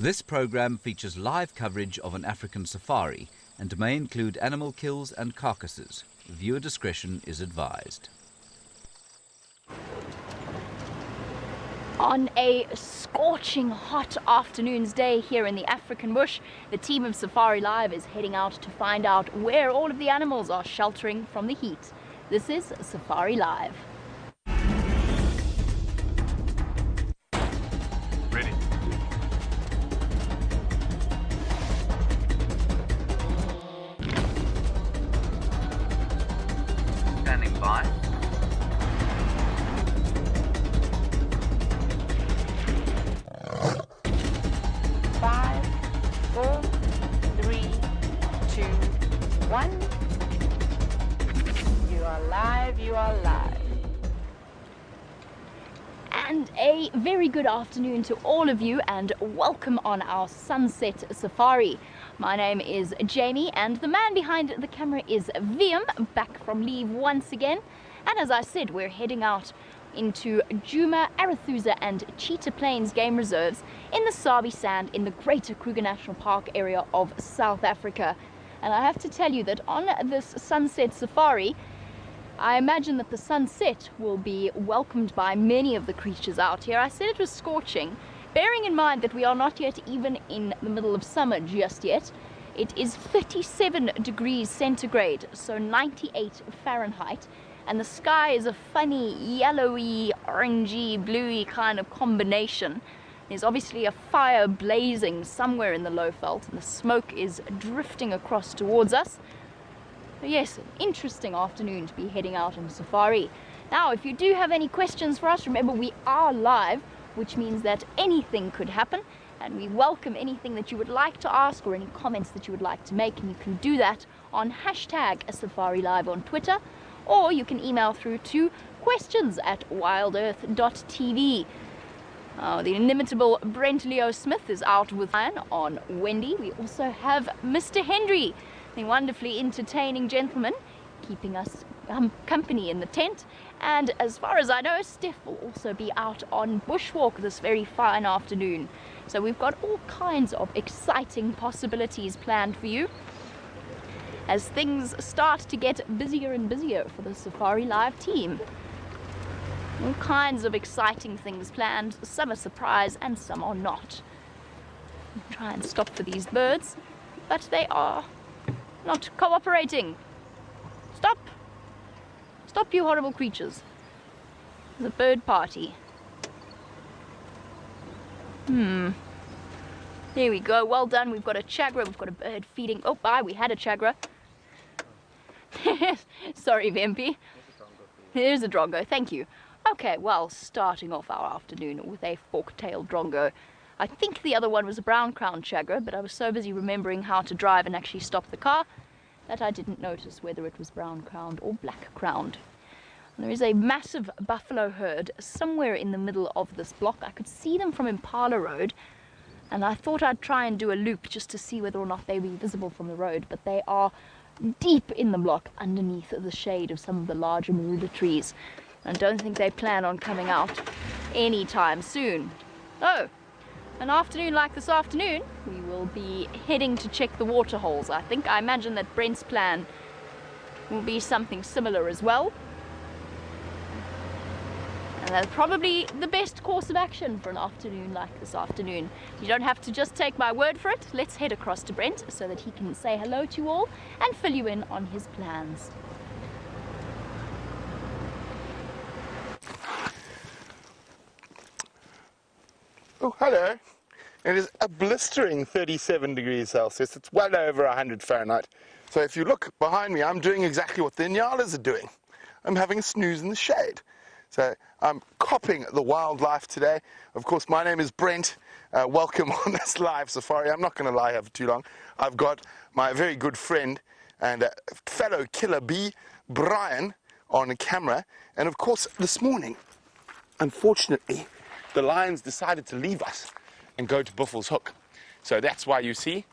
This program features live coverage of an African safari and may include animal kills and carcasses. Viewer discretion is advised. On a scorching hot afternoon's day here in the African bush, the team of SafariLIVE is heading out to find out where all of the animals are sheltering from the heat. This is SafariLIVE. Ready. Standing by. 5, 4, 3, 2, 1. You are live, you are live. And a very good afternoon to all of you and welcome on our sunset safari. My name is Jamie and the man behind the camera is Viam, back from leave once again. And as I said, we're heading out into Djuma, Arathusa and Cheetah Plains game reserves in the Sabi Sand in the Greater Kruger National Park area of South Africa. And I have to tell you that on this sunset safari, I imagine that the sunset will be welcomed by many of the creatures out here. I said it was scorching, bearing in mind that we are not yet even in the middle of summer just yet. It is 37 degrees centigrade, so 98 Fahrenheit. And the sky is a funny yellowy, orangey, bluey kind of combination. There's obviously a fire blazing somewhere in the low veld, and the smoke is drifting across towards us. So yes, an interesting afternoon to be heading out on safari. Now, if you do have any questions for us, remember we are live, which means that anything could happen, and we welcome anything that you would like to ask or any comments that you would like to make, and you can do that on hashtag SafariLIVE on Twitter, or you can email through to questions@wildearth.tv. The inimitable Brent Leo Smith is out with Ryan on Wendy. We also have Mr. Henry, the wonderfully entertaining gentleman, keeping us company in the tent. And as far as I know, Steph will also be out on bushwalk this very fine afternoon. So we've got all kinds of exciting possibilities planned for you as things start to get busier and busier for the SafariLIVE team. All kinds of exciting things planned. Some are surprise and some are not. I'll try and stop for these birds, but they are not cooperating. Stop! Stop, you horrible creatures. There's a bird party. There we go, well done. We've got a chagra, we've got a bird feeding. Oh, we had a chagra. Sorry, Vempi. Here's a drongo, thank you. Okay, well, starting off our afternoon with a fork-tailed drongo. I think the other one was a brown-crowned chagra, but I was so busy remembering how to drive and actually stop the car that I didn't notice whether it was brown-crowned or black-crowned. There is a massive buffalo herd somewhere in the middle of this block. I could see them from Impala Road, and I thought I'd try and do a loop just to see whether or not they were visible from the road, but they are deep in the block underneath the shade of some of the larger marula trees. I don't think they plan on coming out anytime soon. Oh, an afternoon like this afternoon, we will be heading to check the water holes. I imagine that Brent's plan will be something similar as well. And that's probably the best course of action for an afternoon like this afternoon. You don't have to just take my word for it. Let's head across to Brent so that he can say hello to you all and fill you in on his plans. Oh, hello. It is a blistering 37 degrees Celsius. It's well over 100 Fahrenheit. So if you look behind me, I'm doing exactly what the Nyalas are doing. I'm having a snooze in the shade. So I'm copping the wildlife today. Of course, my name is Brent. Welcome on this live safari. I'm not going to lie here for too long. I've got my very good friend and fellow killer bee, Brian, on camera. And of course, this morning, unfortunately, the lions decided to leave us and go to Buffalo's Hook. So that's why you see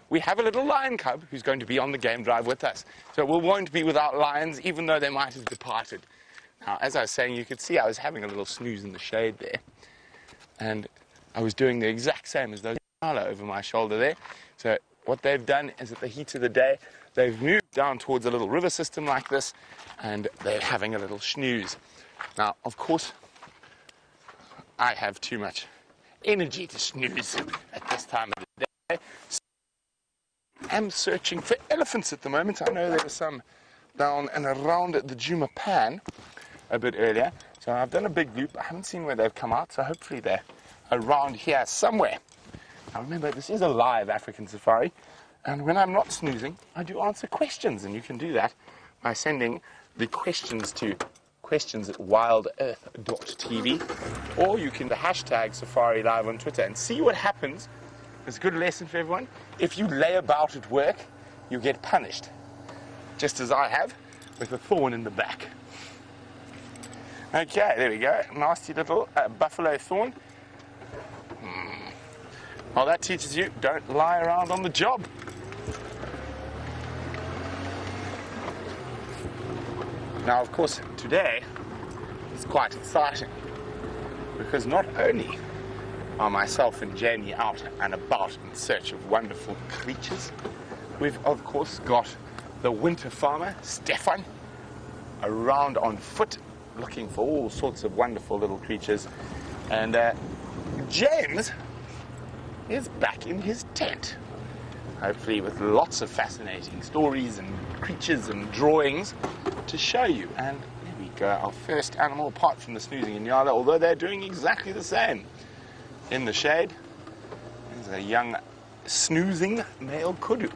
we have a little lion cub who's going to be on the game drive with us. So we won't be without lions, even though they might have departed. Now, as I was saying, you could see I was having a little snooze in the shade there. And I was doing the exact same as those over my shoulder there. So what they've done is at the heat of the day, they've moved down towards a little river system like this, and they're having a little snooze. Now, of course, I have too much energy to snooze at this time of the day. So I'm searching for elephants at the moment. I know there are some down and around the Juma Pan a bit earlier. So I've done a big loop. I haven't seen where they've come out, so hopefully they're around here somewhere. Now remember, this is a live African safari, and when I'm not snoozing, I do answer questions, and you can do that by sending the questions to questions@wildearth.tv, or you can the hashtag SafariLive on Twitter and see what happens. It's a good lesson for everyone. If you lay about at work, you get punished, just as I have, with a thorn in the back. Okay, there we go. Nasty little buffalo thorn. Well, that teaches you, don't lie around on the job. Now, of course, today is quite exciting, because not only are myself and Jamie out and about in search of wonderful creatures, we've, of course, got the winter farmer, Stefan, around on foot, looking for all sorts of wonderful little creatures. And James is back in his tent, hopefully with lots of fascinating stories and creatures and drawings to show you. And there we go, our first animal, apart from the snoozing Inyala, although they're doing exactly the same. In the shade, there's a young snoozing male kudu.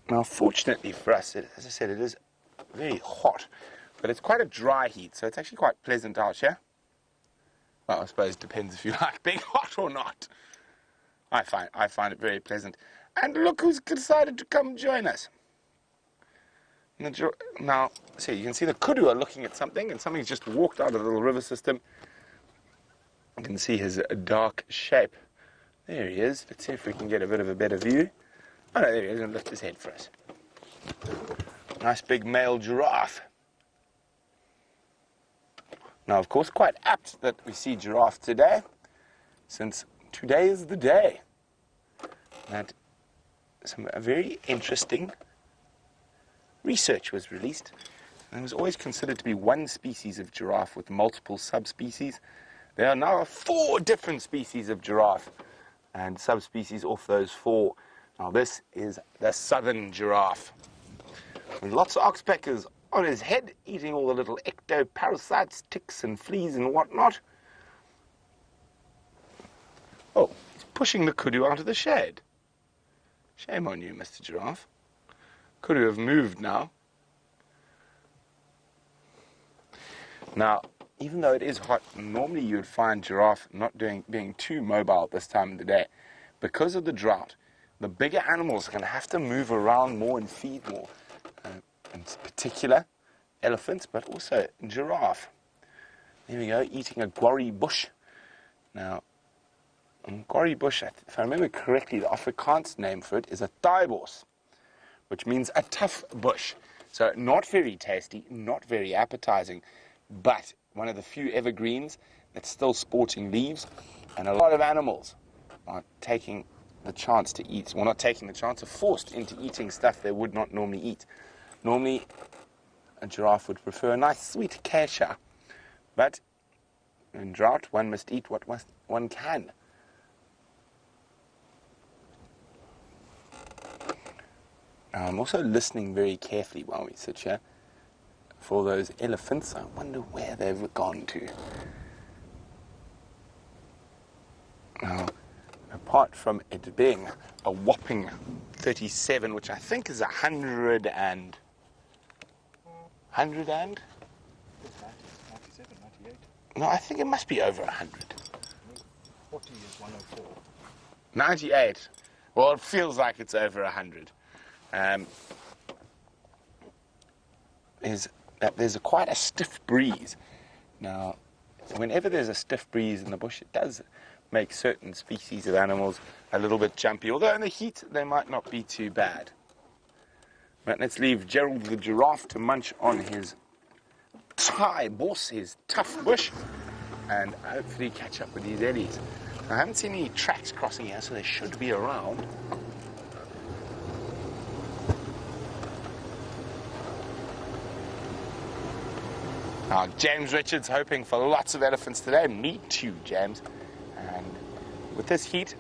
Now, fortunately for us, as I said, it is very hot, but it's quite a dry heat, so it's actually quite pleasant out here. Well, I suppose it depends if you like being hot or not. I find it very pleasant. And look who's decided to come join us. Now, see, you can see the kudu are looking at something, and something's just walked out of the little river system. You can see his dark shape. There he is. Let's see if we can get a bit of a better view. Oh, no, there he is. And lift his head for us. Nice big male giraffe. Now, of course, quite apt that we see giraffe today, since today is the day that some very interesting research was released. And it was always considered to be one species of giraffe with multiple subspecies. There are now 4 different species of giraffe and subspecies of those 4. Now, this is the southern giraffe, with lots of oxpeckers on his head, eating all the little ectoparasites, ticks and fleas and whatnot. Oh, he's pushing the kudu out of the shade. Shame on you, Mr. Giraffe. Kudu have moved now. Now, even though it is hot, normally you would find giraffe not being too mobile at this time of the day. Because of the drought, the bigger animals are going to have to move around more and feed more. In particular, elephants, but also giraffe. There we go, eating a gori bush. Now, gori bush, if I remember correctly, the Afrikaans name for it is a taaibos, which means a tough bush. So not very tasty, not very appetizing, but one of the few evergreens that's still sporting leaves. And a lot of animals are taking the chance to eat, well, not taking the chance, are forced into eating stuff they would not normally eat. Normally, a giraffe would prefer a nice sweet acacia, but in drought, one must eat what one can. Now, I'm also listening very carefully while we sit here for those elephants. I wonder where they've gone to. Now, apart from it being a whopping 37, which I think is 100 and... 100 and? 97, 98. No, I think it must be over 100. 40 is 104. 98. Well, it feels like it's over 100. There's quite a stiff breeze. Now, whenever there's a stiff breeze in the bush, it does make certain species of animals a little bit jumpy. Although in the heat, they might not be too bad. But let's leave Gerald the giraffe to munch on his taaibos, his tough bush. and hopefully catch up with these eddies. I haven't seen any tracks crossing here, so they should be around. Now, James Richards hoping for lots of elephants today. Me too, James. And with this heat,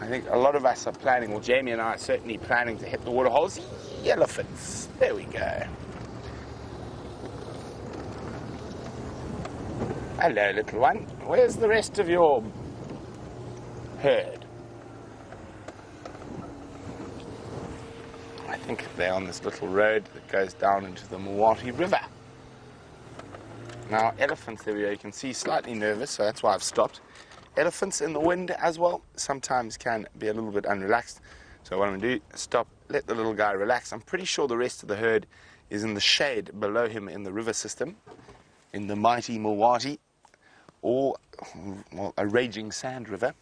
I think a lot of us are planning, well, Jamie and I are certainly planning to hit the water holes. Elephants. There we go. Hello, little one. Where's the rest of your herd? I think they're on this little road that goes down into the Mwati River. Now, elephants, there we go, you can see slightly nervous, so that's why I've stopped. Elephants in the wind as well sometimes can be a little bit unrelaxed. So what I'm going to do is stop, let the little guy relax. I'm pretty sure the rest of the herd is in the shade below him in the river system, in the mighty Mwati, or well, a raging sand river.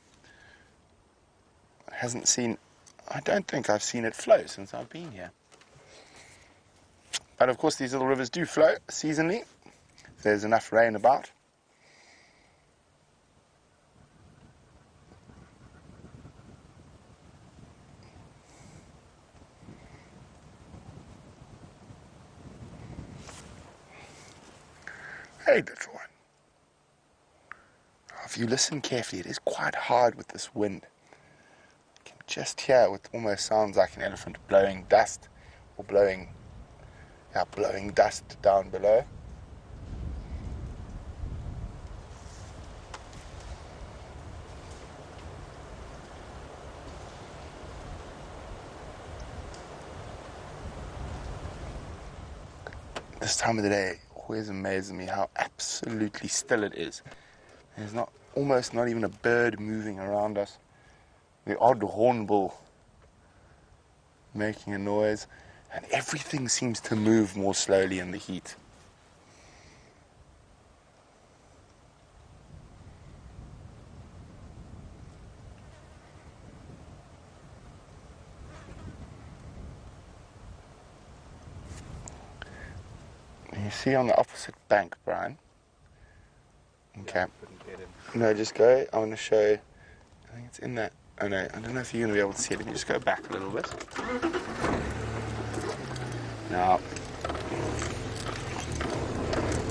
I don't think I've seen it flow since I've been here. But of course these little rivers do flow seasonally. There's enough rain about. Hey, little one. If you listen carefully, it is quite hard with this wind. You can just hear it almost sounds like an elephant blowing dust, or blowing dust down below. This time of the day always amazes me how absolutely still it is. There's almost not even a bird moving around us. The odd hornbill making a noise, and everything seems to move more slowly in the heat. You see on the opposite bank, Brian. Okay. No, just go. I want to show. I think it's in that. Oh no, I don't know if you're going to be able to see it. Let me just go back a little bit. Now,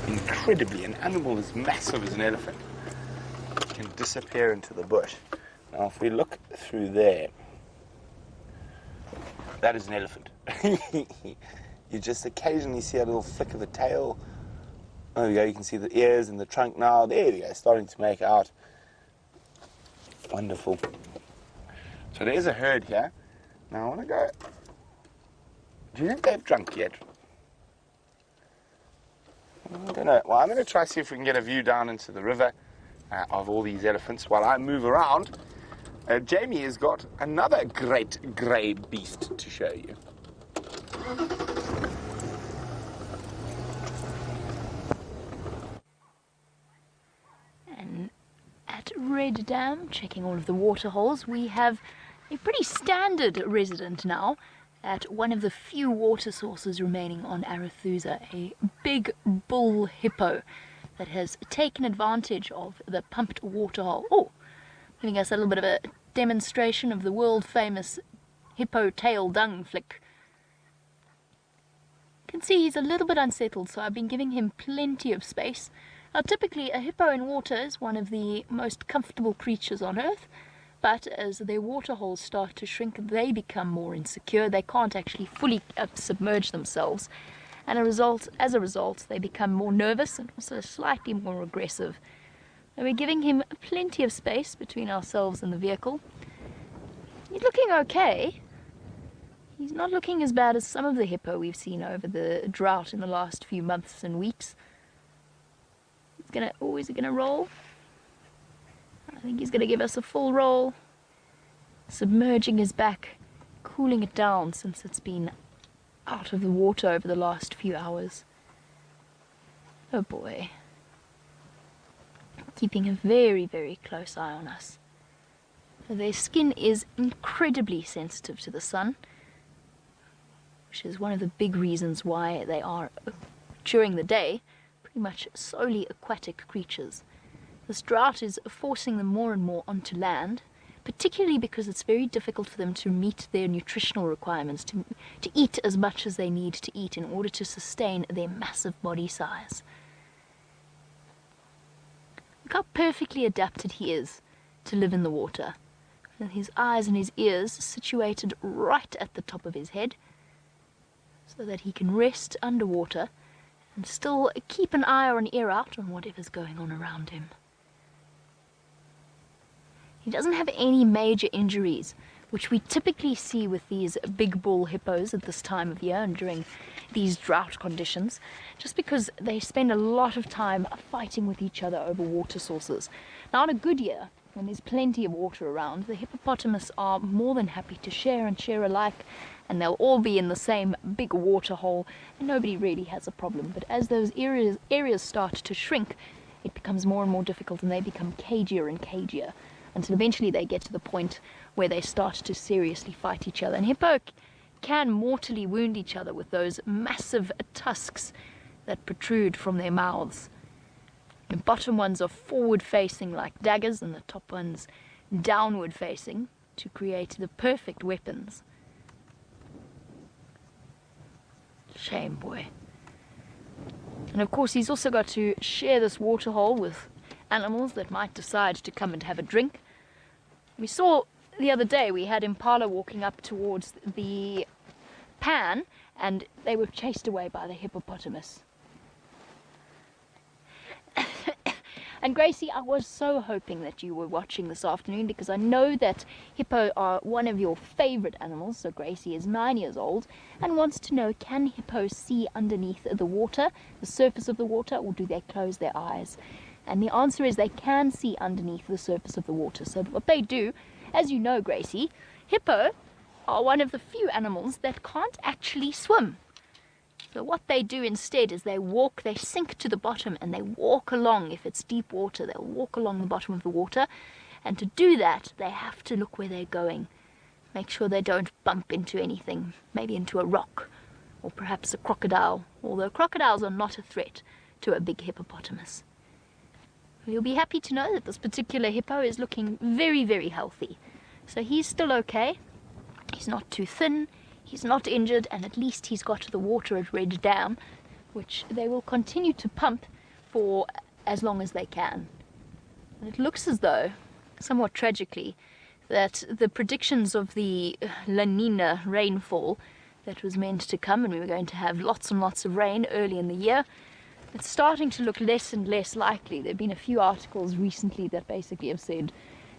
incredibly, an animal as massive as an elephant can disappear into the bush. Now, if we look through there, that is an elephant. You just occasionally see a little flick of the tail. There we go, you can see the ears and the trunk now. There we go, starting to make out. Wonderful. So there's a herd here. Now I want to go. Do you think they've drunk yet? I don't know. Well, I'm going to try see if we can get a view down into the river of all these elephants while I move around. Jamie has got another great grey beast to show you. And at Red Dam, checking all of the water holes, we have a pretty standard resident now at one of the few water sources remaining on Arathusa, a big bull hippo that has taken advantage of the pumped water hole. Oh, giving us a little bit of a demonstration of the world famous hippo tail dung flick. You can see he's a little bit unsettled, so I've been giving him plenty of space. Now typically a hippo in water is one of the most comfortable creatures on earth, but as their water holes start to shrink, they become more insecure. They can't actually fully submerge themselves, and as a result they become more nervous and also slightly more aggressive. And we're giving him plenty of space between ourselves and the vehicle. He's looking okay. He's not looking as bad as some of the hippo we've seen over the drought in the last few months and weeks. Is he gonna roll? I think he's gonna give us a full roll, submerging his back, cooling it down since it's been out of the water over the last few hours. Oh boy. Keeping a very, very close eye on us. Their skin is incredibly sensitive to the sun, which is one of the big reasons why they are, during the day, pretty much solely aquatic creatures. This drought is forcing them more and more onto land, particularly because it's very difficult for them to meet their nutritional requirements, to eat as much as they need to eat in order to sustain their massive body size. Look how perfectly adapted he is to live in the water, with his eyes and his ears situated right at the top of his head, so that he can rest underwater and still keep an eye or an ear out on whatever's going on around him. He doesn't have any major injuries, which we typically see with these big bull hippos at this time of year and during these drought conditions, just because they spend a lot of time fighting with each other over water sources. Now, on a good year, when there's plenty of water around, the hippopotamus are more than happy to share and share alike, and they'll all be in the same big water hole, and nobody really has a problem. But as those areas start to shrink, it becomes more and more difficult, and they become cagier and cagier, until eventually they get to the point where they start to seriously fight each other. And hippo can mortally wound each other with those massive tusks that protrude from their mouths. The bottom ones are forward facing like daggers, and the top ones downward facing to create the perfect weapons. Shame, boy. And of course he's also got to share this water hole with animals that might decide to come and have a drink. We saw the other day, we had impala walking up towards the pan, and they were chased away by the hippopotamus. And Gracie, I was so hoping that you were watching this afternoon, because I know that hippo are one of your favorite animals. So Gracie is 9 years old and wants to know, can hippos see underneath the water, the surface of the water, or do they close their eyes? And the answer is they can see underneath the surface of the water. So what they do, as you know, Gracie, hippo are one of the few animals that can't actually swim. So what they do instead is they sink to the bottom, and they walk along. If it's deep water, they'll walk along the bottom of the water. And to do that, they have to look where they're going. Make sure they don't bump into anything, maybe into a rock, or perhaps a crocodile, although crocodiles are not a threat to a big hippopotamus. You'll be happy to know that this particular hippo is looking very, very healthy. So he's still okay. He's not too thin. He's not injured, and at least he's got the water at Red Dam, which they will continue to pump for as long as they can. And it looks as though, somewhat tragically, that the predictions of the La Nina rainfall that was meant to come, and we were going to have lots and lots of rain early in the year, it's starting to look less and less likely. There have been a few articles recently that basically have said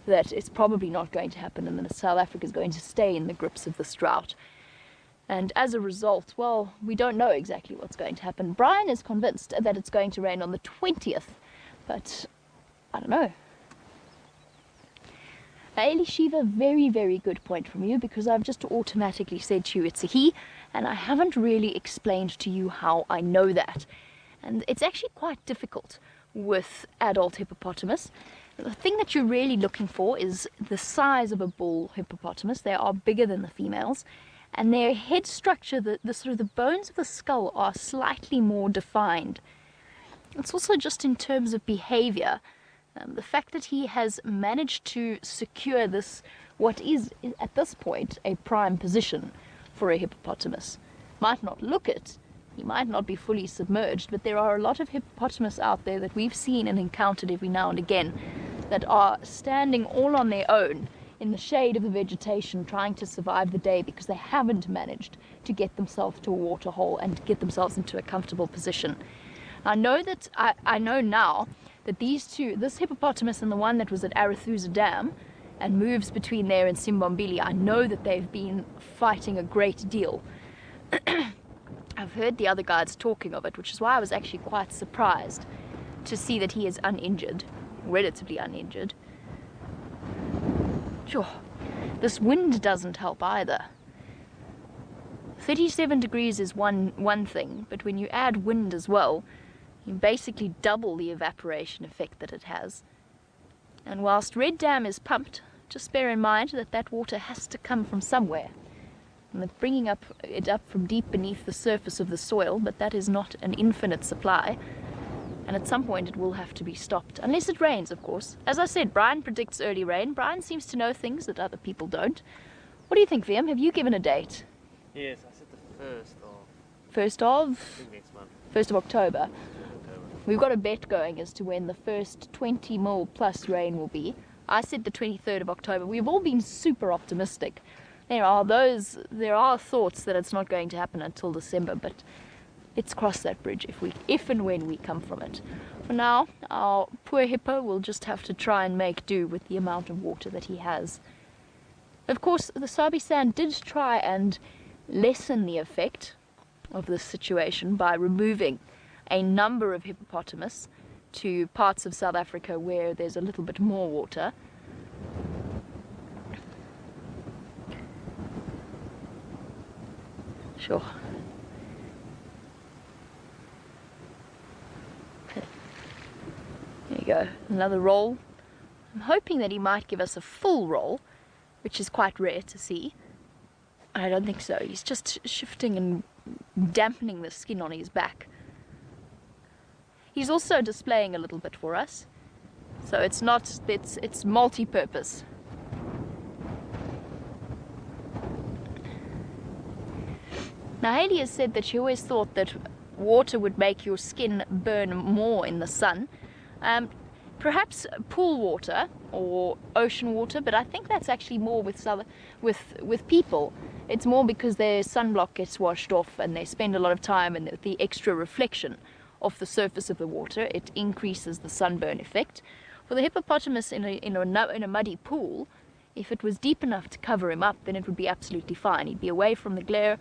that it's probably not going to happen, and that South Africa is going to stay in the grips of this drought. And as a result, well, we don't know exactly what's going to happen. Brian is convinced that it's going to rain on the 20th, but I don't know. Elishiva, very, very good point from you, because I've just automatically said to you it's a he, and I haven't really explained to you how I know that. And it's actually quite difficult with adult hippopotamus. The thing that you're really looking for is the size of a bull hippopotamus. They are bigger than the females, and their head structure, the sort of the bones of the skull, are slightly more defined. It's also just in terms of behavior. The fact that he has managed to secure this, what is at this point a prime position for a hippopotamus. Might not look it, he might not be fully submerged, but there are a lot of hippopotamus out there that we've seen and encountered every now and again that are standing all on their own in the shade of the vegetation, trying to survive the day because they haven't managed to get themselves to a water hole and get themselves into a comfortable position. I know now that these two, this hippopotamus and the one that was at Arathusa Dam and moves between there and Simbombili, I know that they've been fighting a great deal. I've heard the other guides talking of it, which is why I was actually quite surprised to see that he is uninjured, relatively uninjured. Sure, this wind doesn't help either. 37 degrees is one thing, but when you add wind as well, you basically double the evaporation effect that it has. And whilst Red Dam is pumped, just bear in mind that that water has to come from somewhere. And they're bringing it up from deep beneath the surface of the soil, but that is not an infinite supply. and at some point it will have to be stopped, unless it rains, of course. As I said, Brian predicts early rain. Brian seems to know things that other people don't. What do you think, VM? Have you given a date? Yes, I said the 1st of... First of? I think next month. 1st of October. October. We've got a bet going as to when the first 20 mil plus rain will be. I said the 23rd of October. We've all been super optimistic. There are thoughts that it's not going to happen until December, but let's cross that bridge if and when we come from it. For now, our poor hippo will just have to try and make do with the amount of water that he has. Of course, the Sabi sand did try and lessen the effect of this situation by removing a number of hippopotamus to parts of South Africa where there's a little bit more water. Sure. There you go, another roll. I'm hoping that he might give us a full roll, which is quite rare to see. I don't think so. He's just shifting and dampening the skin on his back. He's also displaying a little bit for us, so it's multi-purpose. Now Haley has said that she always thought that water would make your skin burn more in the sun. Perhaps pool water or ocean water, but I think that's actually more with people. It's more because their sunblock gets washed off and they spend a lot of time, and the extra reflection off the surface of the water, it increases the sunburn effect. For the hippopotamus in a muddy pool, if it was deep enough to cover him up, then it would be absolutely fine. He'd be away from the glare,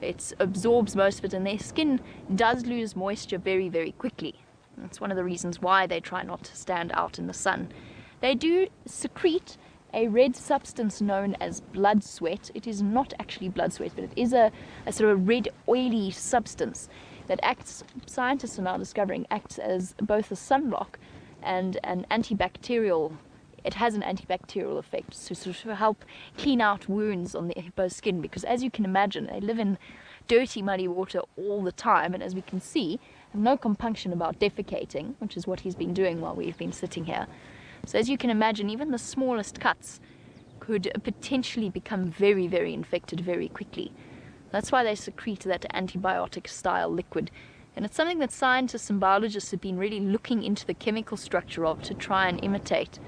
it absorbs most of it, and their skin does lose moisture very, very quickly. That's one of the reasons why they try not to stand out in the sun. They do secrete a red substance known as blood sweat. It is not actually blood sweat, but it is a sort of red, oily substance that acts, scientists are now discovering, acts as both a sunblock and an antibacterial. It has an antibacterial effect to sort of help clean out wounds on the hippo's skin, because as you can imagine, they live in dirty, muddy water all the time, and as we can see, have no compunction about defecating, which is what he's been doing while we've been sitting here. So as you can imagine, even the smallest cuts could potentially become very, very infected very quickly. That's why they secrete that antibiotic-style liquid. And it's something that scientists and biologists have been really looking into the chemical structure of to try and imitate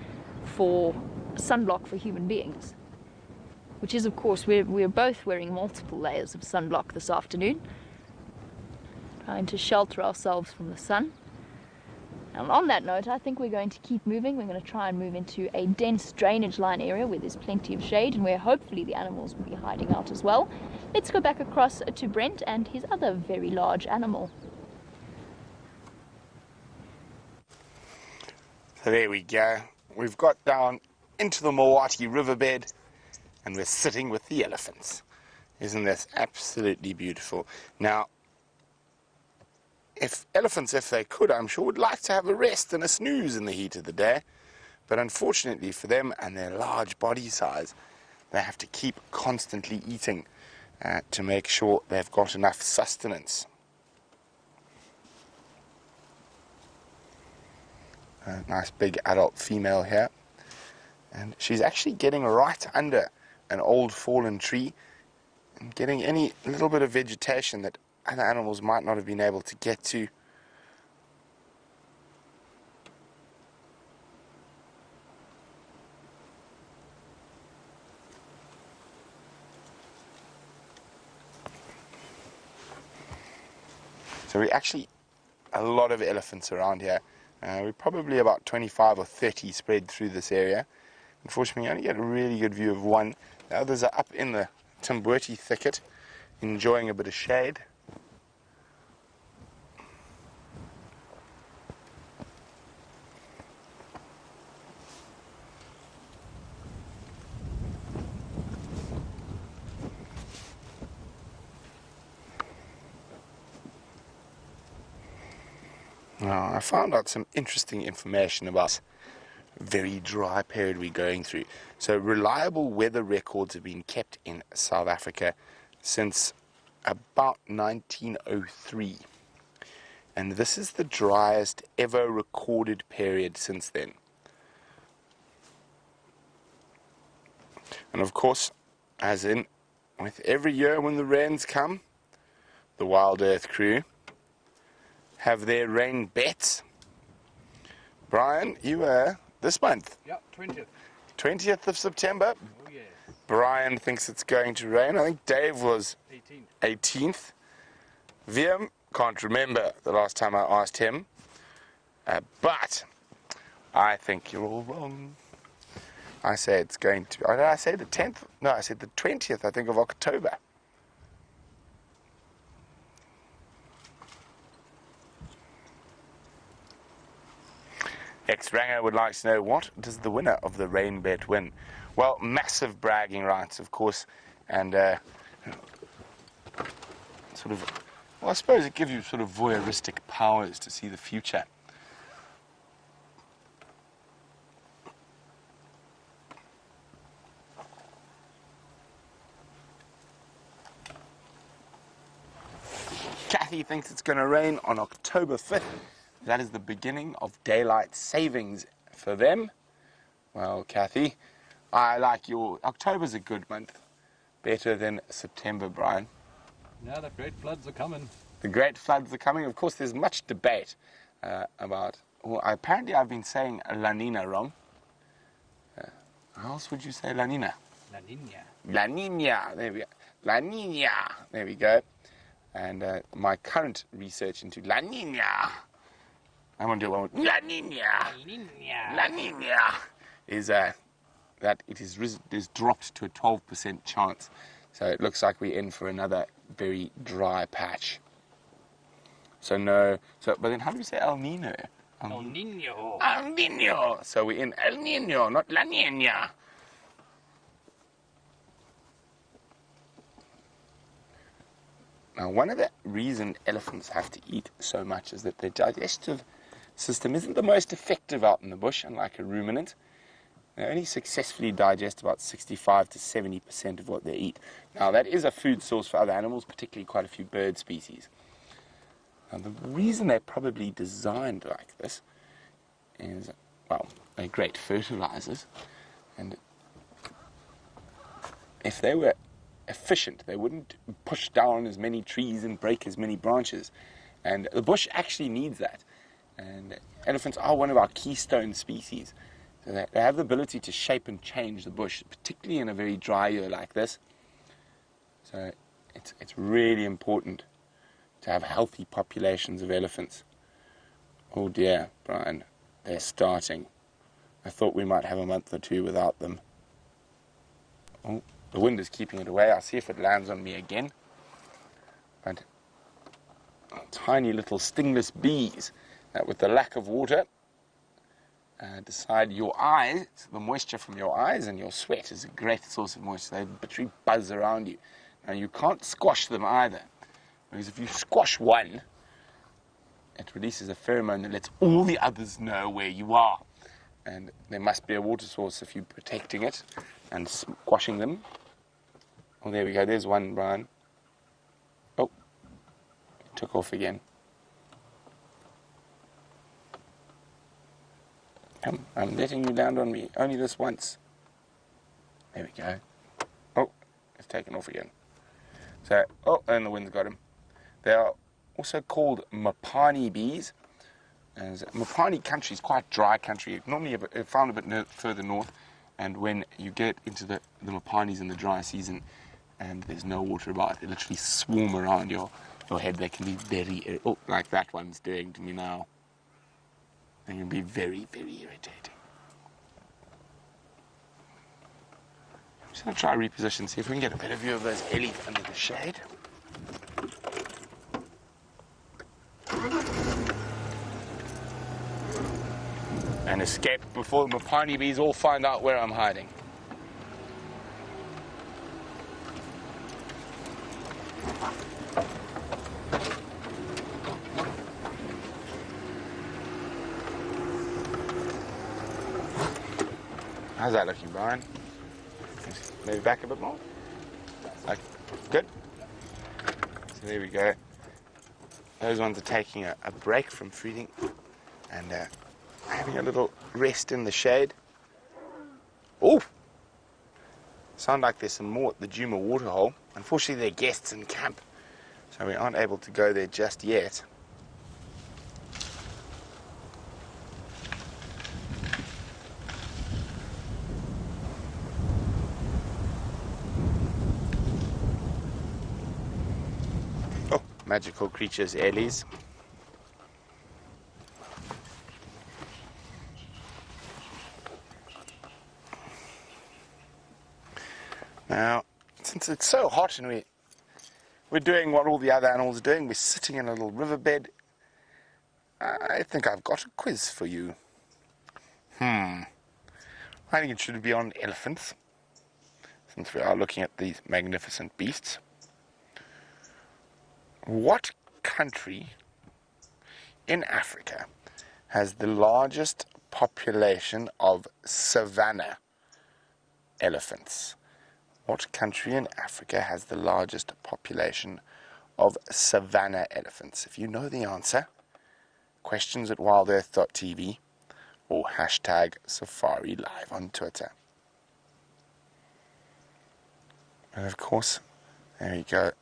for sunblock for human beings. Which is, of course, we're both wearing multiple layers of sunblock this afternoon, trying to shelter ourselves from the sun. And on that note, I think we're going to keep moving. We're going to try and move into a dense drainage line area where there's plenty of shade and where hopefully the animals will be hiding out as well. Let's go back across to Brent and his other very large animal. So there we go. We've got down into the Mawati riverbed and we're sitting with the elephants. Isn't this absolutely beautiful? Now, elephants, if they could, I'm sure would like to have a rest and a snooze in the heat of the day. But unfortunately for them and their large body size, they have to keep constantly eating to make sure they've got enough sustenance. A nice big adult female here. And she's actually getting right under an old fallen tree and getting any little bit of vegetation that other animals might not have been able to get to. So we actually a lot of elephants around here. We're probably about 25 or 30 spread through this area. Unfortunately, you only get a really good view of one. The others are up in the Timbwurti thicket, enjoying a bit of shade. Now, I found out some interesting information about the very dry period we're going through. So reliable weather records have been kept in South Africa since about 1903. And this is the driest ever recorded period since then. And of course, as in with every year when the rains come, the Wild Earth crew have their rain bets. Brian, you were this month, Yeah, 20th. 20th of September. Oh, yes. Brian thinks it's going to rain. I think Dave was 18th. 18th. Viam can't remember the last time I asked him. But I think you're all wrong. I say it's going to... Did I say the 10th? No, I said the 20th, I think, of October. X-Ranger would like to know, what does the winner of the rain bet win? Well, massive bragging rights, of course, and sort of, well, I suppose it gives you sort of voyeuristic powers to see the future. Kathy thinks it's going to rain on October 5th. That is the beginning of daylight savings for them. Well, Kathy, I like your... October's a good month. Better than September, Brian. Now the great floods are coming. The great floods are coming. Of course, there's much debate about... Well, apparently I've been saying La Nina wrong. How else would you say La Nina? La Nina. La Nina. There we go. La Nina. There we go. And my current research into La Nina... I'm going to do one with La Nina. La Nina is that it is dropped to a 12% chance. So it looks like we're in for another very dry patch. So no. So, but then how do we say El Nino? El Nino. El Nino. So we're in El Nino, not La Nina. Now, one of the reasons elephants have to eat so much is that their digestive system isn't the most effective out in the bush, unlike a ruminant. They only successfully digest about 65 to 70% of what they eat. Now, that is a food source for other animals, particularly quite a few bird species. Now, the reason they're probably designed like this is, well, they're great fertilizers, and if they were efficient, they wouldn't push down as many trees and break as many branches. And the bush actually needs that. And elephants are one of our keystone species. So they have the ability to shape and change the bush, particularly in a very dry year like this. So it's really important to have healthy populations of elephants. Oh dear, Brian, they're starting. I thought we might have a month or two without them. Oh, the wind is keeping it away. I'll see if it lands on me again. But tiny little stingless bees that, with the lack of water, decide your eyes, the moisture from your eyes and your sweat is a great source of moisture. They literally buzz around you. Now, you can't squash them either, because if you squash one, it releases a pheromone that lets all the others know where you are. And there must be a water source if you're protecting it and squashing them. Oh, there we go. There's one, Brian. Oh, it took off again. I'm letting you land on me. Only this once. There we go. Oh, it's taken off again. So, oh, and the wind's got him. They are also called Mopani bees. And Mopani country is quite dry country. Normally found a bit further north. And when you get into the Mopanis in the dry season and there's no water about, they literally swarm around your head. They can be very, like that one's doing to me now. They can be very, very irritating. I'm just going to try reposition, see if we can get a better view of those ellies under the shade. And escape before the Mopani bees all find out where I'm hiding. How's that looking, Brian? Maybe back a bit more? Okay. Good. So there we go. Those ones are taking a break from feeding and having a little rest in the shade. Oh! Sound like there's some more at the Juma waterhole. Unfortunately, they're guests in camp, so we aren't able to go there just yet. Oh, magical creatures, Ellies. Now, since it's so hot and we're doing what all the other animals are doing, we're sitting in a little riverbed, I think I've got a quiz for you. I think it should be on elephants, since we are looking at these magnificent beasts. What country in Africa has the largest population of savanna elephants? What country in Africa has the largest population of savanna elephants? If you know the answer, questions@wildearth.tv or hashtag SafariLive on Twitter. And of course, there you go.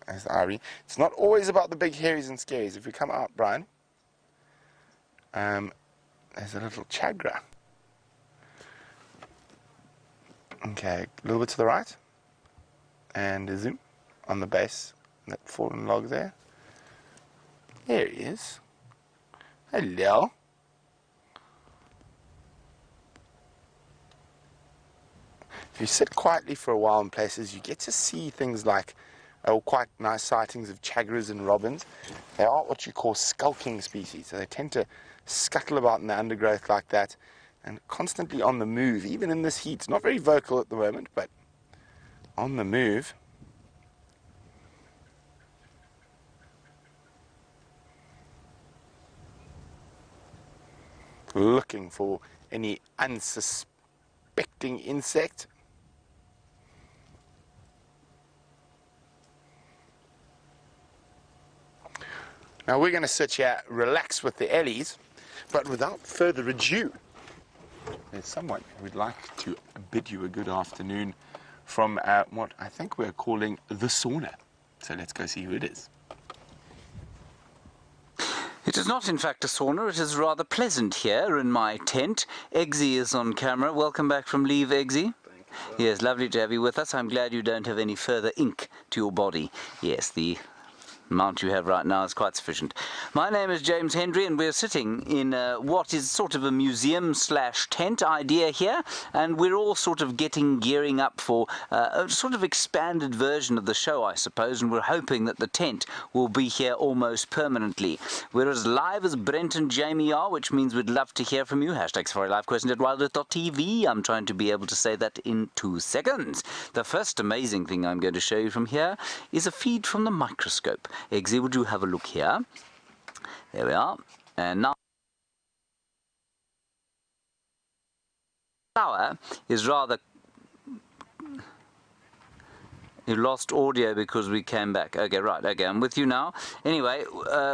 There's the ivory. It's not always about the big hairies and scaries. If we come out, Brian, there's a little chagra. Okay, a little bit to the right, and a zoom on the base, that fallen log there. There he is. Hello. If you sit quietly for a while in places, you get to see things like quite nice sightings of chagras and robins. They are what you call skulking species, so they tend to scuttle about in the undergrowth like that, and constantly on the move, even in this heat. Not very vocal at the moment, but on the move. Looking for any unsuspecting insect. Now we're going to sit here, relax with the Ellies, but without further ado, there's someone who'd like to bid you a good afternoon from what I think we're calling the sauna. So let's go see who it is. It is not, in fact, a sauna. It is rather pleasant here in my tent. Eggsy is on camera. Welcome back from leave, Eggsy. Yes, lovely to have you with us. I'm glad you don't have any further ink to your body. Yes, the amount you have right now is quite sufficient. My name is James Hendry, and we're sitting in what is sort of a museum/tent idea here, and we're all sort of gearing up for a sort of expanded version of the show, I suppose, and we're hoping that the tent will be here almost permanently. We're as live as Brent and Jamie are, which means we'd love to hear from you. Hashtag SafariLive, question@wildearth.tv. I'm trying to be able to say that in 2 seconds. The first amazing thing I'm going to show you from here is a feed from the microscope. Eggsy, would you have a look here? There we are. And now the flower is rather... You lost audio because we came back. Okay, right, okay, I'm with you now. Anyway,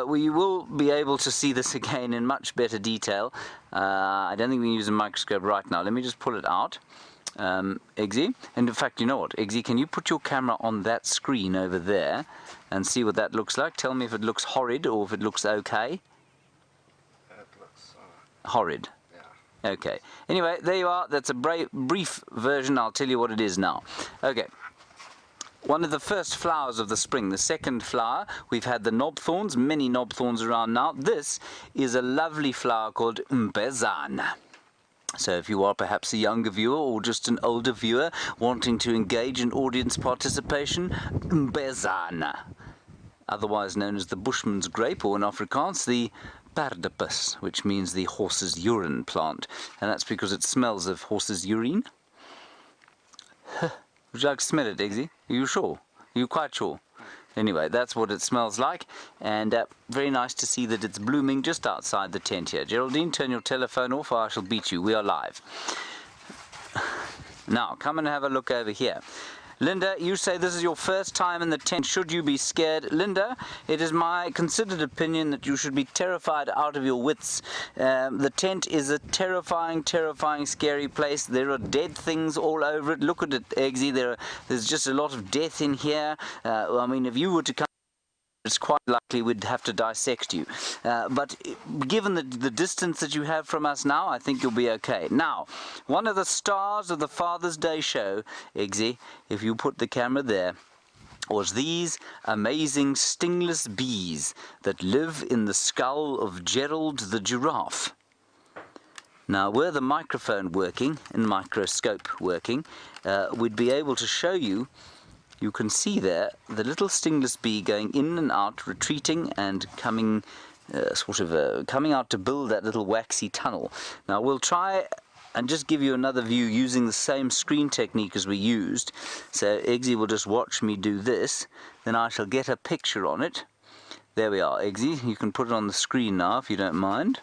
we will be able to see this again in much better detail. I don't think we can use a microscope right now. Let me just pull it out. Eggsy, and in fact, you know what, Eggsy, can you put your camera on that screen over there and see what that looks like? Tell me if it looks horrid or if it looks okay. It looks horrid. yeah. Okay. Anyway, there you are. That's a brief version. I'll tell you what it is now. Okay. One of the first flowers of the spring, the second flower, we've had the knob thorns, many knob thorns around now. This is a lovely flower called mbezana. So if you are perhaps a younger viewer or just an older viewer wanting to engage in audience participation, mbezana, otherwise known as the bushman's grape, or in Afrikaans the paardepus, which means the horse's urine plant. And that's because it smells of horse's urine. Would you like to smell it, Eggsy? Are you sure? Are you quite sure? Anyway, that's what it smells like, and very nice to see that it's blooming just outside the tent here. Geraldine, turn your telephone off or I shall beat you. We are live. Now, come and have a look over here. Linda, you say this is your first time in the tent. Should you be scared? Linda, it is my considered opinion that you should be terrified out of your wits. The tent is a terrifying, terrifying, scary place. There are dead things all over it. Look at it, Eggsy. There's just a lot of death in here. I mean, if you were to come, it's quite likely we'd have to dissect you. But given the distance that you have from us now, I think you'll be okay. Now, one of the stars of the Father's Day show, Eggsy, if you put the camera there, was these amazing stingless bees that live in the skull of Gerald the giraffe. Now, were the microphone working and microscope working, we'd be able to show you. You can see there the little stingless bee going in and out, retreating and coming, coming out to build that little waxy tunnel. Now we'll try and just give you another view using the same screen technique as we used. So Eggsy will just watch me do this, then I shall get a picture on it. There we are, Eggsy. You can put it on the screen now if you don't mind.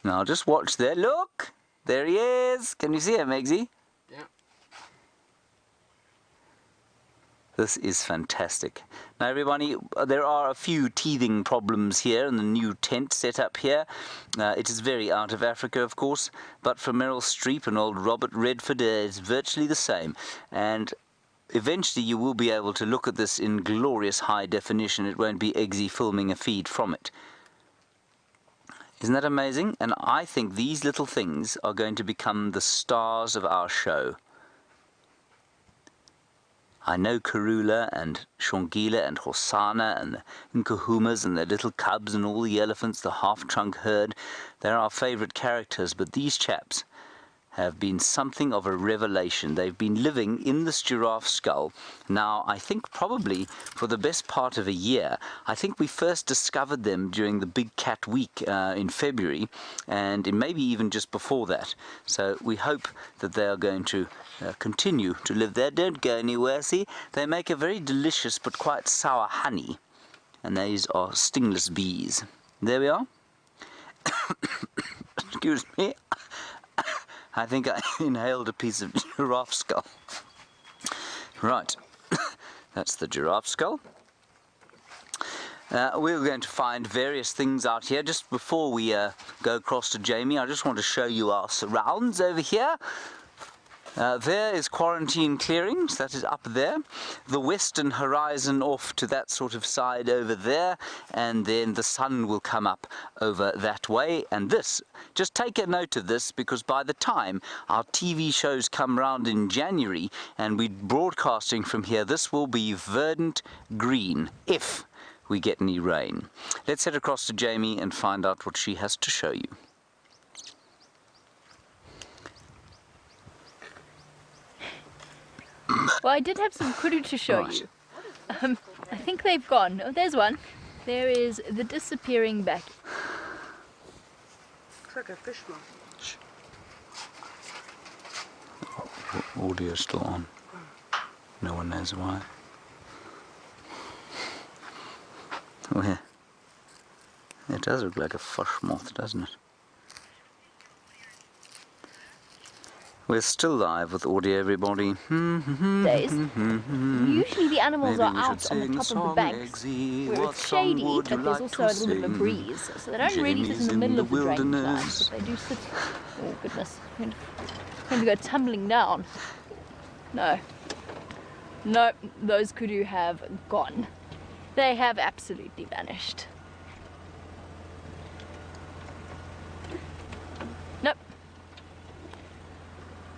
Now just watch there. Look! There he is! Can you see him, Eggsy? This is fantastic. Now everybody, there are a few teething problems here in the new tent set up here. It is very out of Africa, of course, but for Meryl Streep and old Robert Redford, it's virtually the same. And eventually you will be able to look at this in glorious high definition. It won't be Eggsy filming a feed from it. Isn't that amazing? And I think these little things are going to become the stars of our show. I know Karula and Shongila and Hosanna and the Nkuhumas and their little cubs and all the elephants, the half-trunk herd. They're our favourite characters, but these chaps have been something of a revelation. They've been living in this giraffe skull now, I think probably for the best part of a year. I think we first discovered them during the Big Cat Week in February, and maybe even just before that. So we hope that they are going to continue to live there. Don't go anywhere. See, they make a very delicious but quite sour honey, and these are stingless bees. There we are. Excuse me. I think I inhaled a piece of giraffe skull. Right, that's the giraffe skull. We're going to find various things out here. Just before we go across to Jamie, I just want to show you our surrounds over here. There is quarantine clearings, that is up there. The western horizon off to that sort of side over there, and then the sun will come up over that way. And this, just take a note of this, because by the time our TV shows come round in January and we're broadcasting from here, this will be verdant green, if we get any rain. Let's head across to Jamie and find out what she has to show you. Well, I did have some kudu to show you. I think they've gone. Oh, there's one. There is the disappearing back. Looks like a fish moth. Audio's still on. No one knows why. Oh yeah. It does look like a fish moth, doesn't it? We're still live with audio, everybody. Days. Usually the animals are out on the top of the banks where it's shady, but there's also a little bit of a breeze. So they don't really sit in the middle of the drainage lines, but they do sit... Oh goodness, I'm going to go tumbling down. No. Nope, those kudu have gone. They have absolutely vanished. Nope.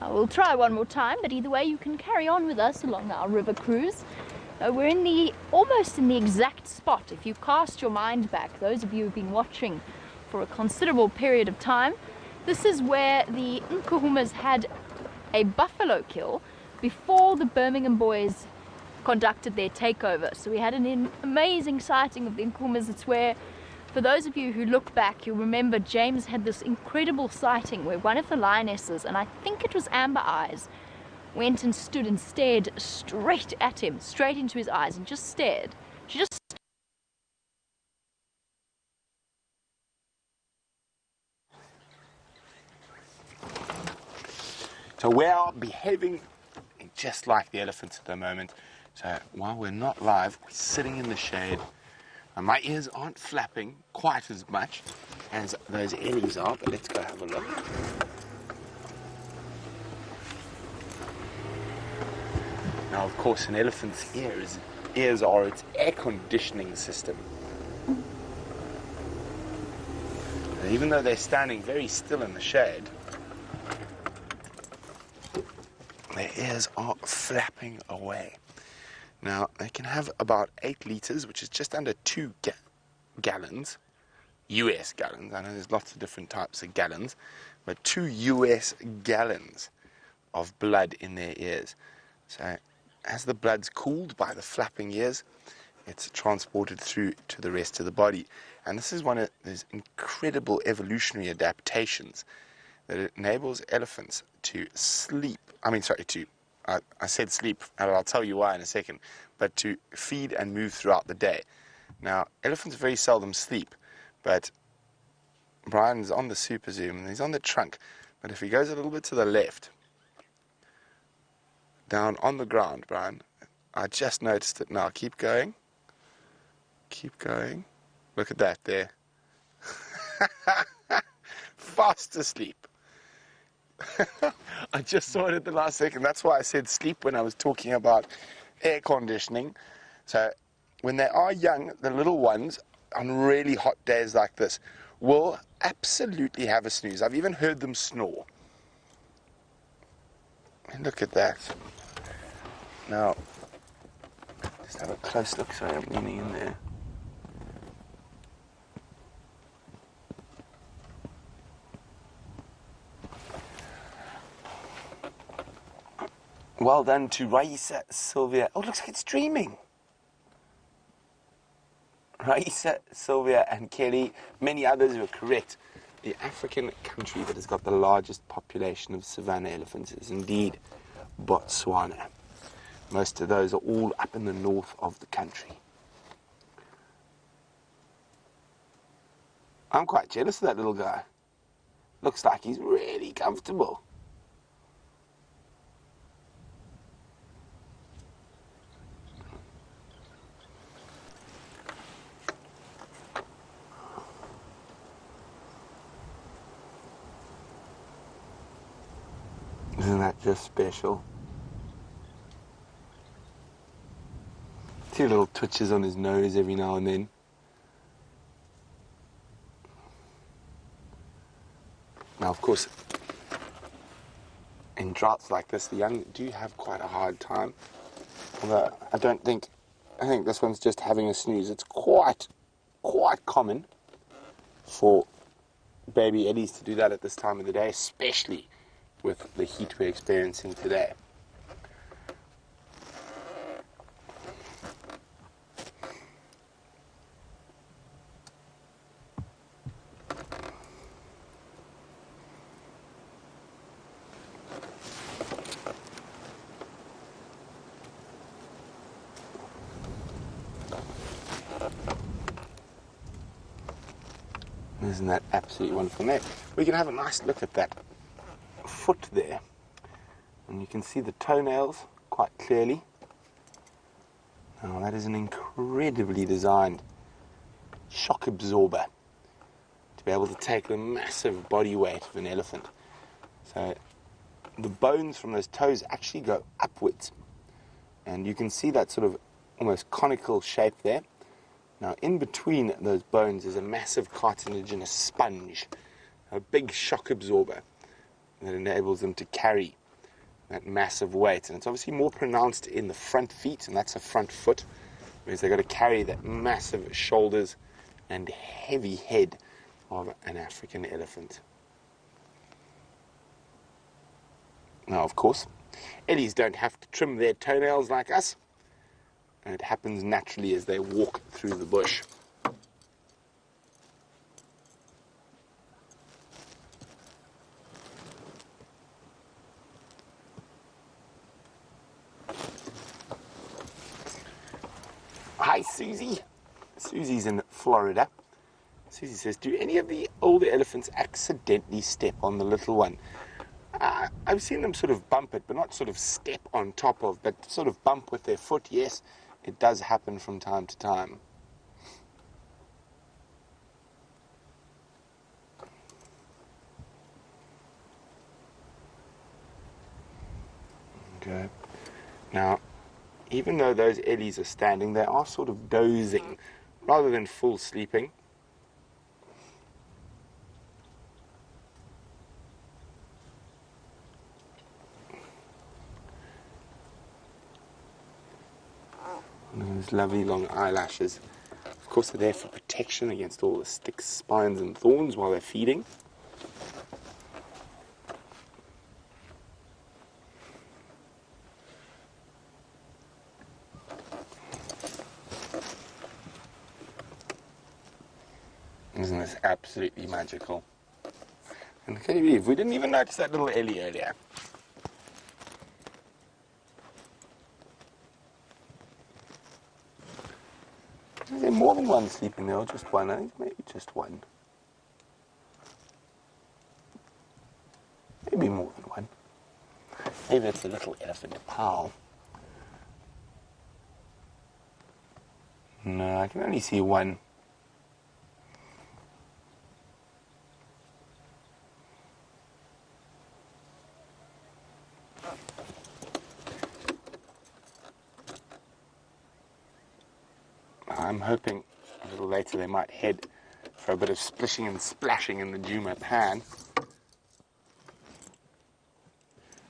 We'll try one more time, but either way you can carry on with us along our river cruise. We're in almost in the exact spot. If you cast your mind back, those of you who've been watching for a considerable period of time, this is where the Nkuhumas had a buffalo kill before the Birmingham boys conducted their takeover. So we had an amazing sighting of the Nkuhumas. It's where, for those of you who look back, you'll remember James had this incredible sighting where one of the lionesses, and I think it was Amber Eyes, went and stood and stared straight at him, straight into his eyes, and just stared. She just... So we are behaving in just like the elephants at the moment. So while we're not live, we're sitting in the shade. And my ears aren't flapping quite as much as those ellies are, but let's go have a look. Now, of course, an elephant's ears are its air conditioning system. And even though they're standing very still in the shade, their ears are flapping away. Now, they can have about 8 liters, which is just under 2 gallons, US gallons. I know there's lots of different types of gallons, but 2 US gallons of blood in their ears. So, as the blood's cooled by the flapping ears, it's transported through to the rest of the body. And this is one of those incredible evolutionary adaptations that it enables elephants to sleep. I said sleep, and I'll tell you why in a second, but to feed and move throughout the day. Now, elephants very seldom sleep, but Brian's on the super zoom, and he's on the trunk. But if he goes a little bit to the left, down on the ground, Brian, I just noticed it now. Keep going. Keep going. Look at that there. Fast asleep. I just saw it at the last second. That's why I said sleep when I was talking about air conditioning. So when they are young, the little ones, on really hot days like this, will absolutely have a snooze. I've even heard them snore. And look at that. Now, just have a close look. Sorry, I'm leaning in there. Well done to Raisa, Sylvia. Oh, looks like it's streaming. Raisa, Sylvia, and Kelly, many others were correct. The African country that has got the largest population of savanna elephants is indeed Botswana. Most of those are all up in the north of the country. I'm quite jealous of that little guy. Looks like he's really comfortable. Isn't that just special? See little twitches on his nose every now and then. Now, of course, in droughts like this, the young do have quite a hard time. Although I think this one's just having a snooze. It's quite common for baby eddies to do that at this time of the day, especially with the heat we're experiencing today. Isn't that absolutely wonderful? Now, we can have a nice look at that foot there, and you can see the toenails quite clearly. Now, that is an incredibly designed shock absorber to be able to take the massive body weight of an elephant. So the bones from those toes actually go upwards, and you can see that sort of almost conical shape there. Now, in between those bones is a massive cartilaginous sponge, a big shock absorber that enables them to carry that massive weight. And it's obviously more pronounced in the front feet, and that's a front foot, whereas they've got to carry that massive shoulders and heavy head of an African elephant. Now, of course, ellies don't have to trim their toenails like us, and it happens naturally as they walk through the bush. Hi, Susie. Susie's in Florida. Susie says, do any of the older elephants accidentally step on the little one? I I've seen them sort of bump it, but not sort of step on top of, but sort of bump with their foot. Yes, it does happen from time to time. Okay. Now, even though those ellies are standing, they are sort of dozing rather than full sleeping. Look at those lovely long eyelashes. Of course, they're there for protection against all the sticks, spines, and thorns while they're feeding. Isn't this absolutely magical? And can you believe we didn't even notice that little ellie earlier? Is there more than one sleeping there, or just one? I think maybe just one. Maybe more than one. Maybe it's a little elephant pal. No, I can only see one. I'm hoping a little later they might head for a bit of splishing and splashing in the Juma pan.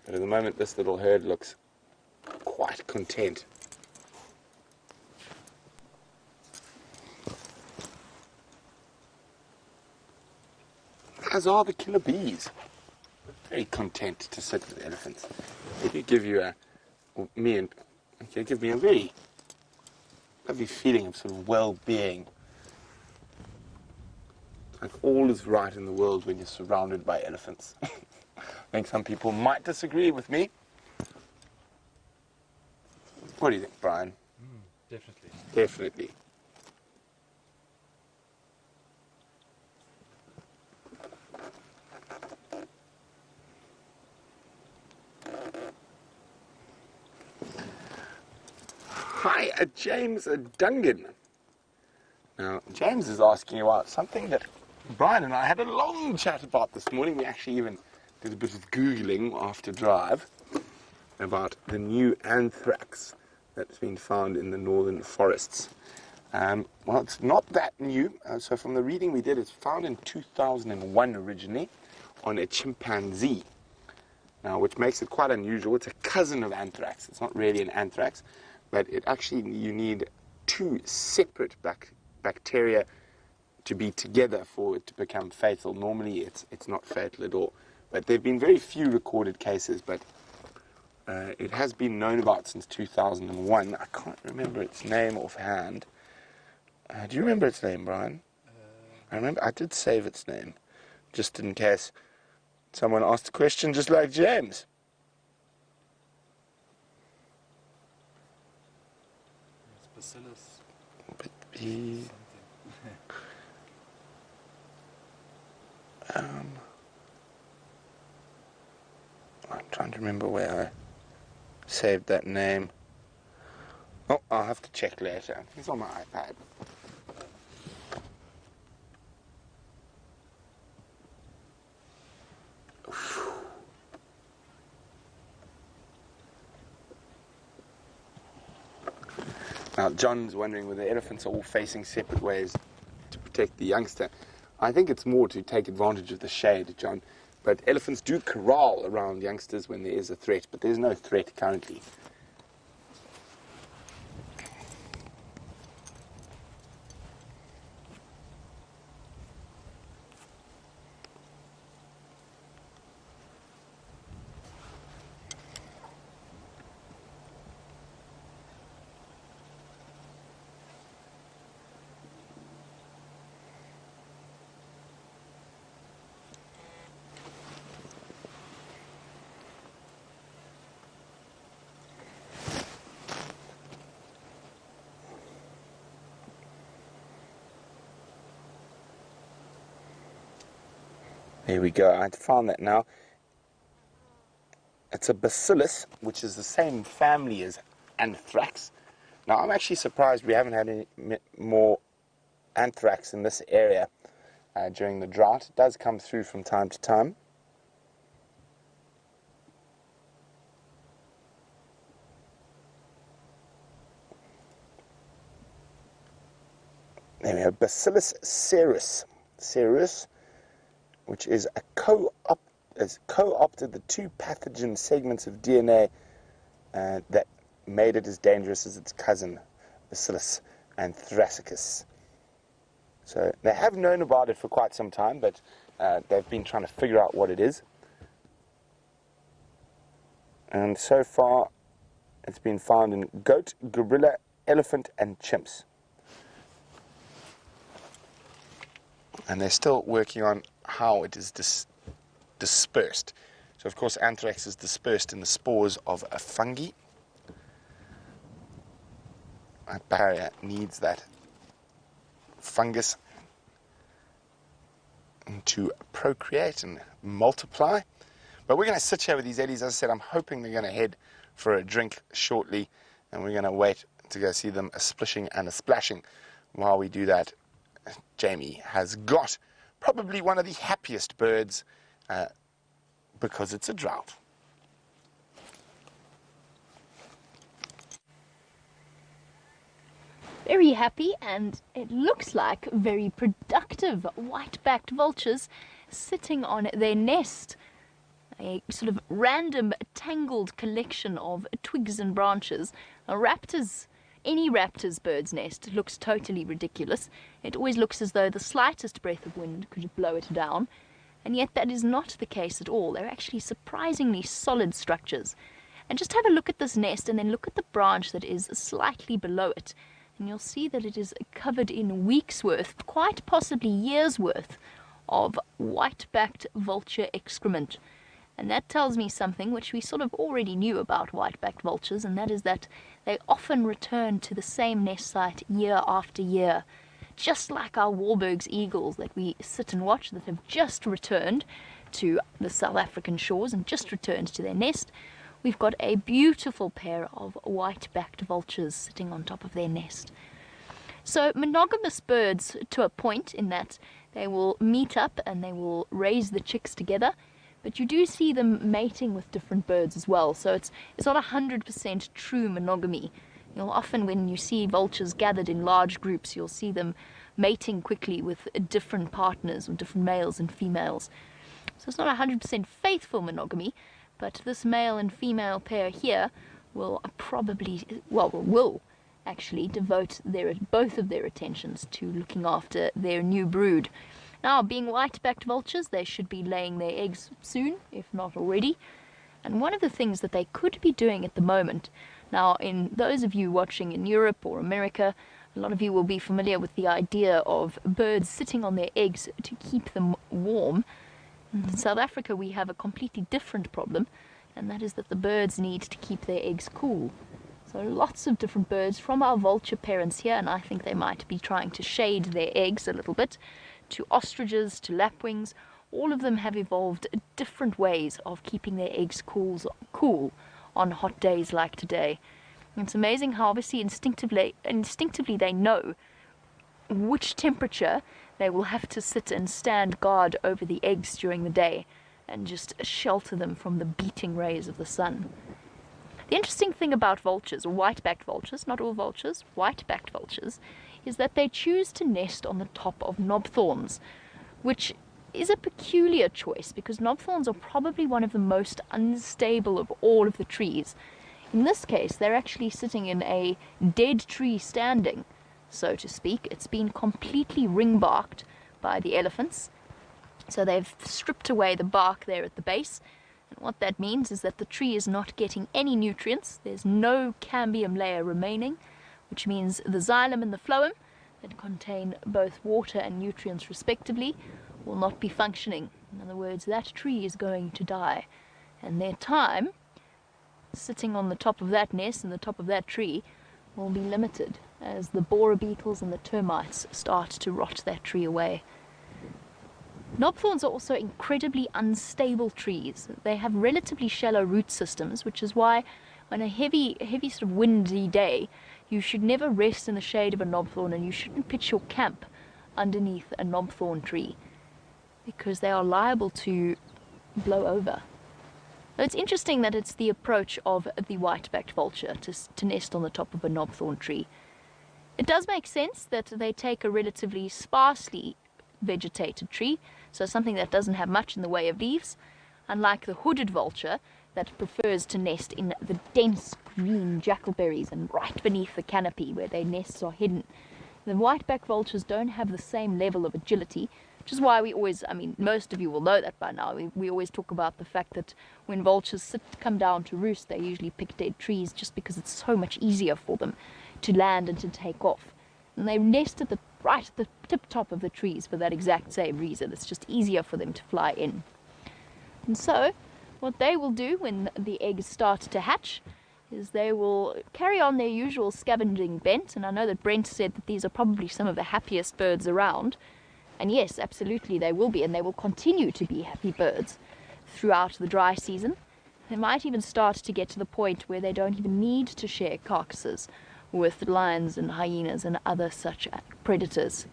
But at the moment this little herd looks quite content. As are the killer bees. Very content to sit with elephants. They do give you give me a very lovely feeling of sort of well-being. Like all is right in the world when you're surrounded by elephants. I think some people might disagree with me. What do you think, Brian? Definitely. Definitely. Hi, James Dungan. Now, James is asking about something that Brian and I had a long chat about this morning. We actually even did a bit of Googling after drive about the new anthrax that's been found in the northern forests. Well, it's not that new. So from the reading we did, it's found in 2001 originally on a chimpanzee. Now, which makes it quite unusual. It's a cousin of anthrax. It's not really an anthrax, but it actually, you need two separate bacteria to be together for it to become fatal. Normally, it's not fatal at all. But there have been very few recorded cases, but it has been known about since 2001. I can't remember its name offhand. Do you remember its name, Brian? I remember I did save its name, just in case someone asked a question just like James. It's Bacillus. I'm trying to remember where I saved that name. Oh, I'll have to check later. It's on my iPad. Now, John's wondering whether elephants are all facing separate ways to protect the youngster. I think it's more to take advantage of the shade, John. But elephants do corral around youngsters when there is a threat, but there's no threat currently. There we go. I found that now. It's a bacillus, which is the same family as anthrax. Now, I'm actually surprised we haven't had any more anthrax in this area during the drought. It does come through from time to time. There we have Bacillus cereus, which is a has co-opted the two pathogen segments of DNA that made it as dangerous as its cousin, Bacillus anthracicus. So they have known about it for quite some time, but they've been trying to figure out what it is. And so far, it's been found in goat, gorilla, elephant, and chimps. And they're still working on how it is dispersed. So, of course, anthrax is dispersed in the spores of a fungi. A barrier needs that fungus to procreate and multiply. But we're going to sit here with these eddies. As I said, I'm hoping they're going to head for a drink shortly, and we're going to wait to go see them a splishing and a splashing. While we do that, Jamie has got probably one of the happiest birds because it's a drought. Very happy, and it looks like very productive white-backed vultures sitting on their nest. A sort of random tangled collection of twigs and branches. Any raptor's bird's nest looks totally ridiculous. It always looks as though the slightest breath of wind could blow it down, and yet that is not the case at all. They're actually surprisingly solid structures. And just have a look at this nest, and then look at the branch that is slightly below it, and you'll see that it is covered in weeks' worth, quite possibly years' worth, of white-backed vulture excrement. And that tells me something which we sort of already knew about white-backed vultures, and that is that they often return to the same nest site year after year. Just like our Wahlberg's eagles that we sit and watch, that have just returned to the South African shores and just returned to their nest, we've got a beautiful pair of white-backed vultures sitting on top of their nest. So monogamous birds to a point, in that they will meet up and they will raise the chicks together, but you do see them mating with different birds as well. So it's not 100% true monogamy. You'll often, when you see vultures gathered in large groups, you'll see them mating quickly with different partners, or different males and females. So it's not 100% faithful monogamy, but this male and female pair here will will actually devote both of their attentions to looking after their new brood. Now, being white-backed vultures, they should be laying their eggs soon, if not already. And one of the things that they could be doing at the moment, now, in those of you watching in Europe or America, a lot of you will be familiar with the idea of birds sitting on their eggs to keep them warm. In South Africa, we have a completely different problem, and that is that the birds need to keep their eggs cool. So lots of different birds from our vulture parents here, and I think they might be trying to shade their eggs a little bit, to ostriches, to lapwings, all of them have evolved different ways of keeping their eggs cool on hot days like today. And it's amazing how obviously instinctively they know which temperature they will have to sit and stand guard over the eggs during the day and just shelter them from the beating rays of the sun. The interesting thing about vultures, or white-backed vultures, not all vultures, white-backed vultures, is that they choose to nest on the top of knobthorns, which is a peculiar choice because knobthorns are probably one of the most unstable of all of the trees. In this case, they're actually sitting in a dead tree standing, so to speak. It's been completely ring-barked by the elephants, so they've stripped away the bark there at the base. And what that means is that the tree is not getting any nutrients. There's no cambium layer remaining, which means the xylem and the phloem, that contain both water and nutrients respectively, will not be functioning. In other words, that tree is going to die. And their time sitting on the top of that nest and the top of that tree will be limited as the borer beetles and the termites start to rot that tree away. Knobthorns are also incredibly unstable trees. They have relatively shallow root systems, which is why on a heavy sort of windy day, you should never rest in the shade of a knobthorn, and you shouldn't pitch your camp underneath a knobthorn tree because they are liable to blow over. So it's interesting that it's the approach of the white-backed vulture to nest on the top of a knobthorn tree. It does make sense that they take a relatively sparsely vegetated tree, so something that doesn't have much in the way of leaves, unlike the hooded vulture that prefers to nest in the dense green jackalberries and right beneath the canopy where their nests are hidden. The white-backed vultures don't have the same level of agility, which is why we always, I mean, most of you will know that by now, we always talk about the fact that when vultures come down to roost, they usually pick dead trees just because it's so much easier for them to land and to take off. And they nest at right at the tip top of the trees for that exact same reason. It's just easier for them to fly in. And so what they will do when the eggs start to hatch is they will carry on their usual scavenging bent. And I know that Brent said that these are probably some of the happiest birds around. And yes, absolutely they will be, and they will continue to be happy birds throughout the dry season. They might even start to get to the point where they don't even need to share carcasses with lions and hyenas and other such predators.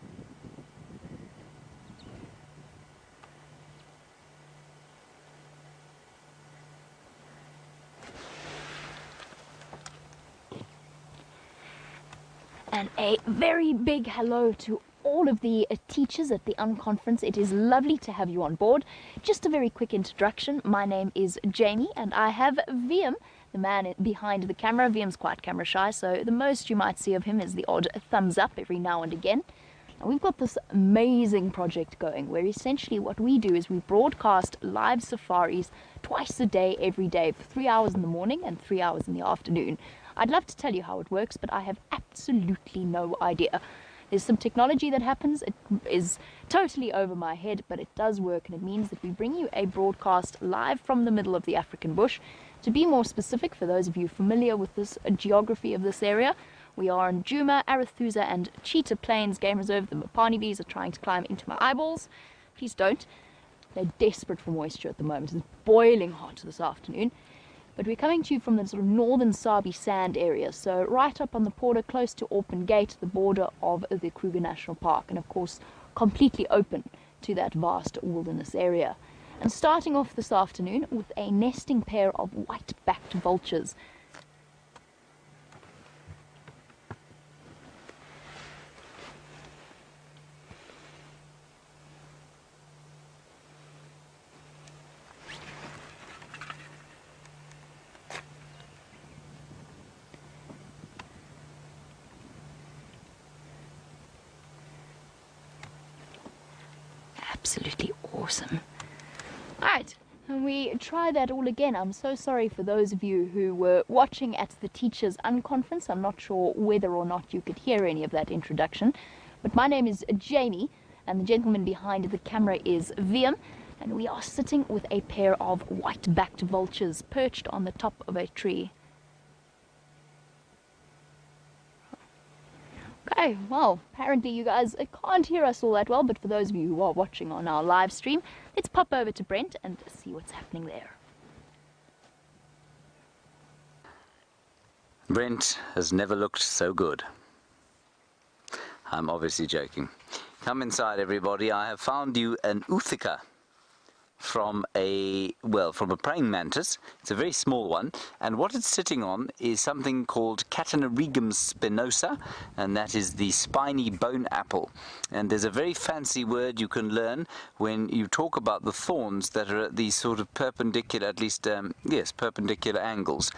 And a very big hello to all of the teachers at the Unconference. It is lovely to have you on board. Just a very quick introduction. My name is Jamie, and I have Viam, the man behind the camera. Viam's quite camera shy, so the most you might see of him is the odd thumbs up every now and again. And we've got this amazing project going where essentially what we do is we broadcast live safaris twice a day, every day, for 3 hours in the morning and 3 hours in the afternoon. I'd love to tell you how it works, but I have absolutely no idea. There's some technology that happens. It is totally over my head, but it does work, and it means that we bring you a broadcast live from the middle of the African bush. To be more specific, for those of you familiar with this geography of this area, we are in Djuma, Arathusa and Cheetah Plains Game Reserve. The Mopani bees are trying to climb into my eyeballs. Please don't. They're desperate for moisture at the moment. It's boiling hot this afternoon. But we're coming to you from the sort of northern Sabi Sand area, so right up on the border, close to Orpen Gate, the border of the Kruger National Park, and of course completely open to that vast wilderness area. And starting off this afternoon with a nesting pair of white-backed vultures. Absolutely awesome. Alright, and we try that all again. I'm so sorry for those of you who were watching at the Teachers Unconference. I'm not sure whether or not you could hear any of that introduction. But my name is Jamie, and the gentleman behind the camera is Viam, and we are sitting with a pair of white-backed vultures perched on the top of a tree. Okay, well, apparently you guys can't hear us all that well, but for those of you who are watching on our live stream, let's pop over to Brent and see what's happening there. Brent has never looked so good. I'm obviously joking. Come inside, everybody. I have found you an Uthika from a praying mantis. It's a very small one, and what it's sitting on is something called Catanarigum spinosa, and that is the spiny bone apple. And there's a very fancy word you can learn when you talk about the thorns that are at these sort of perpendicular, at least perpendicular angles.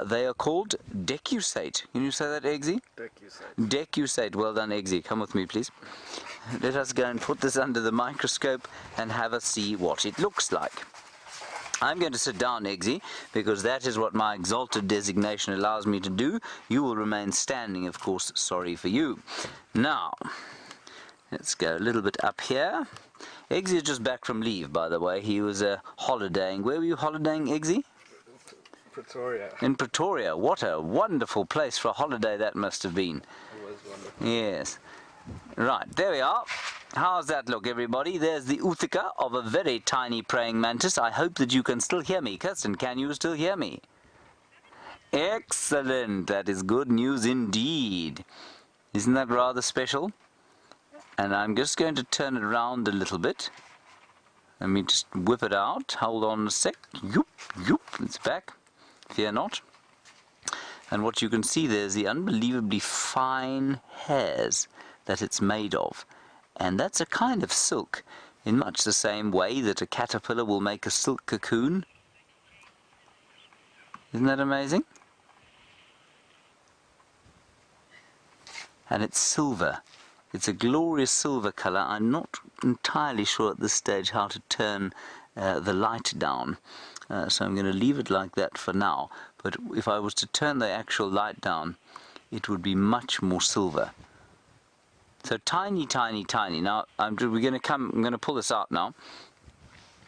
They are called decusate. Can you say that, Eggsy? Decusate. Decusate. Well done, Eggsy. Come with me, please. Let us go and put this under the microscope and have a see what it looks like. I'm going to sit down, Eggsy, because that is what my exalted designation allows me to do. You will remain standing, of course. Sorry for you. Now, let's go a little bit up here. Eggsy is just back from leave, by the way. He was holidaying. Where were you holidaying, Eggsy? Pretoria. In Pretoria. What a wonderful place for a holiday that must have been. It was wonderful. Yes. Right, there we are. How's that look, everybody? There's the Uthika of a very tiny praying mantis. I hope that you can still hear me. Kirsten, can you still hear me? Excellent. That is good news indeed. Isn't that rather special? And I'm just going to turn it around a little bit. Let me just whip it out. Hold on a sec. Yoop, yoop. It's back. Fear not. And what you can see there is the unbelievably fine hairs that it's made of. And that's a kind of silk, in much the same way that a caterpillar will make a silk cocoon. Isn't that amazing? And it's silver. It's a glorious silver colour. I'm not entirely sure at this stage how to turn the light down. So I'm going to leave it like that for now. But if I was to turn the actual light down, it would be much more silver. So tiny, tiny, tiny. Now I'm going to pull this out now.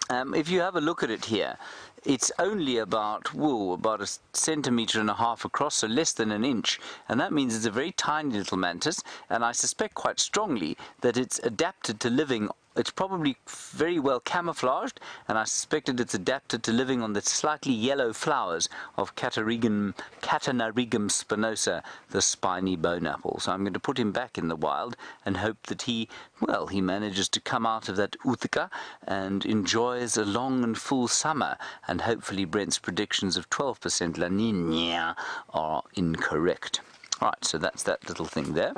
If you have a look at it here, it's only about a centimetre and a half across, so less than an inch, and that means it's a very tiny little mantis, and I suspect quite strongly that it's adapted to living. It's probably very well camouflaged, and I suspected it's adapted to living on the slightly yellow flowers of Catanarigum spinosa, the spiny bone apple. So I'm going to put him back in the wild and hope that he manages to come out of that Uthika and enjoys a long and full summer, and hopefully Brent's predictions of 12% La Niña are incorrect. Right, so that's that little thing there.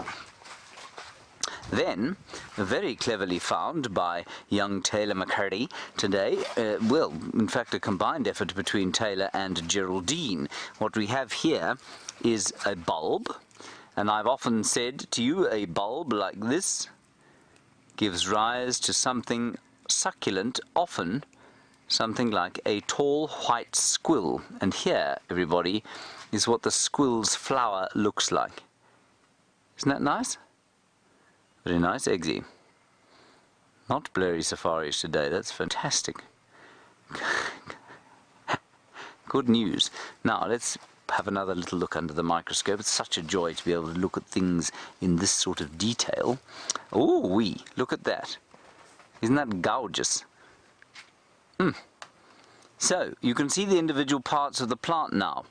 Then, very cleverly found by young Taylor McCurdy today, in fact a combined effort between Taylor and Geraldine. What we have here is a bulb, and I've often said to you, a bulb like this gives rise to something succulent, often something like a tall white squill. And here, everybody, is what the squill's flower looks like. Isn't that nice? Very nice, Eggsy. Not blurry safaris today, that's fantastic. Good news. Now let's have another little look under the microscope. It's such a joy to be able to look at things in this sort of detail. Oh, look at that. Isn't that gorgeous? So, you can see the individual parts of the plant now.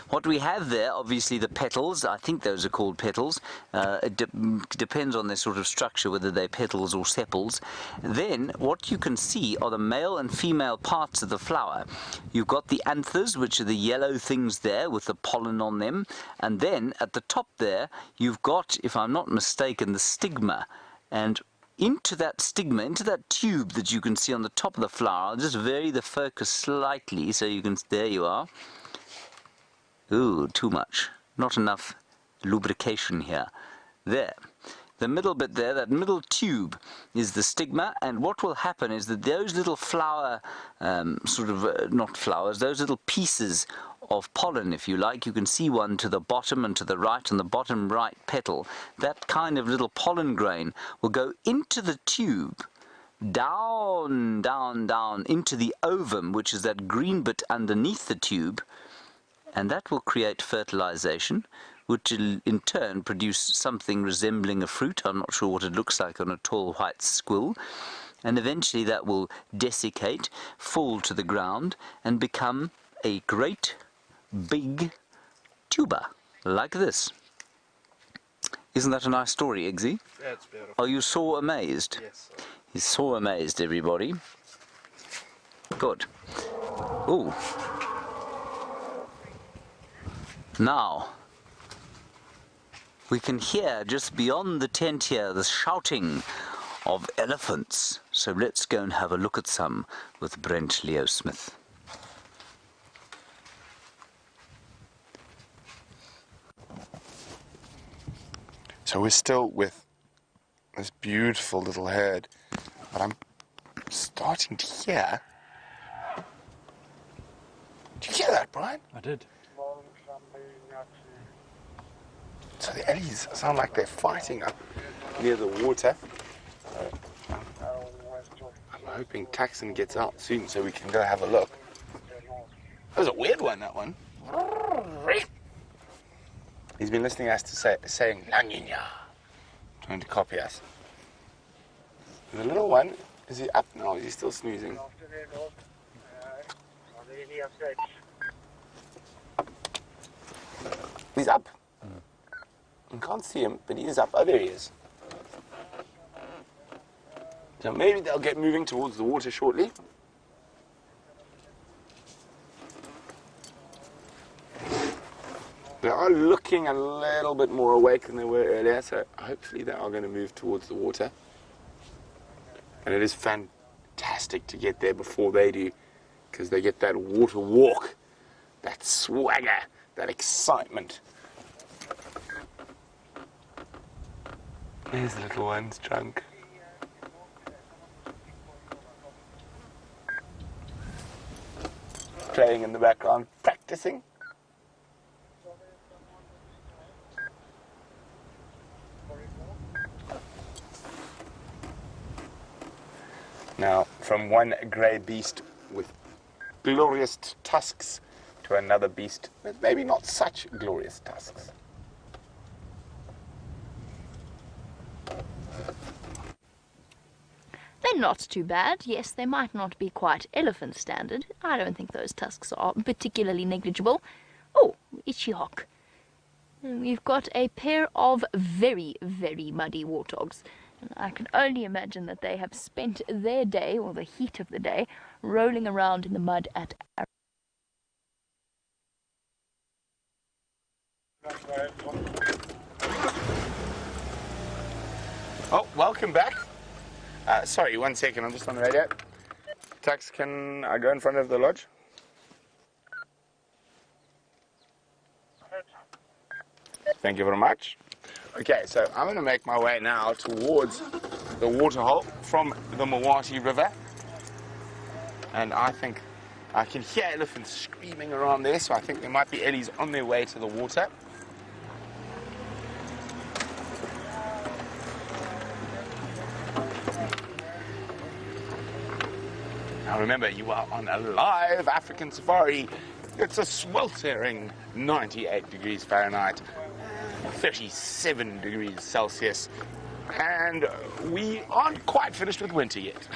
What we have there, obviously the petals, I think those are called petals. It depends on their sort of structure, whether they're petals or sepals. Then, what you can see are the male and female parts of the flower. You've got the anthers, which are the yellow things there with the pollen on them. And then, at the top there, you've got, if I'm not mistaken, the stigma. And into that stigma, into that tube that you can see on the top of the flower, I'll just vary the focus slightly so you can, there you are. Ooh, too much. Not enough lubrication here. There. The middle bit there, that middle tube, is the stigma, and what will happen is that those little flower, not flowers, those little pieces of pollen, if you like, you can see one to the bottom and to the right, on the bottom right petal. That kind of little pollen grain will go into the tube, down, down, down, into the ovum, which is that green bit underneath the tube, and that will create fertilization, which will in turn produce something resembling a fruit. I'm not sure what it looks like on a tall white squill. And eventually that will desiccate, fall to the ground, and become a great big tuber, like this. Isn't that a nice story, Eggsy? Yeah, it's beautiful. Are you so amazed? Yes. He's so amazed, everybody. Good. Ooh. Now, we can hear just beyond the tent here the shouting of elephants. So let's go and have a look at some with Brent Leo Smith. So we're still with this beautiful little herd, but I'm starting to hear. Do you hear that, Brian? I did. So the ellies sound like they're fighting up near the water. I'm hoping Taxon gets out soon so we can go have a look. That was a weird one, that one. He's been listening to us saying La Niña, trying to copy us. The little one, is he up now? Is he still snoozing? He's up. You can't see him, but he is up. Oh, there he is. So maybe they'll get moving towards the water shortly. They are looking a little bit more awake than they were earlier, so hopefully they are going to move towards the water. And it is fantastic to get there before they do, because they get that water walk, that swagger, that excitement. There's the little one's drunk. Playing in the background, practicing. Now, from one grey beast with glorious tusks to another beast with maybe not such glorious tusks. They're not too bad. Yes, they might not be quite elephant standard. I don't think those tusks are particularly negligible. Oh, itchy hock. We've got a pair of very, very muddy warthogs. And I can only imagine that they have spent their day, or the heat of the day, rolling around in the mud at Oh, welcome back. Sorry, 1 second, I'm just on the radio. Tux, can I go in front of the lodge? Thank you very much. Okay, so I'm going to make my way now towards the waterhole from the Mawati River. And I think I can hear elephants screaming around there, so I think there might be ellies on their way to the water. Now remember, you are on a live African safari. It's a sweltering 98 degrees Fahrenheit, 37 degrees Celsius, and we aren't quite finished with winter yet.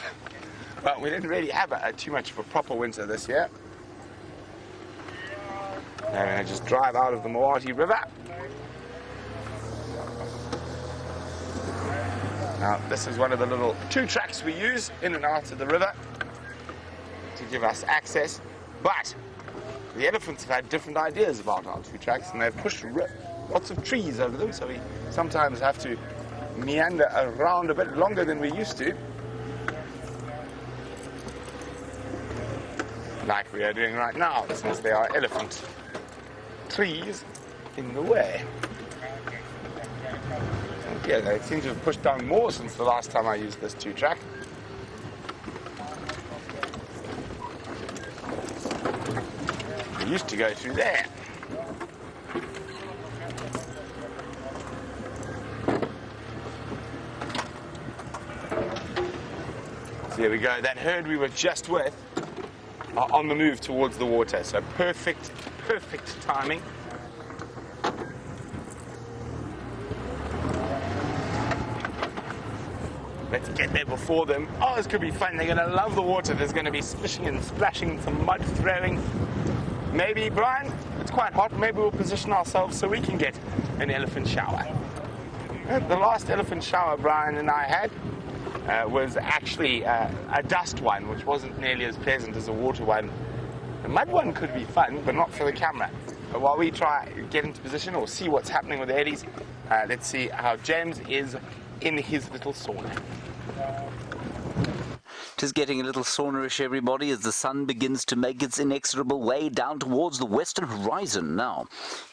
But we didn't really have too much of a proper winter this year. Now we're going to just drive out of the Mawati River. Now this is one of the little 2 tracks we use in and out of the river to give us access, but the elephants have had different ideas about our 2 tracks, and they've pushed lots of trees over them, so we sometimes have to meander around a bit longer than we used to, like we are doing right now, since there are elephant trees in the way. Okay, they seem to have pushed down more since the last time I used this 2 track. We used to go through there. So there we go. That herd we were just with are on the move towards the water. So perfect timing. Let's get there before them. Oh, this could be fun. They're going to love the water. There's going to be splishing and splashing and some mud throwing. Maybe, Brian, it's quite hot. Maybe we'll position ourselves so we can get an elephant shower. The last elephant shower Brian and I had was actually a dust one, which wasn't nearly as pleasant as a water one. The mud one could be fun, but not for the camera. But while we try get into position or see what's happening with the eddies, let's see how James is in his little sauna. It is getting a little saunerish, everybody, as the sun begins to make its inexorable way down towards the western horizon. Now,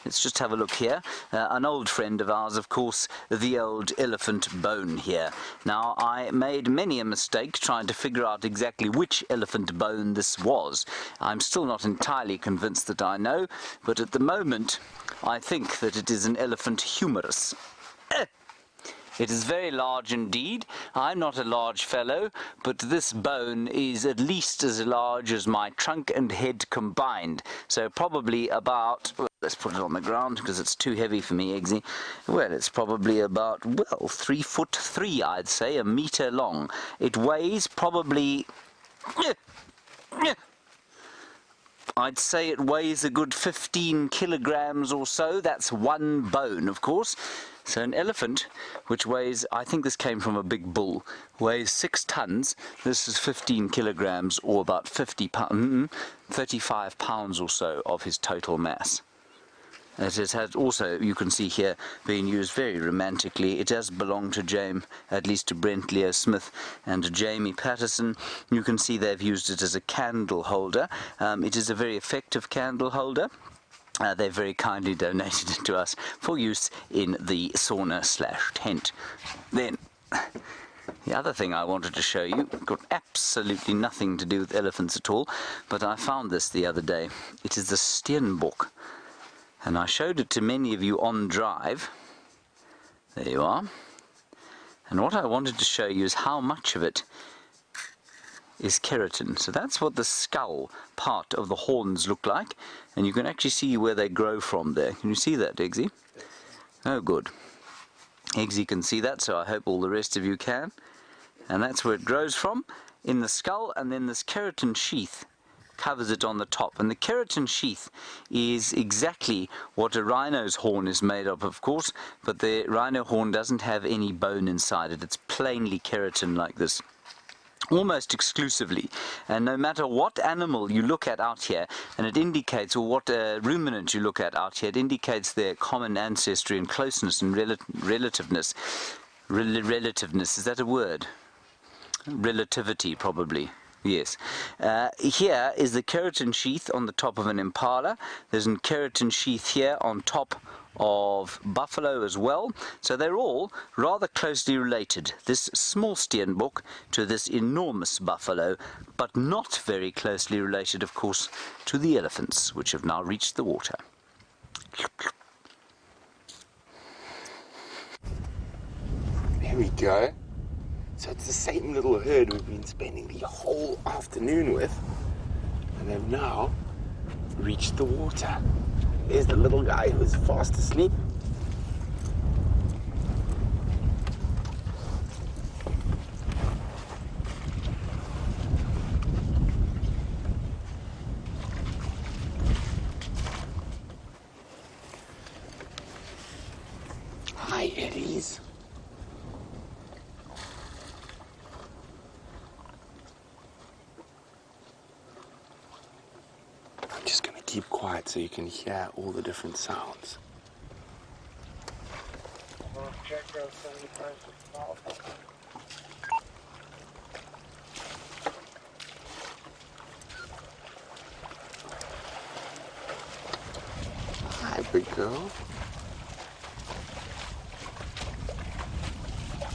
let's just have a look here. An old friend of ours, of course, the old elephant bone here. Now, I made many a mistake trying to figure out exactly which elephant bone this was. I'm still not entirely convinced that I know, but at the moment, I think that it is an elephant humerus. It is very large indeed. I'm not a large fellow, but this bone is at least as large as my trunk and head combined. So probably about let's put it on the ground because it's too heavy for me, Eggsy. Well, it's probably about, well, 3'3", I'd say, 1 meter long. It weighs probably, I'd say it weighs a good 15 kilograms or so. That's one bone, of course. So an elephant, which weighs, I think this came from a big bull, weighs 6 tons. This is 15 kilograms, or about 35 pounds or so of his total mass. It has also, you can see here, being used very romantically. It does belong to James, at least to Brent Leo Smith and to Jamie Patterson. You can see they've used it as a candle holder. It is a very effective candle holder. They very kindly donated it to us for use in the sauna/tent. Then, the other thing I wanted to show you, got absolutely nothing to do with elephants at all, but I found this the other day. It is the steenbok. And I showed it to many of you on drive. There you are. And what I wanted to show you is how much of it is keratin. So that's what the skull part of the horns look like. And you can actually see where they grow from there. Can you see that, Eggsy? Oh, good. Eggsy can see that, so I hope all the rest of you can. And that's where it grows from, in the skull, and then this keratin sheath covers it on the top. And the keratin sheath is exactly what a rhino's horn is made of course, but the rhino horn doesn't have any bone inside it. It's plainly keratin like this, almost exclusively. And no matter what animal you look at out here, and it indicates, or what ruminant you look at out here, it indicates their common ancestry and closeness and relativeness. Relativeness, is that a word? Relativity, probably. Yes. Here is the keratin sheath on the top of an impala. There's a keratin sheath here on top of buffalo as well. So they're all rather closely related. This small steenbok to this enormous buffalo, but not very closely related, of course, to the elephants, which have now reached the water. There we go. So it's the same little herd we've been spending the whole afternoon with, and they've now reached the water. There's the little guy who's fast asleep. Hi, Eddies. I'm just going to keep quiet so you can hear all the different sounds. Hi, big girl.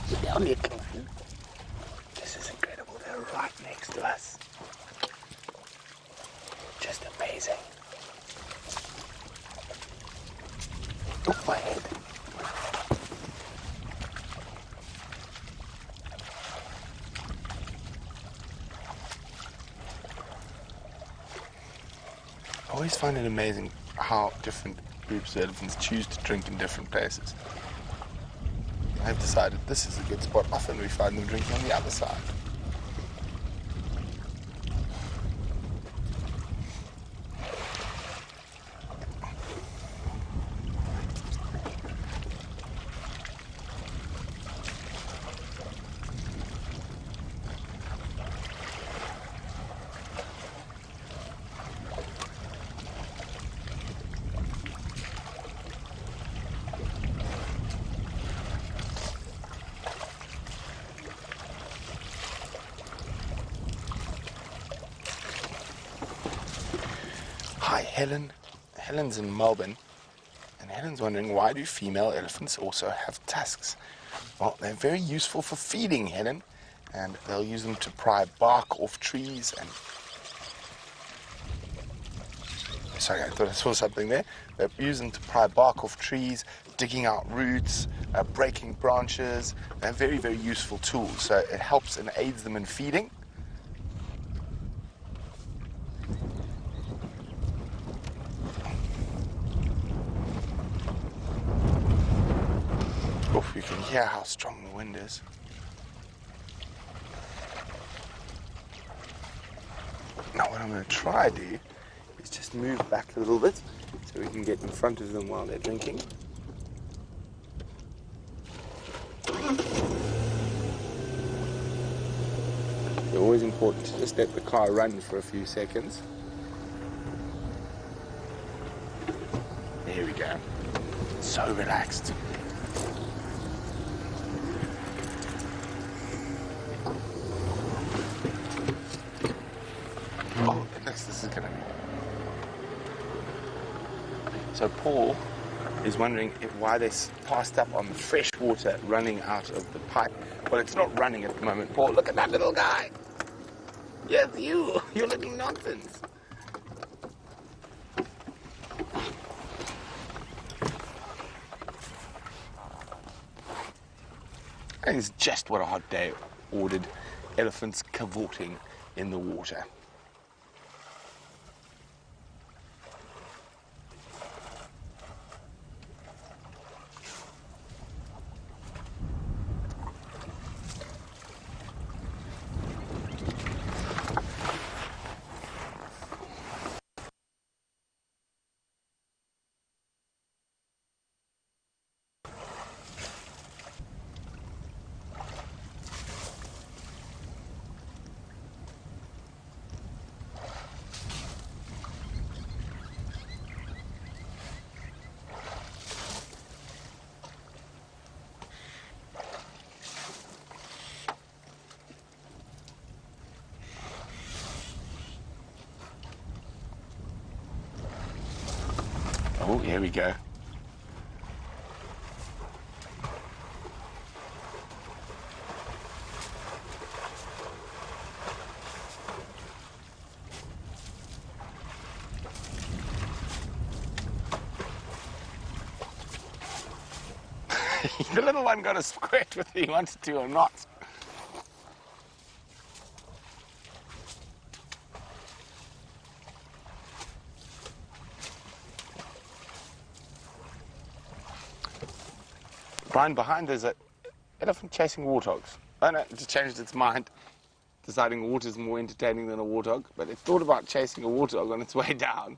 Sit down there, Cloven. This is incredible. They're right next to us. Just amazing. Oh, my head. I always find it amazing how different groups of elephants choose to drink in different places. I've decided this is a good spot. Often we find them drinking on the other side. Hi, Helen. Helen's in Melbourne, and Helen's wondering, why do female elephants also have tusks? Well, they're very useful for feeding, Helen, and they'll use them to pry bark off trees and... Sorry, I thought I saw something there. They use them to pry bark off trees, digging out roots, breaking branches. They're very, very useful tools, so it helps and aids them in feeding. You can hear how strong the wind is. Now what I'm going to try to do is just move back a little bit so we can get in front of them while they're drinking. It's always important to just let the car run for a few seconds. There we go. So relaxed. Oh, this is going to be... So Paul is wondering why they passed up on the fresh water running out of the pipe. Well, it's not running at the moment. Paul, look at that little guy. Yes, you're looking nonsense. I think it's just what a hot day ordered. Elephants cavorting in the water. Oh, here we go. The little one got a squirt whether he wanted to or not. Brian, behind there's an elephant chasing warthogs. Oh no, it just changed its mind, deciding water is more entertaining than a warthog, but it thought about chasing a warthog on its way down.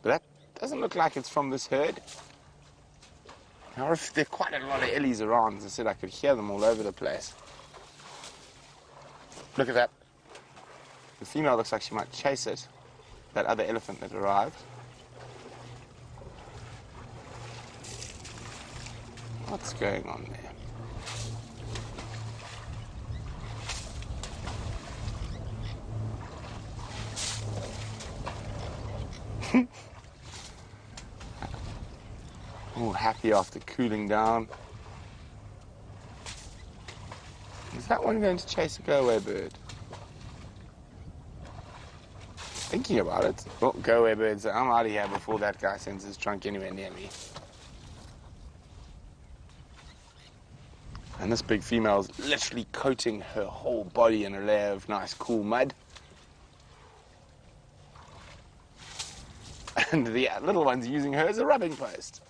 But that doesn't look like it's from this herd. Now, if there are quite a lot of ellies around, as I said, I could hear them all over the place. Look at that. The female looks like she might chase it, that other elephant that arrived. What's going on there? Oh, happy after cooling down. Is that one going to chase a go-away bird? Thinking about it. Oh, go-away birds, I'm out of here before that guy sends his trunk anywhere near me. And this big female is literally coating her whole body in a layer of nice, cool mud. And the little one's using her as a rubbing post.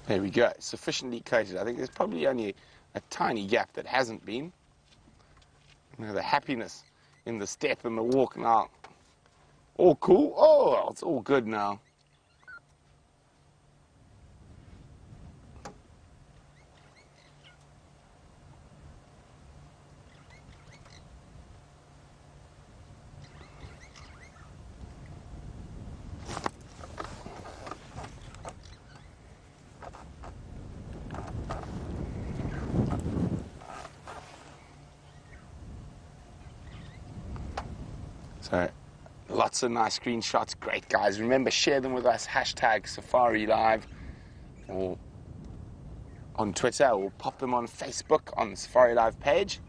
There we go, sufficiently coated. I think there's probably only a tiny gap that hasn't been. You know, the happiness in the step and the walk now. All cool? Oh, it's all good now. So, lots of nice screenshots. Great, guys. Remember, share them with us. Hashtag SafariLIVE, or on Twitter, or pop them on Facebook on the SafariLIVE page.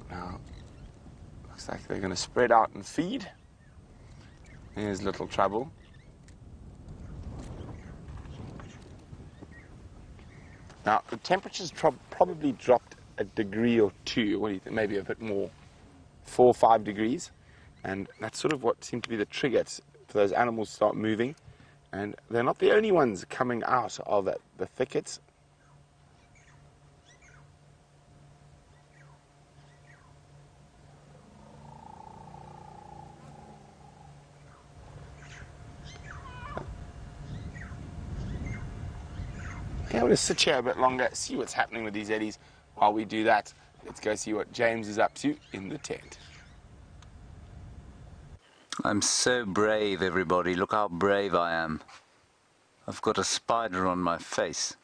Now, Looks like they're going to spread out and feed. There's little trouble. Now, the temperature's probably dropped a degree or two. What do you think? Maybe a bit more. 4 or 5 degrees. And that's sort of what seemed to be the trigger for those animals to start moving. And they're not the only ones coming out of the thickets. Okay, I'm going to sit here a bit longer, see what's happening with these eddies. While we do that, let's go see what James is up to in the tent. I'm so brave, everybody. Look how brave I am. I've got a spider on my face.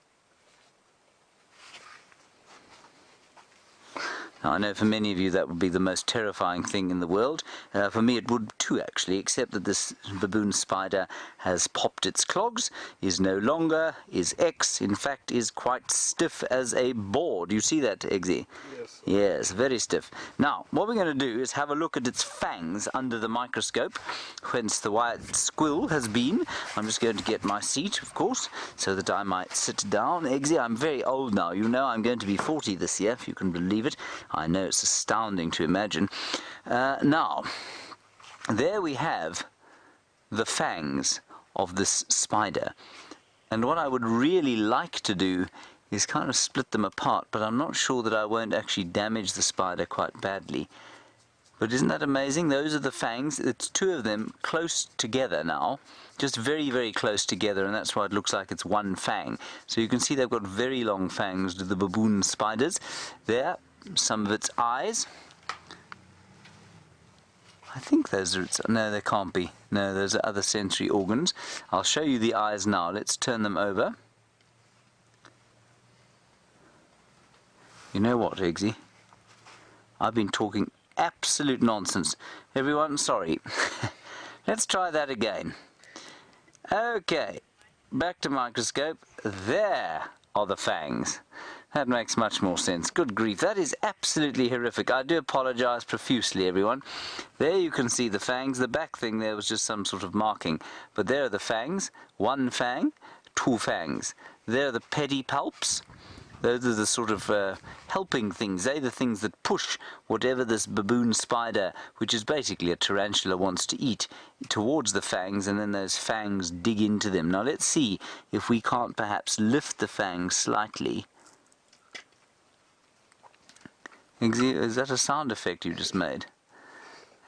Now, I know for many of you that would be the most terrifying thing in the world. For me it would too, actually, except that this baboon spider has popped its clogs, is no longer, is in fact is quite stiff as a board. You see that, Eggsy? Yes. Yes, very stiff. Now, what we're going to do is have a look at its fangs under the microscope, whence the white squill has been. I'm just going to get my seat, of course, so that I might sit down. Eggsy, I'm very old now. You know I'm going to be 40 this year, if you can believe it. I know it's astounding to imagine. Now, there we have the fangs of this spider. And what I would really like to do is kind of split them apart, but I'm not sure that I won't actually damage the spider quite badly. But isn't that amazing? Those are the fangs. It's 2 of them close together now, just very, very close together, and that's why it looks like it's one fang. So you can see they've got very long fangs to the baboon spiders. There, some of its eyes. I think those are its... No, they can't be. No, those are other sensory organs. I'll show you the eyes now. Let's turn them over. You know what, Eggsy? I've been talking absolute nonsense. Everyone, sorry. Let's try that again. Okay, back to microscope. There are the fangs. That makes much more sense. Good grief, that is absolutely horrific. I do apologize profusely, everyone. There you can see the fangs. The back thing there was just some sort of marking. But there are the fangs. 1 fang, 2 fangs. There are the pedipalps. Those are the sort of helping things. They're the things that push whatever this baboon spider, which is basically a tarantula, wants to eat, towards the fangs, and then those fangs dig into them. Now let's see if we can't perhaps lift the fangs slightly. Is that a sound effect you just made?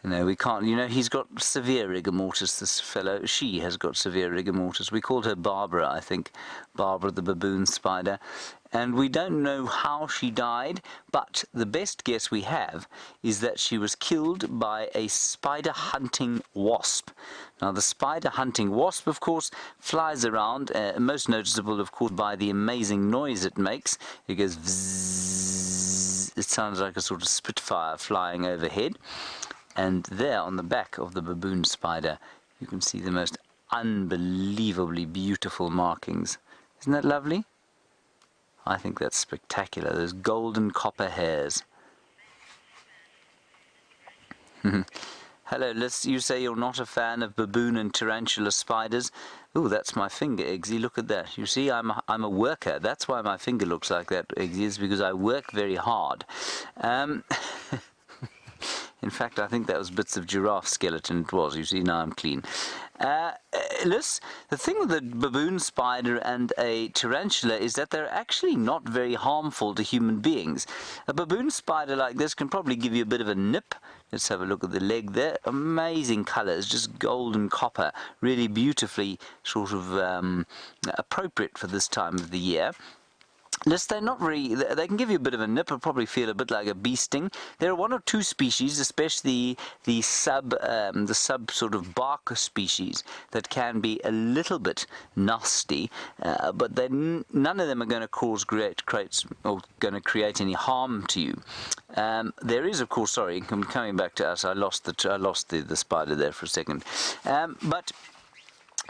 No, we can't. You know, he's got severe rigor mortis, this fellow. She has got severe rigor mortis. We called her Barbara, I think. Barbara the baboon spider. And we don't know how she died, but the best guess we have is that she was killed by a spider-hunting wasp. Now, the spider-hunting wasp, of course, flies around, most noticeable, of course, by the amazing noise it makes. It goes vzzzz. It sounds like a sort of Spitfire flying overhead. And there on the back of the baboon spider, you can see the most unbelievably beautiful markings. Isn't that lovely? I think that's spectacular. Those golden copper hairs. Hello, Liz. You say you're not a fan of baboon and tarantula spiders. Oh, that's my finger, Eggsy. Look at that. You see, I'm a worker. That's why my finger looks like that, Eggsy, is because I work very hard. In fact, I think that was bits of giraffe skeleton it was. You see, now I'm clean. Liz, the thing with the baboon spider and a tarantula is that they're actually not very harmful to human beings. A baboon spider like this can probably give you a bit of a nip. Let's have a look at the leg there. Amazing colours, just gold and copper. Really beautifully sort of appropriate for this time of the year. Liz, they're not very, they can give you a bit of a nip, or probably feel a bit like a bee sting. There are 1 or 2 species, especially the sub sort of bark species, that can be a little bit nasty, but none of them are going to create any harm to you. There is, of course, sorry, coming back to us, I lost the spider there for a second, but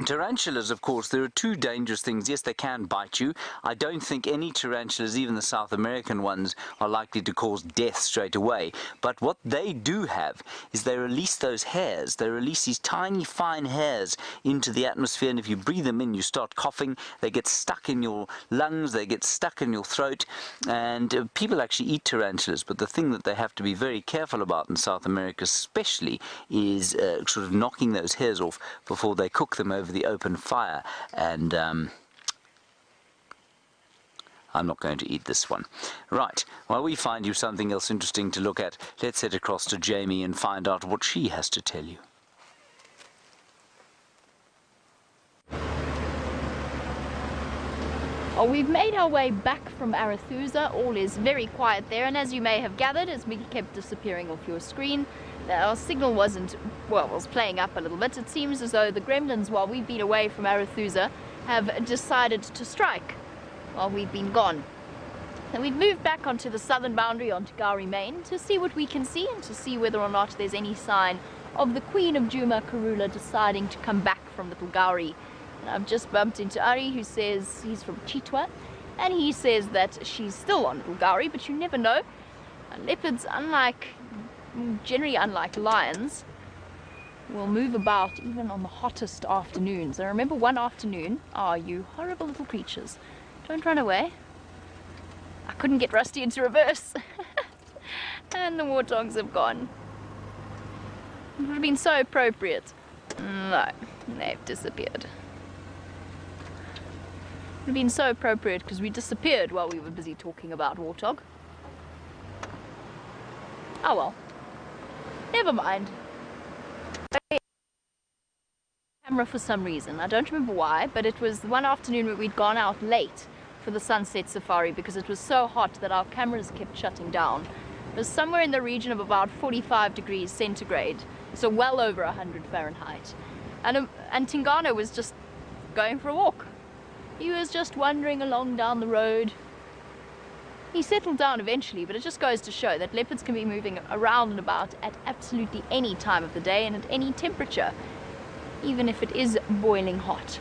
Tarantulas, of course, there are two dangerous things. Yes, they can bite you. I don't think any tarantulas, even the South American ones, are likely to cause death straight away. But what they do have is they release those hairs. They release these tiny, fine hairs into the atmosphere, and if you breathe them in, you start coughing. They get stuck in your lungs, they get stuck in your throat, and people actually eat tarantulas. But the thing that they have to be very careful about in South America especially is sort of knocking those hairs off before they cook them over the open fire. And I'm not going to eat this one. Right, while we find you something else interesting to look at, let's head across to Jamie and find out what she has to tell you. Oh, we've made our way back from Arathusa. All is very quiet there, and as you may have gathered, as we kept disappearing off your screen, our signal wasn't, well, was playing up a little bit. It seems as though the gremlins, while we've been away from Arathusa, have decided to strike while we've been gone. And we've moved back onto the southern boundary, onto Gowrie Main, to see what we can see and to see whether or not there's any sign of the Queen of Djuma, Karula, deciding to come back from Little Gowrie. And I've just bumped into Ari, who says he's from Chitwa, and he says that she's still on Little Gowrie, but you never know. Leopards, generally unlike lions, will move about even on the hottest afternoons. I remember one afternoon, you horrible little creatures, don't run away. I couldn't get Rusty into reverse. And the warthogs have gone. It would have been so appropriate. No, they've disappeared. It would have been so appropriate because we disappeared while we were busy talking about warthog. Oh well. Never mind. Camera for some reason. I don't remember why, but it was one afternoon where we'd gone out late for the sunset safari because it was so hot that our cameras kept shutting down. It was somewhere in the region of about 45 degrees centigrade, so well over 100 Fahrenheit. And Tingano was just going for a walk. He was just wandering along down the road. He settled down eventually, but it just goes to show that leopards can be moving around and about at absolutely any time of the day and at any temperature, even if it is boiling hot.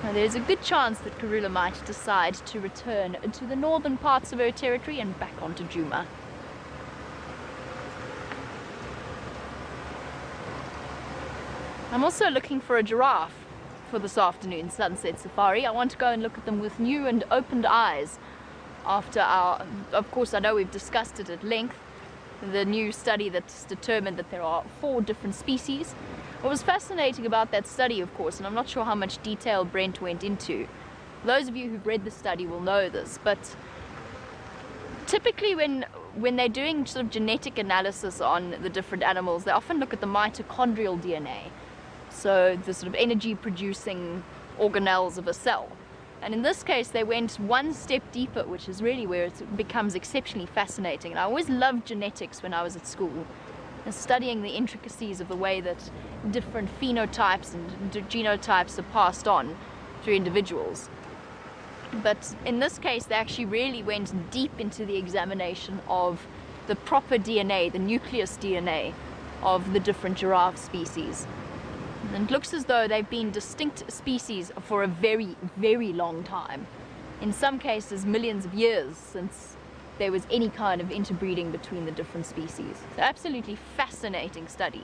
Now, there's a good chance that Karula might decide to return to the northern parts of her territory and back onto Djuma. I'm also looking for a giraffe for this afternoon sunset safari. I want to go and look at them with new and opened eyes after of course I know we've discussed it at length, the new study that's determined that there are 4 different species. What was fascinating about that study, of course, and I'm not sure how much detail Brent went into, those of you who've read the study will know this, but typically when they're doing sort of genetic analysis on the different animals, they often look at the mitochondrial DNA, so the sort of energy producing organelles of a cell. And in this case they went one step deeper, which is really where it becomes exceptionally fascinating. And I always loved genetics when I was at school, and studying the intricacies of the way that different phenotypes and genotypes are passed on through individuals. But in this case they actually really went deep into the examination of the proper DNA, the nucleus DNA of the different giraffe species. And it looks as though they've been distinct species for a very, very long time. In some cases, millions of years since there was any kind of interbreeding between the different species. So absolutely fascinating study.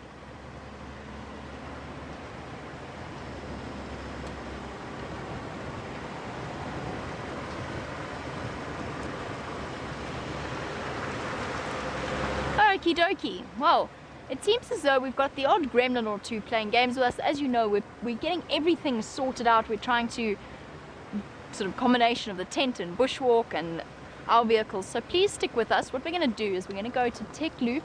Okie dokie. Well, it seems as though we've got the odd gremlin or two playing games with us. As you know, we're getting everything sorted out. We're trying to sort of combination of the tent and bushwalk and our vehicles. So please stick with us. What we're going to do is we're going to go to Tech Loop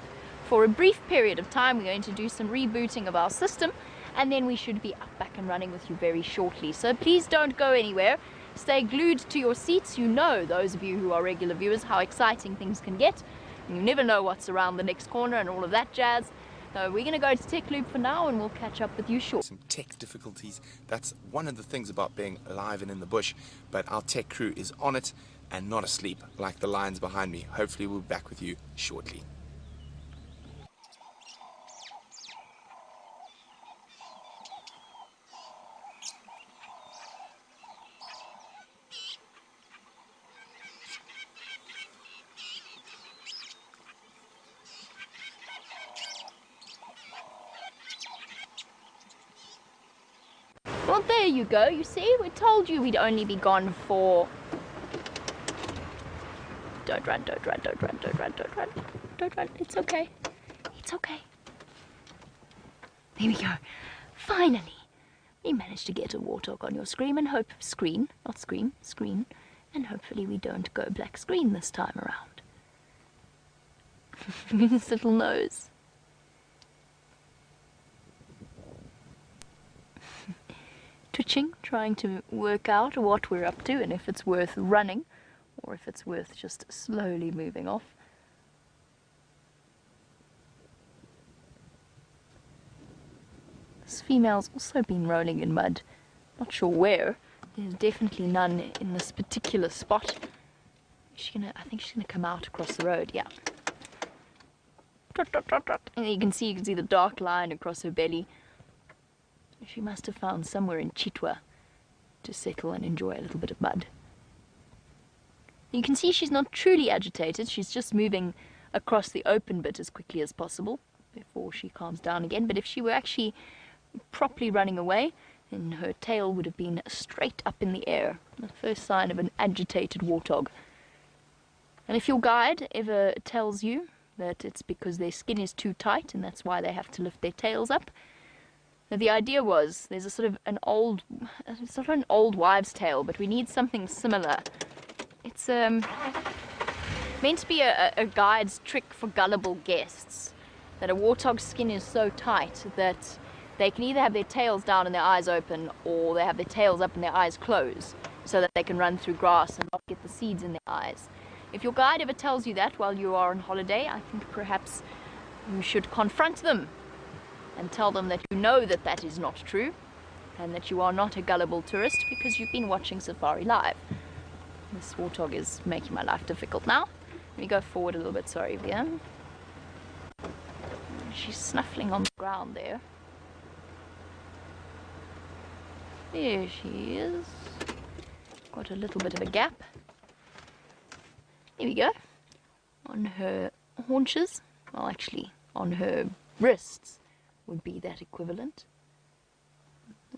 for a brief period of time. We're going to do some rebooting of our system, and then we should be back and running with you very shortly. So please don't go anywhere. Stay glued to your seats. You know, those of you who are regular viewers, how exciting things can get. You never know what's around the next corner and all of that jazz. So we're going to go to Tech Loop for now, and we'll catch up with you shortly. Some tech difficulties. That's one of the things about being alive and in the bush. But our tech crew is on it and not asleep like the lions behind me. Hopefully we'll be back with you shortly. Well, there you go. You see, we told you we'd only be gone for... Don't run, don't run, don't run, don't run, don't run. Don't run. It's okay. It's okay. There we go. Finally, we managed to get a warthog on your screen and hope... Screen, not scream, screen. And hopefully we don't go black screen this time around. His little nose. Twitching, trying to work out what we're up to and if it's worth running or if it's worth just slowly moving off. This female's also been rolling in mud. Not sure where. There's definitely none in this particular spot. I think she's gonna come out across the road, yeah. Trot, trot, trot, trot. And you can see the dark line across her belly. She must have found somewhere in Chitwa to settle and enjoy a little bit of mud. You can see she's not truly agitated. She's just moving across the open bit as quickly as possible before she calms down again. But if she were actually properly running away, then her tail would have been straight up in the air. The first sign of an agitated warthog. And if your guide ever tells you that it's because their skin is too tight and that's why they have to lift their tails up, now the idea was, there's a sort of an old, it's not an old wives' tale, but we need something similar. It's meant to be a guide's trick for gullible guests. That a warthog's skin is so tight that they can either have their tails down and their eyes open, or they have their tails up and their eyes closed, so that they can run through grass and not get the seeds in their eyes. If your guide ever tells you that while you are on holiday, I think perhaps you should confront them and tell them that you know that that is not true and that you are not a gullible tourist because you've been watching Safari Live. This warthog is making my life difficult now. Let me go forward a little bit, sorry, Via. She's snuffling on the ground there. There she is. Got a little bit of a gap. There we go. On her haunches, well actually on her wrists would be that equivalent.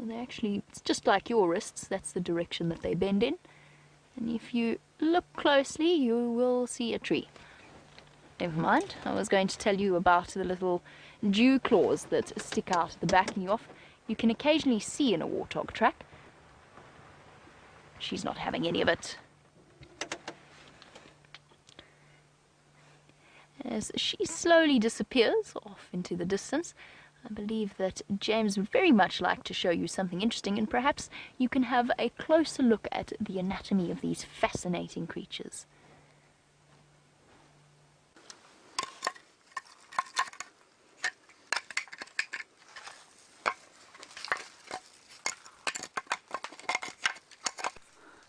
And they actually, it's just like your wrists, that's the direction that they bend in. And if you look closely, you will see a tree. Never mind, I was going to tell you about the little dew claws that stick out at the back and you can occasionally see in a warthog track. She's not having any of it. As she slowly disappears off into the distance, I believe that James would very much like to show you something interesting, and perhaps you can have a closer look at the anatomy of these fascinating creatures.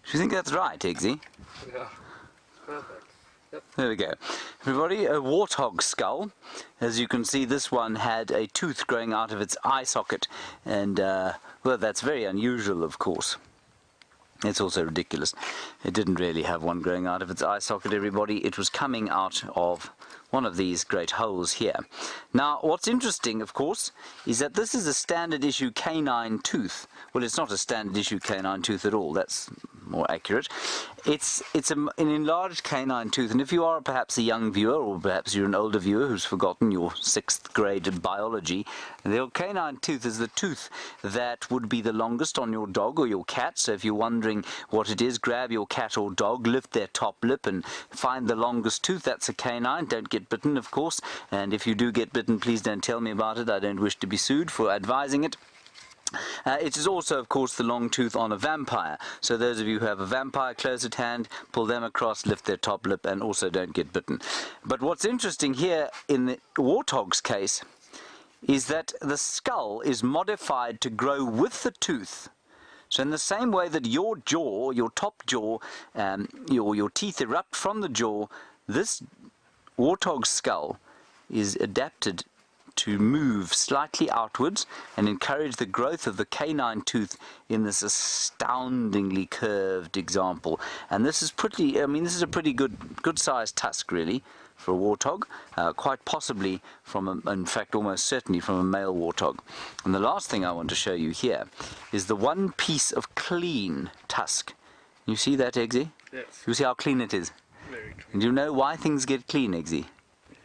Do you think that's right, Eggsy? Yeah, perfect. Yep. There we go. Everybody, a warthog skull. As you can see, this one had a tooth growing out of its eye socket. And, well, that's very unusual, of course. It's also ridiculous. It didn't really have one growing out of its eye socket, everybody. It was coming out of one of these great holes here. Now, what's interesting, of course, is that this is a standard issue canine tooth. Well, it's not a standard issue canine tooth at all. That's more accurate. It's an enlarged canine tooth, and if you are perhaps a young viewer, or perhaps you're an older viewer who's forgotten your 6th grade biology, the canine tooth is the tooth that would be the longest on your dog or your cat. So if you're wondering what it is, grab your cat or dog, lift their top lip and find the longest tooth. That's a canine. Don't get bitten, of course, and if you do get bitten, please don't tell me about it. I don't wish to be sued for advising it. It is also, of course, the long tooth on a vampire. So those of you who have a vampire close at hand, pull them across, lift their top lip, and also don't get bitten. But what's interesting here in the warthog's case is that the skull is modified to grow with the tooth. So in the same way that your jaw, your top jaw, your teeth erupt from the jaw, this warthog's skull is adapted to move slightly outwards and encourage the growth of the canine tooth in this astoundingly curved example. And this is pretty, I mean, this is a pretty good sized tusk really for a warthog, quite possibly from, in fact almost certainly from a male warthog. And the last thing I want to show you here is the one piece of clean tusk. You see that, Eggsy? Yes. You see how clean it is? Very clean. And do you know why things get clean, Eggsy?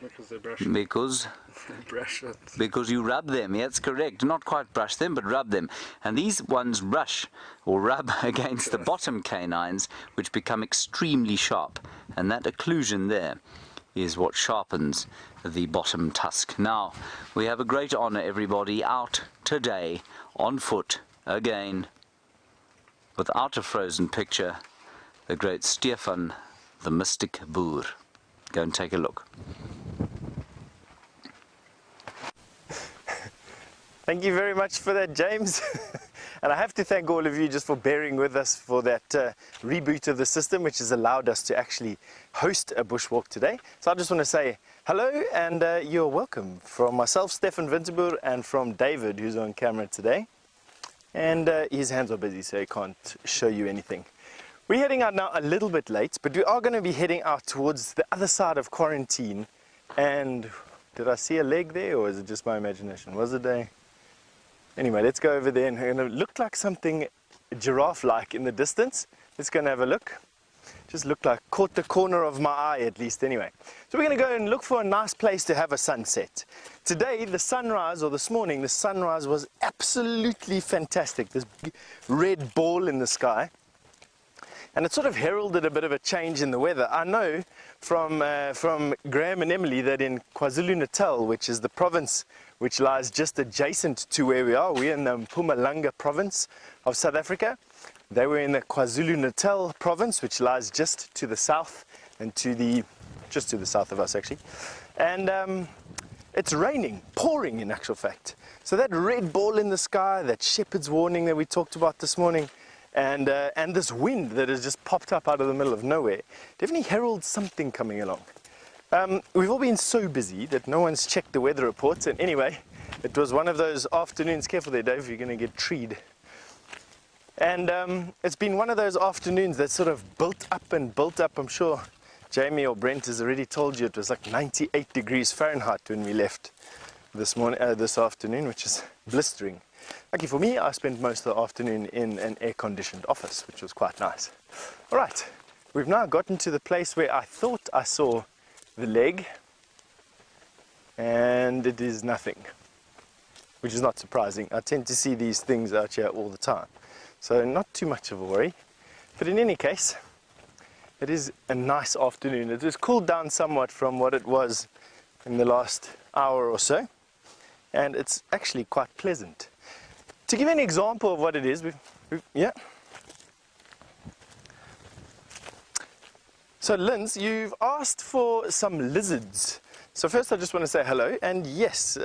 Because they brush it. Because They brush it. because you rub them. Yeah, that's correct. Not quite brush them, but rub them. And these ones brush or rub against the bottom canines, which become extremely sharp. And that occlusion there is what sharpens the bottom tusk. Now, we have a great honor, everybody, out today on foot again, without a frozen picture, the great Stefan, the Mystic Boer. Go and take a look. Thank you very much for that, James. And I have to thank all of you just for bearing with us for that reboot of the system, which has allowed us to actually host a bushwalk today. So I just want to say hello and you're welcome from myself, Stefan Winterboer, and from David, who's on camera today. And his hands are busy, so he can't show you anything. We're heading out now a little bit late, but we are going to be heading out towards the other side of quarantine. And did I see a leg there, or is it just my imagination? Was it a... Anyway, let's go over there, and it looked like something giraffe-like in the distance. Let's go and have a look. Just looked like, caught the corner of my eye at least anyway. So we're going to go and look for a nice place to have a sunset. Today, the sunrise, or this morning, the sunrise was absolutely fantastic. This big red ball in the sky. And it sort of heralded a bit of a change in the weather. I know from Graham and Emily that in KwaZulu-Natal, which is the province which lies just adjacent to where we are, we're in the Mpumalanga province of South Africa. They were in the KwaZulu-Natal province, which lies just to the south and just to the south of us actually. And it's raining, pouring in actual fact. So that red ball in the sky, that shepherd's warning that we talked about this morning, and this wind that has just popped up out of the middle of nowhere definitely heralds something coming along. We've all been so busy that no one's checked the weather reports, and anyway, it was one of those afternoons, careful there Dave, you're going to get treed. And it's been one of those afternoons that sort of built up and built up. I'm sure Jamie or Brent has already told you it was like 98 degrees Fahrenheit when we left this afternoon, which is blistering. Lucky for me, I spent most of the afternoon in an air-conditioned office, which was quite nice. All right, we've now gotten to the place where I thought I saw the leg, and it is nothing, which is not surprising. I tend to see these things out here all the time, so not too much of a worry. But in any case, it is a nice afternoon. It has cooled down somewhat from what it was in the last hour or so, and it's actually quite pleasant. To give you an example of what it is, yeah. So Linz, you've asked for some lizards. So first I just want to say hello, and yes,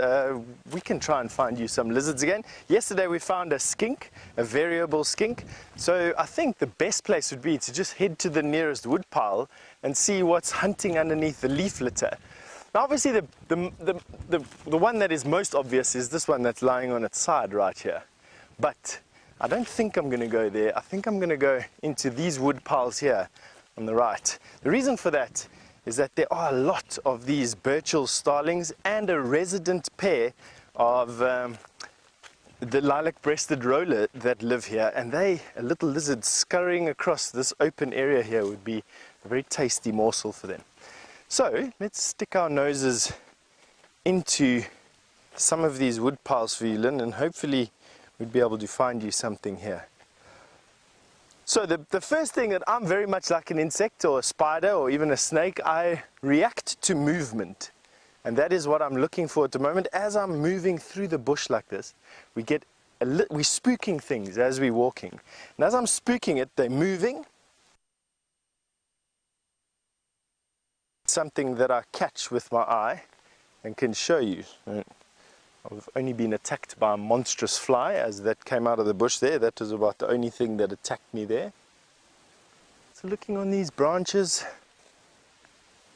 we can try and find you some lizards again. Yesterday we found a skink, a variable skink. So I think the best place would be to just head to the nearest wood pile and see what's hunting underneath the leaf litter. Now obviously the one that is most obvious is this one that's lying on its side right here. But I don't think I'm going to go there. I think I'm going to go into these wood piles here on the right. The reason for that is that there are a lot of these Burchell starlings and a resident pair of the lilac-breasted roller that live here, and a little lizard scurrying across this open area here would be a very tasty morsel for them. So let's stick our noses into some of these wood piles for you, Lynn, and hopefully we'd be able to find you something here. So the first thing that I'm very much like an insect or a spider or even a snake, I react to movement. And that is what I'm looking for at the moment. As I'm moving through the bush like this, we're spooking things as we're walking. And as I'm spooking it, they're moving. Something that I catch with my eye and can show you. I've only been attacked by a monstrous fly as that came out of the bush there. That was about the only thing that attacked me there. So looking on these branches,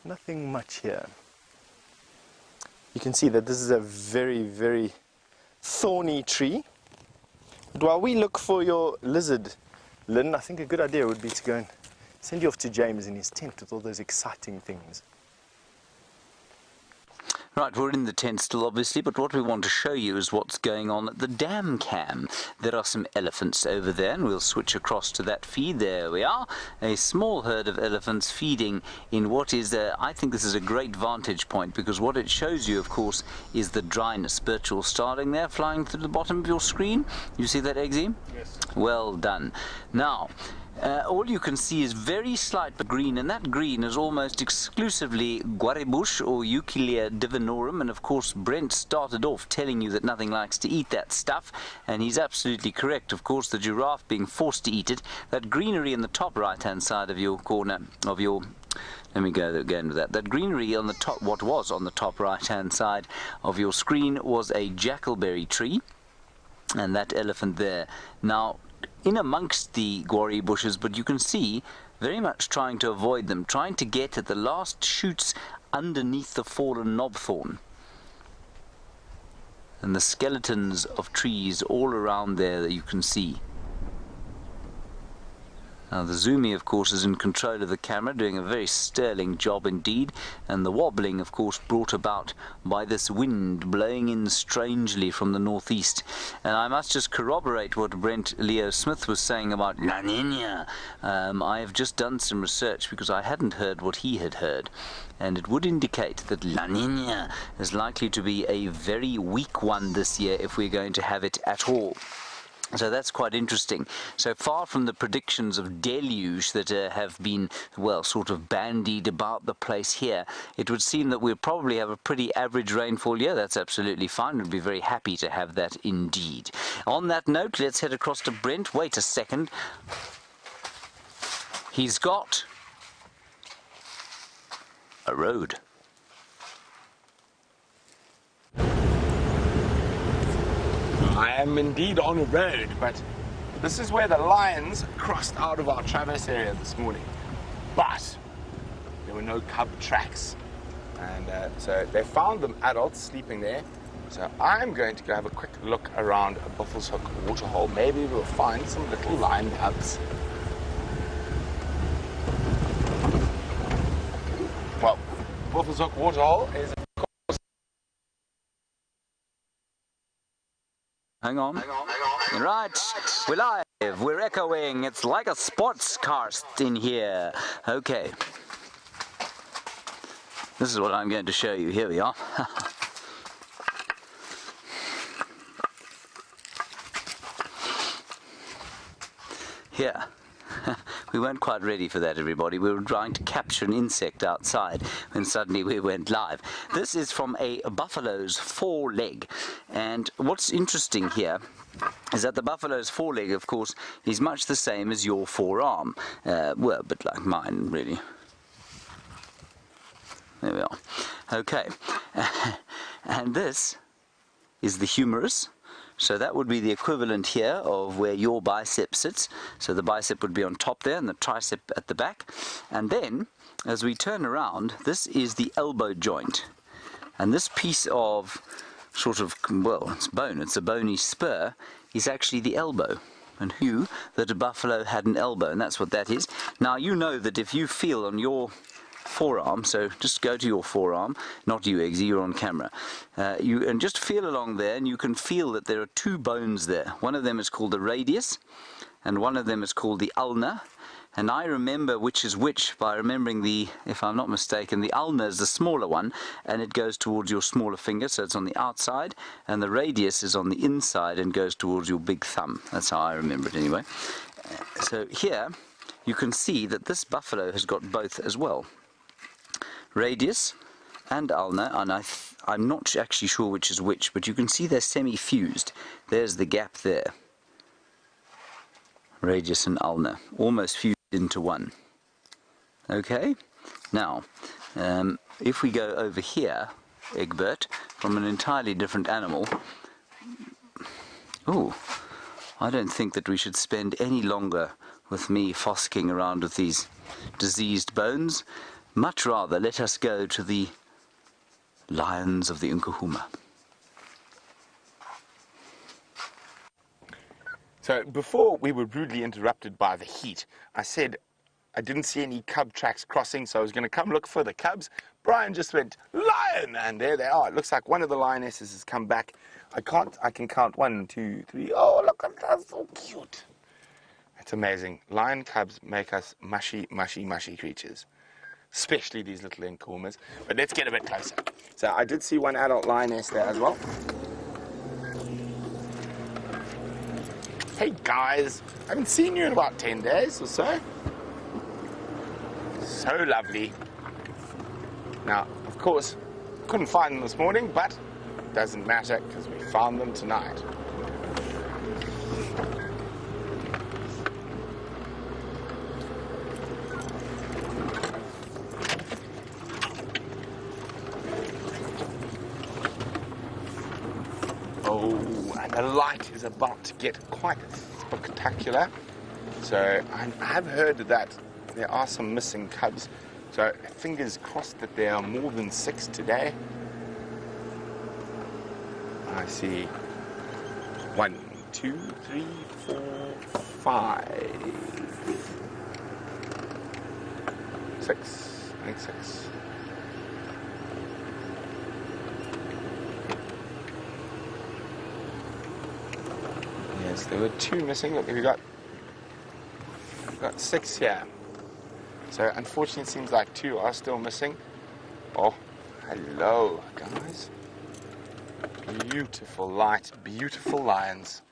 nothing much here. you can see that this is a very, very thorny tree. But while we look for your lizard, Lynn, I think a good idea would be to go and send you off to James in his tent with all those exciting things. Right, we're in the tent still, obviously, but what we want to show you is what's going on at the dam cam. There are some elephants over there, and we'll switch across to that feed. There we are, a small herd of elephants feeding in what is, I think this is a great vantage point, because what it shows you, of course, is the dryness. Virtual starting there, flying through the bottom of your screen. You see that, Eggsy? Yes. Well done. Now, all you can see is very slight green, and that green is almost exclusively guaribush or Euchelia divinorum, and of course Brent started off telling you that nothing likes to eat that stuff, and he's absolutely correct. Of course, the giraffe being forced to eat it. That greenery in the top right hand side of your corner of your, let me go again with that. That greenery on the top, what was on the top right hand side of your screen, was a jackalberry tree, and that elephant there now in amongst the guarri bushes, but you can see very much trying to avoid them, trying to get at the last shoots underneath the fallen knobthorn. And the skeletons of trees all around there that you can see. Now the Zoomy, of course, is in control of the camera, doing a very sterling job indeed, and the wobbling, of course, brought about by this wind blowing in strangely from the northeast. And I must just corroborate what Brent Leo Smith was saying about La Nina. I have just done some research because I hadn't heard what he had heard, and it would indicate that La Nina is likely to be a very weak one this year if we're going to have it at all. So that's quite interesting. So far from the predictions of deluge that have been, well, sort of bandied about the place here, it would seem that we'll probably have a pretty average rainfall year. That's absolutely fine. We'd be very happy to have that indeed. On that note, let's head across to Brent. Wait a second. He's got a road. I am indeed on a road, but this is where the lions crossed out of our traverse area this morning. But there were no cub tracks, and so they found them adults sleeping there. So I'm going to go have a quick look around a Buffalo's Hook waterhole. Maybe we'll find some little lion cubs. Well, Buffalo's Hook waterhole is, Hang on. Right, we're live, we're echoing, it's like a sports cast in here. Okay. This is what I'm going to show you. Here we are. Here. We weren't quite ready for that, everybody. We were trying to capture an insect outside when suddenly we went live. This is from a buffalo's foreleg. And what's interesting here is that the buffalo's foreleg, of course, is much the same as your forearm. Well, a bit like mine, really. There we are. Okay. And this is the humerus. So that would be the equivalent here of where your bicep sits. So the bicep would be on top there and the tricep at the back. And then, as we turn around, this is the elbow joint. And this piece of sort of, well, it's bone, it's a bony spur, is actually the elbow. And who that a buffalo had an elbow, and that's what that is. Now you know that if you feel on your forearm, so just go to your forearm, not you, Eggsy, you're on camera, and just feel along there, and you can feel that there are two bones there. One of them is called the radius, and one of them is called the ulna. And I remember which is which by remembering the, if I'm not mistaken, the ulna is the smaller one, and it goes towards your smaller finger, so it's on the outside, and the radius is on the inside and goes towards your big thumb. That's how I remember it anyway. So here you can see that this buffalo has got both as well. Radius and ulna, and I'm not actually sure which is which, but you can see they're semi-fused. There's the gap there. Radius and ulna, almost fused into one. Okay, now if we go over here, Egbert, from an entirely different animal, oh, I don't think that we should spend any longer with me fossicking around with these diseased bones. Much rather let us go to the lions of the Nkuhuma. So before we were rudely interrupted by the heat, I said I didn't see any cub tracks crossing, so I was going to come look for the cubs. Brian just went, lion! And there they are. It looks like one of the lionesses has come back. I can count 1, 2, 3. Oh, look at that, so cute. It's amazing. Lion cubs make us mushy, mushy, mushy creatures. Especially these little Nkuhumas. But let's get a bit closer. So I did see one adult lioness there as well. Hey guys, I haven't seen you in about 10 days or so. So lovely. Now, of course, couldn't find them this morning, but it doesn't matter because we found them tonight. Oh, and the light is about to get quite spectacular. So I have heard that there are some missing cubs. So fingers crossed that there are more than 6 today. I see 1, 2, 3, 4, 5, 6. I think 6. Yes, there were 2 missing. Look, we've got 6 here. So unfortunately it seems like 2 are still missing. Oh, hello guys. Beautiful light, beautiful lions.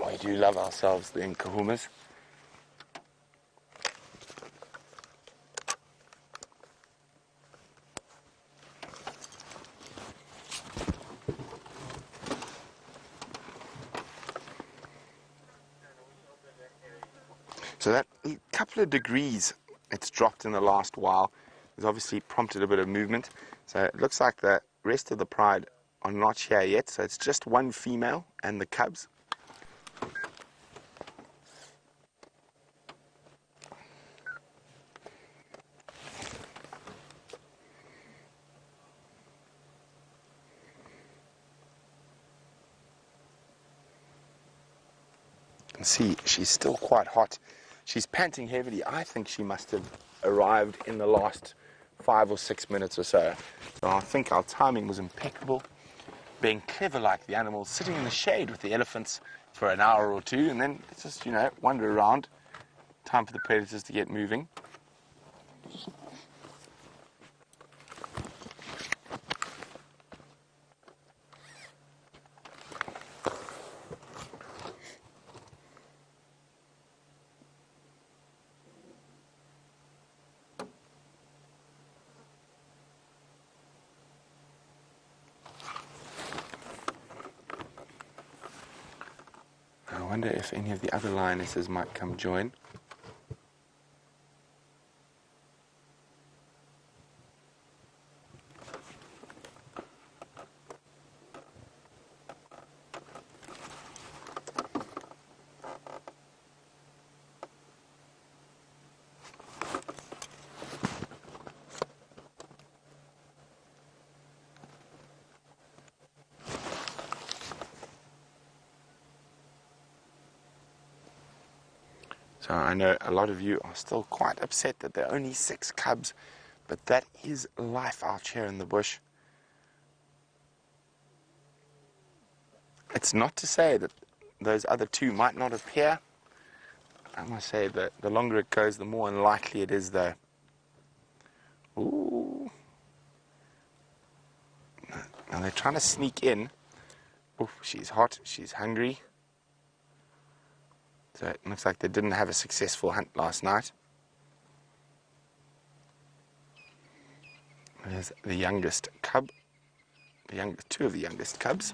We do love ourselves the Nkuhumas. So that couple of degrees it's dropped in the last while has obviously prompted a bit of movement. So it looks like the rest of the pride are not here yet. So it's just 1 female and the cubs. You can see she's still quite hot. She's panting heavily. I think she must have arrived in the last 5 or 6 minutes or so. So I think our timing was impeccable. Being clever like the animals, sitting in the shade with the elephants for an hour or 2, and then just, wander around. Time for the predators to get moving. I wonder if any of the other lionesses might come join. So I know a lot of you are still quite upset that there are only 6 cubs, but that is life out here in the bush. It's not to say that those other 2 might not appear. I must say that the longer it goes, the more unlikely it is, though. Ooh. Now they're trying to sneak in. Ooh, she's hot, she's hungry. So it looks like they didn't have a successful hunt last night. There's the youngest cub, 2 of the youngest cubs.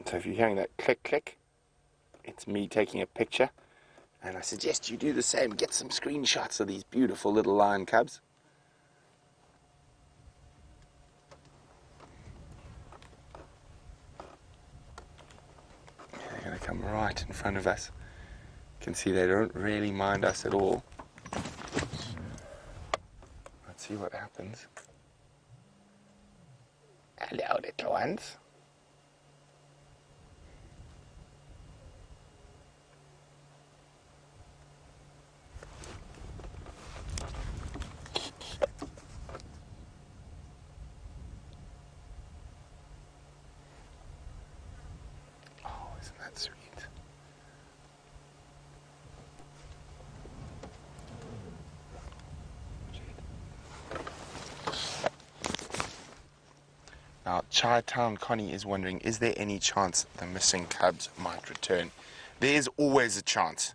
So if you're hearing that click, click, it's me taking a picture. And I suggest you do the same. Get some screenshots of these beautiful little lion cubs. come right in front of us. You can see they don't really mind us at all. Let's see what happens. Hello, little ones. Isn't that sweet? Now, Chi-Town Connie is wondering, is there any chance the missing cubs might return? There is always a chance,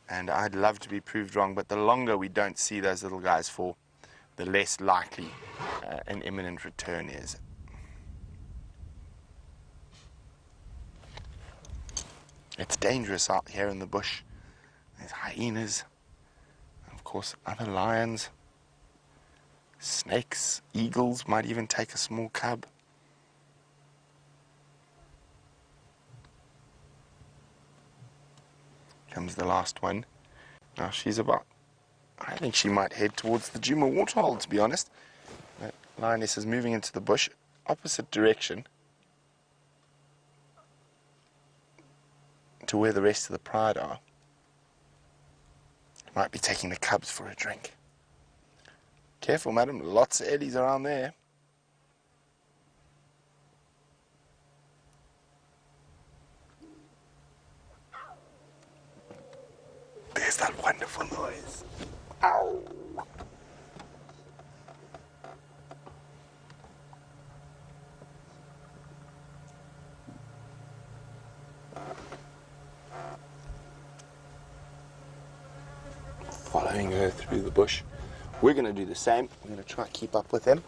and I'd love to be proved wrong, but the longer we don't see those little guys for, the less likely an imminent return is. It's dangerous out here in the bush. There's hyenas, and of course other lions, snakes, eagles might even take a small cub. Comes the last one. Now she's about, I think she might head towards the Juma waterhole, to be honest. The lioness is moving into the bush, opposite direction to where the rest of the pride are. Might be taking the cubs for a drink. Careful, madam, lots of eddies around there. There's that wonderful noise. Ow! Following her through the bush. We're going to do the same. We're going to try to keep up with them.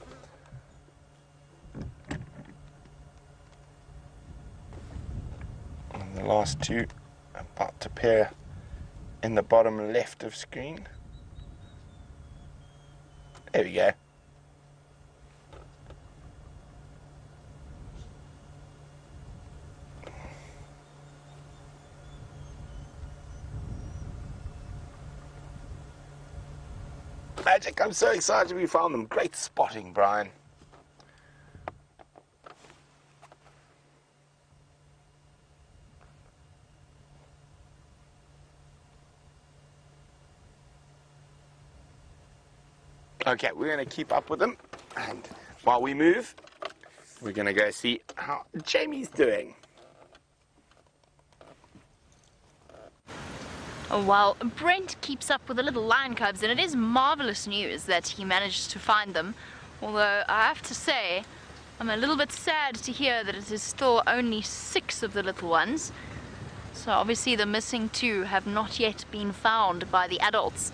And the last two are about to pair in the bottom left of screen. There we go. Magic, I'm so excited we found them. Great spotting, Brian. Okay, we're going to keep up with them, and while we move, we're going to go see how Jamie's doing. While Brent keeps up with the little lion cubs, and it is marvelous news that he managed to find them, although I have to say I'm a little bit sad to hear that it is still only 6 of the little ones. So obviously the missing 2 have not yet been found by the adults.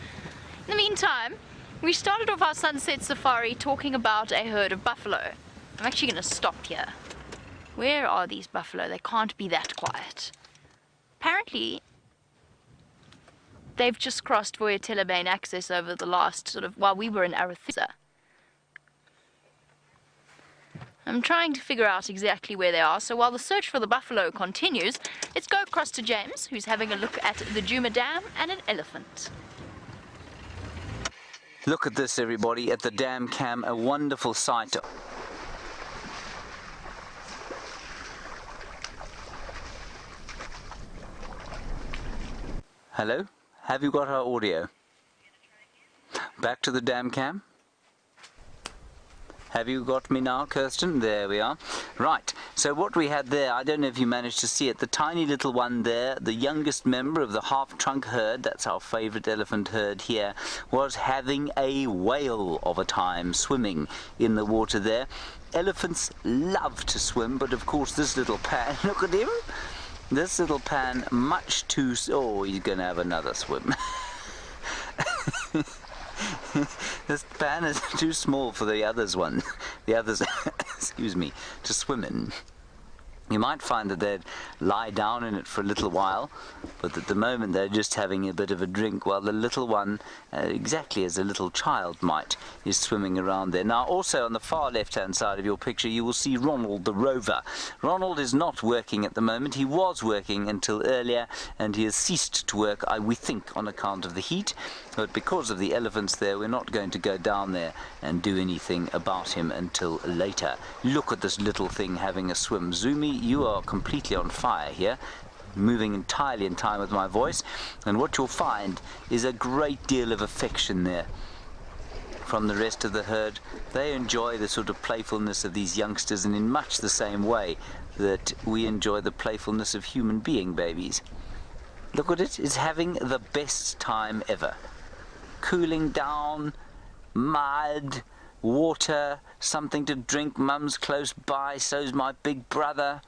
In the meantime, we started off our sunset safari talking about a herd of buffalo. I'm actually going to stop here. Where are these buffalo? They can't be that quiet. Apparently they've just crossed Voyatella Bain access over the last while we were in Arethusa. I'm trying to figure out exactly where they are, so while the search for the buffalo continues, let's go across to James, who's having a look at the Juma Dam and an elephant. Look at this, everybody, at the dam cam, a wonderful sight. Hello? Have you got our audio? Back to the dam cam. Have you got me now, Kirsten? There we are. Right, so what we had there, I don't know if you managed to see it, the tiny little one there, the youngest member of the half-trunk herd, that's our favourite elephant herd here, was having a whale of a time swimming in the water there. Elephants love to swim, but of course this little pan, look at him, this little pan, much too, oh, he's going to have another swim. This pan is too small for the others excuse me, to swim in. You might find that they'd lie down in it for a little while, but at the moment they're just having a bit of a drink, while the little one, exactly as a little child might, is swimming around there. Now, also on the far left-hand side of your picture, you will see Ronald the rover. Ronald is not working at the moment. He was working until earlier, and he has ceased to work, we think, on account of the heat. But because of the elephants there, we're not going to go down there and do anything about him until later. Look at this little thing having a swim. Zumi, you are completely on fire here, moving entirely in time with my voice, and what you'll find is a great deal of affection there from the rest of the herd. They enjoy the sort of playfulness of these youngsters, and in much the same way that we enjoy the playfulness of human being babies. Look at it, it's having the best time ever. Cooling down, mud, water, something to drink. Mum's close by, so's my big brother.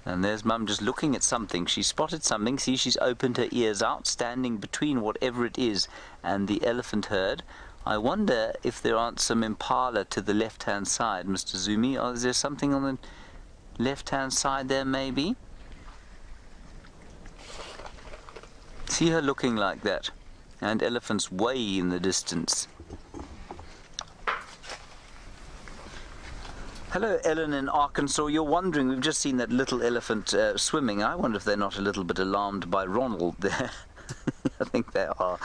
And there's Mum just looking at something. She spotted something. See, she's opened her ears out, standing between whatever it is and the elephant herd. I wonder if there aren't some impala to the left-hand side, Mr. Zumi. Or is there something on the left-hand side there, maybe? See her looking like that. And elephants way in the distance. Hello, Ellen in Arkansas. You're wondering, we've just seen that little elephant swimming. I wonder if they're not a little bit alarmed by Ronald there. I think they are.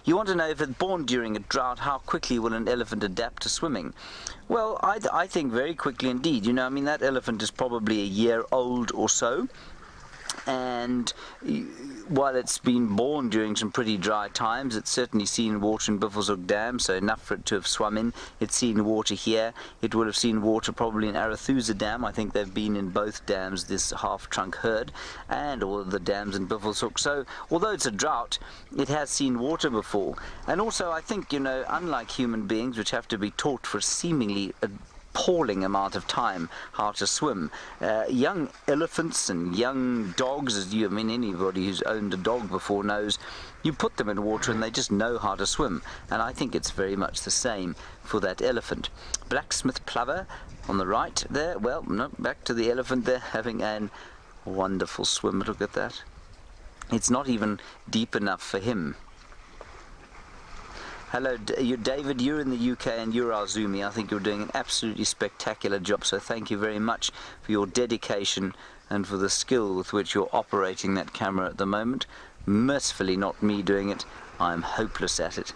You want to know if it's born during a drought, how quickly will an elephant adapt to swimming? Well, I think very quickly indeed. You know, I mean, that elephant is probably a year old or so. And while it's been born during some pretty dry times, it's certainly seen water in Buffelshoek Dam, so enough for it to have swum in. It's seen water here. It would have seen water probably in Arathusa Dam. I think they've been in both dams, this half-trunk herd, and all of the dams in Buffelshoek. So, although it's a drought, it has seen water before. And also, I think, you know, unlike human beings, which have to be taught for seemingly appalling amount of time how to swim, young elephants and young dogs, I mean, anybody who's owned a dog before knows, you put them in water and they just know how to swim. And I think it's very much the same for that elephant. Blacksmith plover on the right there. Well, no, back to the elephant there, having a wonderful swim. Look at that. It's not even deep enough for him. Hello, David, you're in the UK and you're our Zumi. I think you're doing an absolutely spectacular job, so thank you very much for your dedication and for the skill with which you're operating that camera at the moment. Mercifully not me doing it. I'm hopeless at it.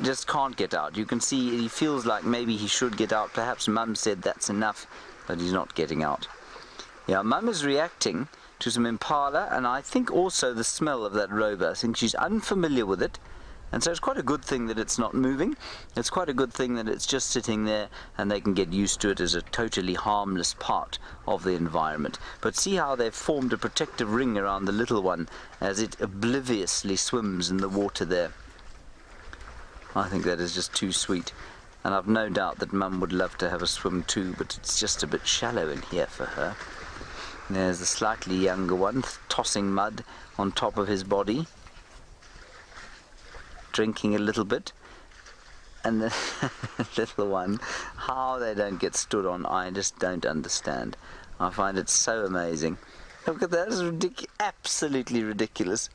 Just can't get out. You can see he feels like maybe he should get out. Perhaps Mum said that's enough, but he's not getting out. Yeah, Mum is reacting to some impala, and I think also the smell of that rover. I think she's unfamiliar with it. And so it's quite a good thing that it's not moving. It's quite a good thing that it's just sitting there and they can get used to it as a totally harmless part of the environment. But see how they've formed a protective ring around the little one as it obliviously swims in the water there. I think that is just too sweet. And I've no doubt that Mum would love to have a swim too, but it's just a bit shallow in here for her. There's the slightly younger one tossing mud on top of his body, drinking a little bit, and the little one, how they don't get stood on, I just don't understand. I find it so amazing. Look at that, it's absolutely ridiculous.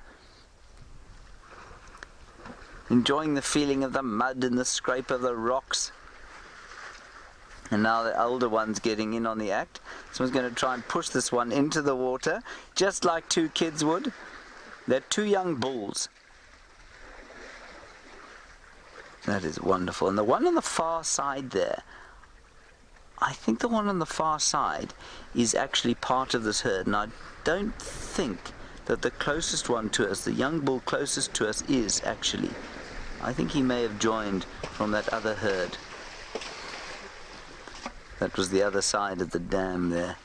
Enjoying the feeling of the mud and the scrape of the rocks. And now the older one's getting in on the act. Someone's going to try and push this one into the water, just like two kids would. They're two young bulls. That is wonderful. And the one on the far side there, I think the one on the far side is actually part of this herd. And I don't think that the closest one to us, the young bull closest to us, is actually. I think he may have joined from that other herd. That was the other side of the dam there.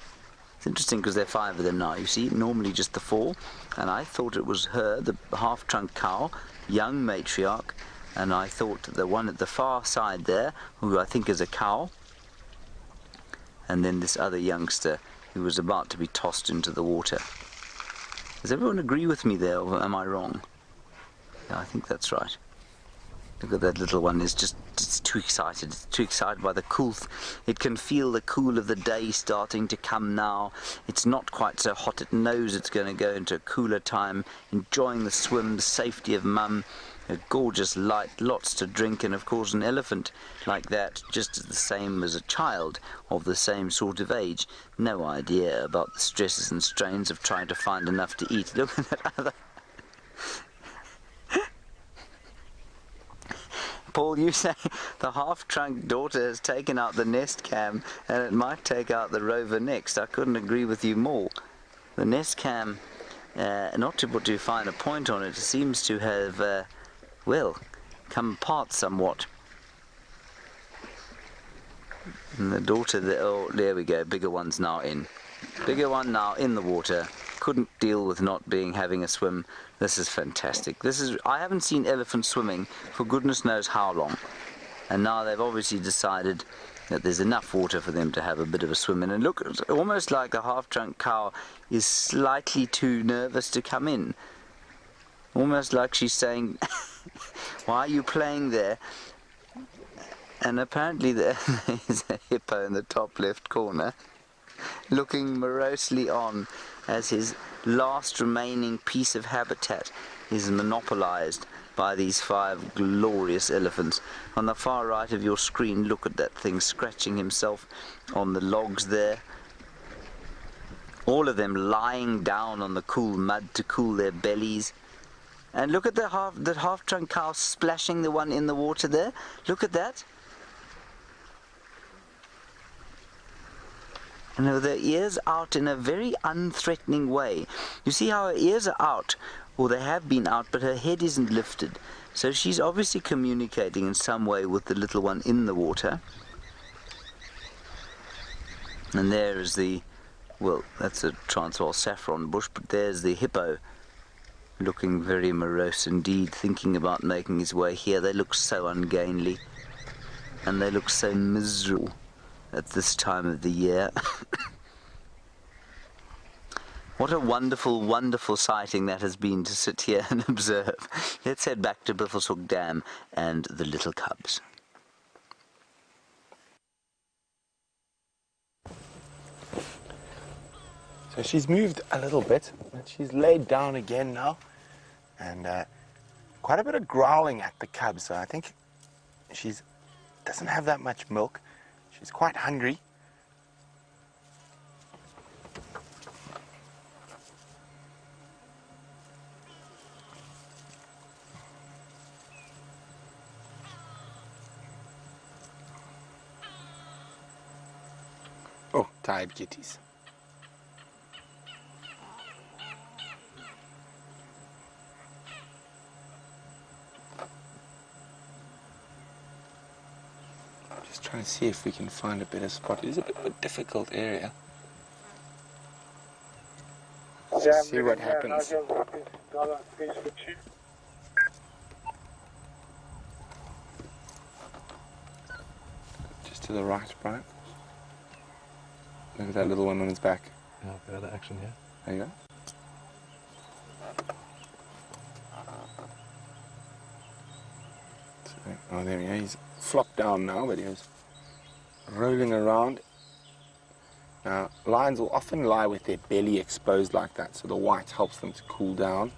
It's interesting because there are 5 of them now. You see, normally just the 4. And I thought it was her, the half-trunk cow, young matriarch. And I thought the one at the far side there, who I think is a cow, and then this other youngster who was about to be tossed into the water. Does everyone agree with me there, or am I wrong? Yeah, I think that's right. Look at that little one, it's too excited. It's too excited by the cool. It can feel the cool of the day starting to come now. It's not quite so hot. It knows it's going to go into a cooler time, enjoying the swim, the safety of mum, a gorgeous light, lots to drink, and of course an elephant like that, just as the same as a child of the same sort of age. No idea about the stresses and strains of trying to find enough to eat. Look at that other... Paul, you say the half-trunk daughter has taken out the Nest Cam and it might take out the Rover next. I couldn't agree with you more. The Nest Cam, not to put too fine a point on it, seems to have, well, come apart somewhat. And the daughter, oh, there we go, bigger one's now in. Bigger one now in the water. Couldn't deal with not having a swim. This is fantastic. I haven't seen elephants swimming for goodness knows how long, and now they've obviously decided that there's enough water for them to have a bit of a swim in. And look, it's almost like a half-drunk cow is slightly too nervous to come in, almost like she's saying, why are you playing there? And apparently there is a hippo in the top left corner looking morosely on as his last remaining piece of habitat is monopolized by these 5 glorious elephants. On the far right of your screen, look at that thing scratching himself on the logs there. All of them lying down on the cool mud to cool their bellies. And look at the half-trunk cow splashing the one in the water there. Look at that. And with her ears out in a very unthreatening way. You see how her ears are out, or they have been out, but her head isn't lifted. So she's obviously communicating in some way with the little one in the water. And there is the, well, that's a Transvaal saffron bush, but there's the hippo, looking very morose indeed, thinking about making his way here. They look so ungainly, and they look so miserable at this time of the year. What a wonderful, wonderful sighting that has been to sit here and observe. Let's head back to Buffelshoek Dam and the little cubs. So she's moved a little bit, but she's laid down again now, and quite a bit of growling at the cubs. So I think she doesn't have that much milk. She's quite hungry. Oh, tired kitties. Trying to see if we can find a better spot. It is a bit of a difficult area. Let's see what happens. Just to the right, Brian. Look at that little one on his back. Yeah, a bit of action here. There you go. Oh, there we go. He's flopped down now, but he was rolling around. Now, lions will often lie with their belly exposed like that, so the white helps them to cool down.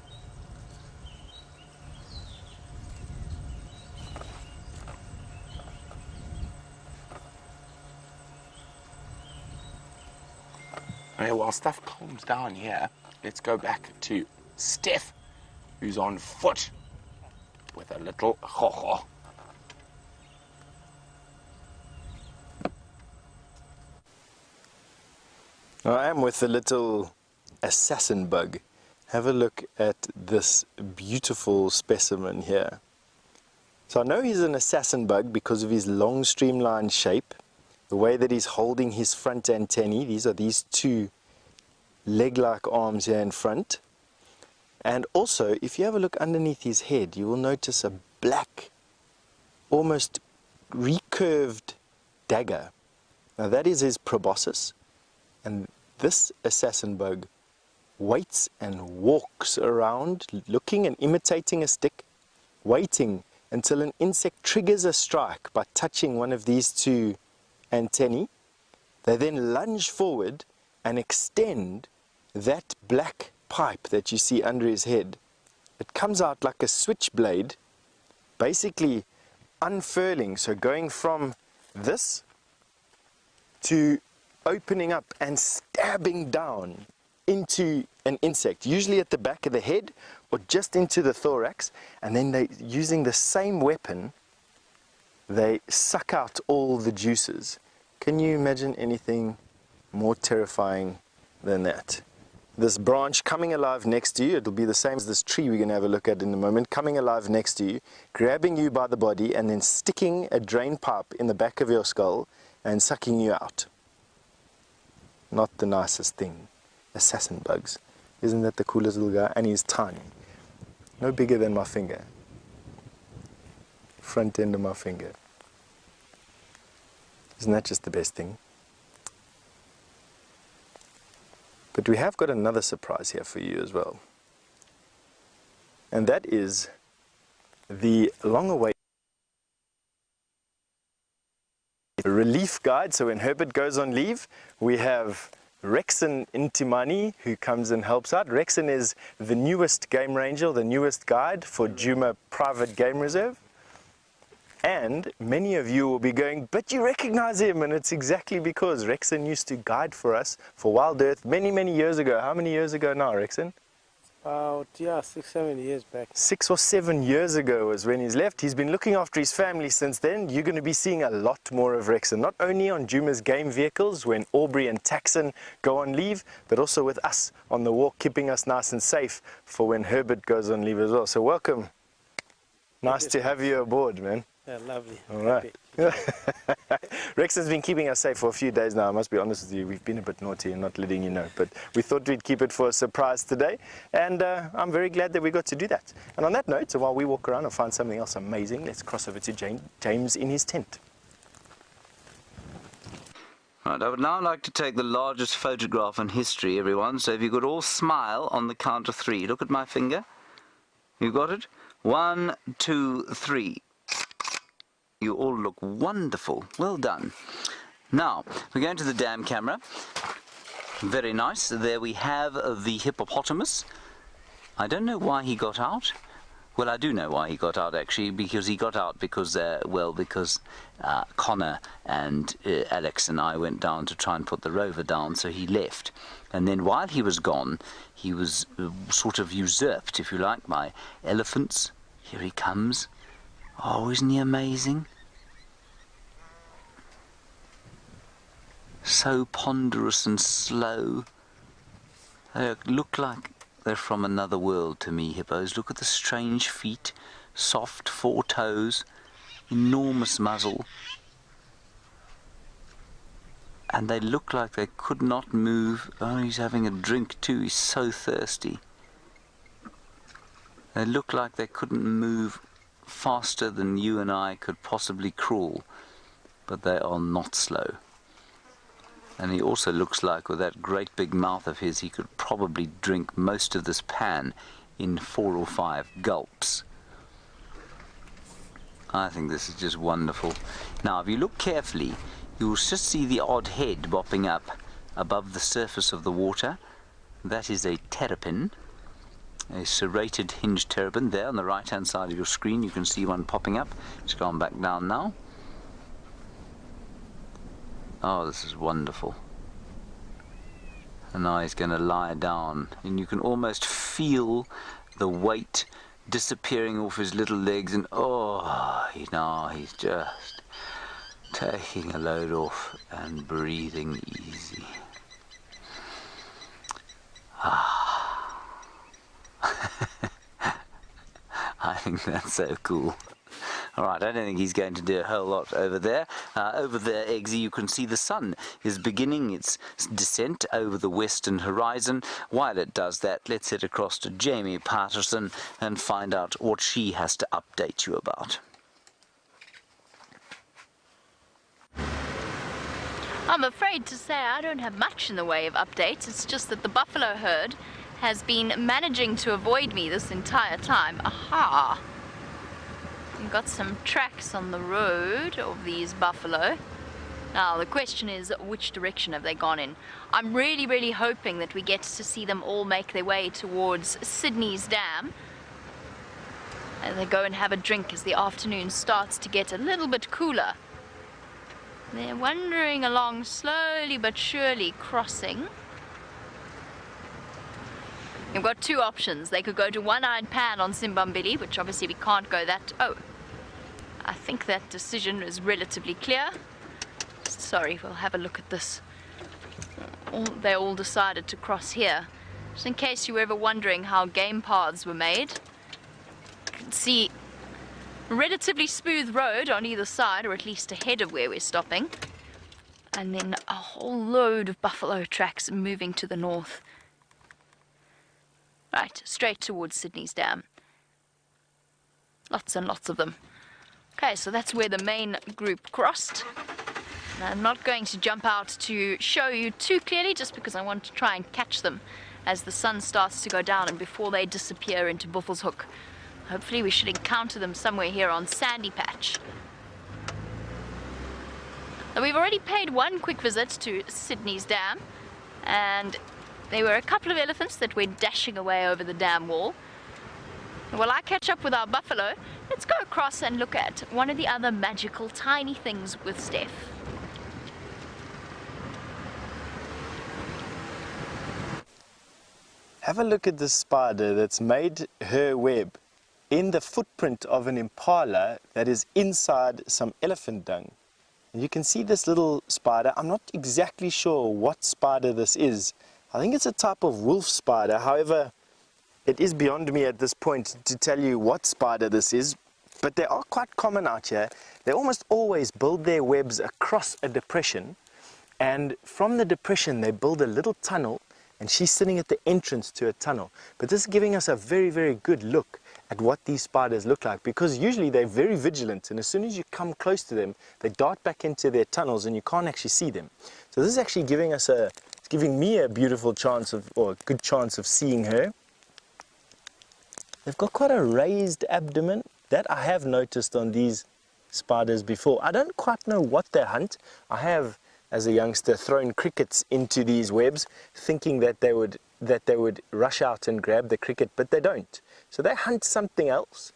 Okay, while stuff calms down here, let's go back to Steph, who's on foot with a little ho-ho. I am with the little assassin bug. Have a look at this beautiful specimen here. So I know he's an assassin bug because of his long streamlined shape, the way that he's holding his front antennae. These are these 2 leg-like arms here in front. And also, if you have a look underneath his head, you will notice a black, almost recurved dagger. Now that is his proboscis. And this assassin bug waits and walks around, looking and imitating a stick, waiting until an insect triggers a strike by touching one of these two antennae. They then lunge forward and extend that black pipe that you see under his head. It comes out like a switchblade, basically unfurling, so going from this to opening up and stabbing down into an insect, usually at the back of the head or just into the thorax, and then they, using the same weapon, they suck out all the juices. Can you imagine anything more terrifying than that? This branch coming alive next to you, it'll be the same as this tree we're going to have a look at in a moment, coming alive next to you, grabbing you by the body and then sticking a drain pipe in the back of your skull and sucking you out. Not the nicest thing. Assassin bugs. Isn't that the coolest little guy? And he's tiny. No bigger than my finger. Front end of my finger. Isn't that just the best thing? But we have got another surprise here for you as well. And that is the long-awaited relief guide. So when Herbert goes on leave, we have Rexon Intimani who comes and helps out. Rexon is the newest game ranger, the newest guide for Djuma Private Game Reserve. And many of you will be going, but you recognize him, and it's exactly because Rexon used to guide for us for Wild Earth many, many years ago. How many years ago now, Rexon? About, 6-7 years back. 6 or 7 years ago was when he's left. He's been looking after his family since then. You're going to be seeing a lot more of Rexon, not only on Djuma's game vehicles when Aubrey and Taxon go on leave, but also with us on the walk, keeping us nice and safe for when Herbert goes on leave as well. So welcome. Nice to have you aboard, man. Yeah, lovely. All right. Rexon's been keeping us safe for a few days now. I must be honest with you, we've been a bit naughty and not letting you know, but we thought we'd keep it for a surprise today, and I'm very glad that we got to do that. And on that note, so while we walk around and find something else amazing, let's cross over to James in his tent. Right, I would now like to take the largest photograph in history, everyone, so if you could all smile on the count of 3. Look at my finger. You got it? 1, 2, 3. You all look wonderful. Well done. Now, we're going to the dam camera. Very nice. There we have the hippopotamus. I don't know why he got out. Well, I do know why he got out, actually, because he got out because, Connor and Alex and I went down to try and put the rover down, so he left. And then while he was gone, he was sort of usurped, if you like, by elephants. Here he comes. Oh, isn't he amazing? So ponderous and slow. They look like they're from another world to me, hippos. Look at the strange feet, soft 4 toes, enormous muzzle. And they look like they could not move. Oh, he's having a drink too. He's so thirsty. They look like they couldn't move faster than you and I could possibly crawl, but they are not slow. And he also looks like, with that great big mouth of his, he could probably drink most of this pan in 4 or 5 gulps. I think this is just wonderful. Now, if you look carefully, you will just see the odd head bopping up above the surface of the water. That is a terrapin. A serrated hinged terrapin. There on the right hand side of your screen you can see one popping up. It's gone back down now. Oh, this is wonderful. And now he's going to lie down, and you can almost feel the weight disappearing off his little legs, and now he's just taking a load off and breathing easy. I think that's so cool. Alright, I don't think he's going to do a whole lot over there. Over there, Eggsy, you can see the sun is beginning its descent over the western horizon. While it does that, let's head across to Jamie Patterson and find out what she has to update you about. I'm afraid to say I don't have much in the way of updates. It's just that the buffalo herd has been managing to avoid me this entire time. Aha! We've got some tracks on the road of these buffalo. Now the question is, which direction have they gone in? I'm really hoping that we get to see them all make their way towards Sydney's Dam, and they go and have a drink as the afternoon starts to get a little bit cooler. They're wandering along slowly but surely, crossing. You've got two options. They could go to One-Eyed Pan on Simbambili, which obviously we can't go that. Oh, I think that decision is relatively clear. Sorry, we'll have a look at this. They all decided to cross here. Just in case you were ever wondering how game paths were made. You can see a relatively smooth road on either side, or at least ahead of where we're stopping. And then a whole load of buffalo tracks moving to the north. Right, straight towards Sydney's Dam. Lots and lots of them. Okay, so that's where the main group crossed. And I'm not going to jump out to show you too clearly, just because I want to try and catch them as the sun starts to go down and before they disappear into Buffelshoek. Hopefully we should encounter them somewhere here on Sandy Patch. Now, we've already paid one quick visit to Sydney's Dam, and there were a couple of elephants that were dashing away over the dam wall. While I catch up with our buffalo, let's go across and look at one of the other magical tiny things with Steph. Have a look at this spider that's made her web in the footprint of an impala that is inside some elephant dung. And you can see this little spider. I'm not exactly sure what spider this is. I think it's a type of wolf spider. However, it is beyond me at this point to tell you what spider this is, but they are quite common out here. They almost always build their webs across a depression, and from the depression they build a little tunnel, and she's sitting at the entrance to a tunnel. But this is giving us a very good look at what these spiders look like, because usually they're very vigilant, and as soon as you come close to them, they dart back into their tunnels and you can't actually see them. So this is actually giving us it's giving me a beautiful chance of, or a good chance of seeing her. They've got quite a raised abdomen. That I have noticed on these spiders before. I don't quite know what they hunt. I have, as a youngster, thrown crickets into these webs, thinking that they would rush out and grab the cricket, but they don't. So they hunt something else.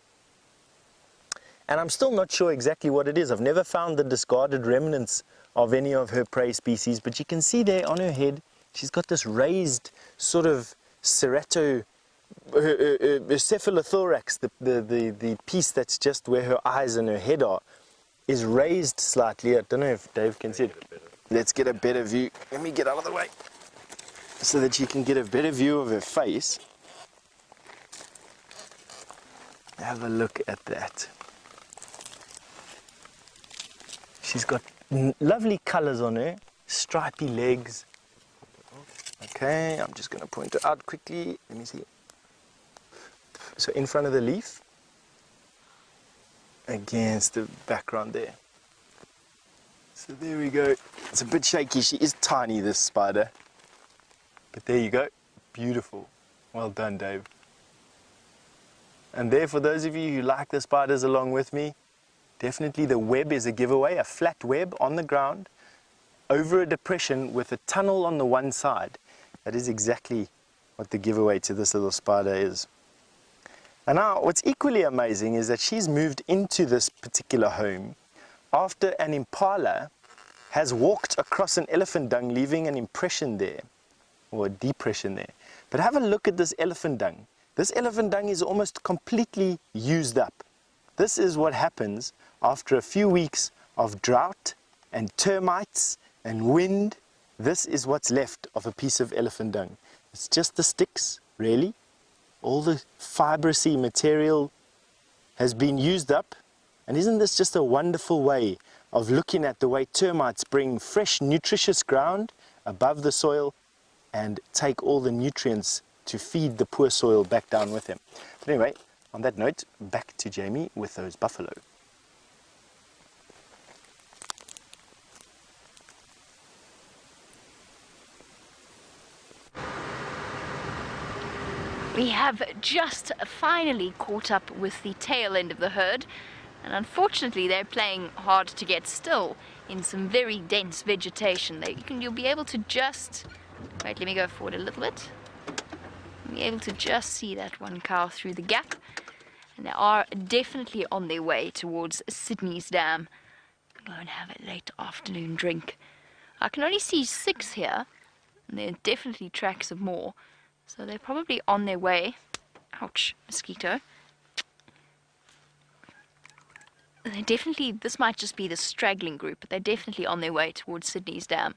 And I'm still not sure exactly what it is. I've never found the discarded remnants of any of her prey species, but you can see there on her head, she's got this raised sort of serrato, her cephalothorax, the piece that's just where her eyes and her head are, is raised slightly. I don't know if Dave can see it. Let's get a better view. Let me get out of the way so that you can get a better view of her face. Have a look at that. She's got lovely colors on her, stripy legs. Okay, I'm just going to point her out quickly. Let me see. So in front of the leaf, against the background there. So there we go. It's a bit shaky. She is tiny, this spider. But there you go. Beautiful. Well done, Dave. And there, for those of you who like the spiders along with me, definitely the web is a giveaway. A flat web on the ground over a depression with a tunnel on the one side. That is exactly what the giveaway to this little spider is. And now, what's equally amazing is that she's moved into this particular home after an impala has walked across an elephant dung, leaving an impression there, or a depression there. But have a look at this elephant dung. This elephant dung is almost completely used up. This is what happens after a few weeks of drought and termites and wind. This is what's left of a piece of elephant dung. It's just the sticks, really. All the fibrous material has been used up. And isn't this just a wonderful way of looking at the way termites bring fresh, nutritious ground above the soil and take all the nutrients to feed the poor soil back down with them. But anyway, on that note, back to Jamie with those buffalo. We have just finally caught up with the tail end of the herd. And unfortunately, they're playing hard to get still in some very dense vegetation. You'll be able to just... Wait, let me go forward a little bit. You'll be able to just see that one cow through the gap. And they are definitely on their way towards Sydney's Dam. Go and have a late afternoon drink. I can only see 6 here. And there are definitely tracks of more. So they're probably on their way. Ouch, mosquito. This might just be the straggling group, but they're definitely on their way towards Sydney's Dam.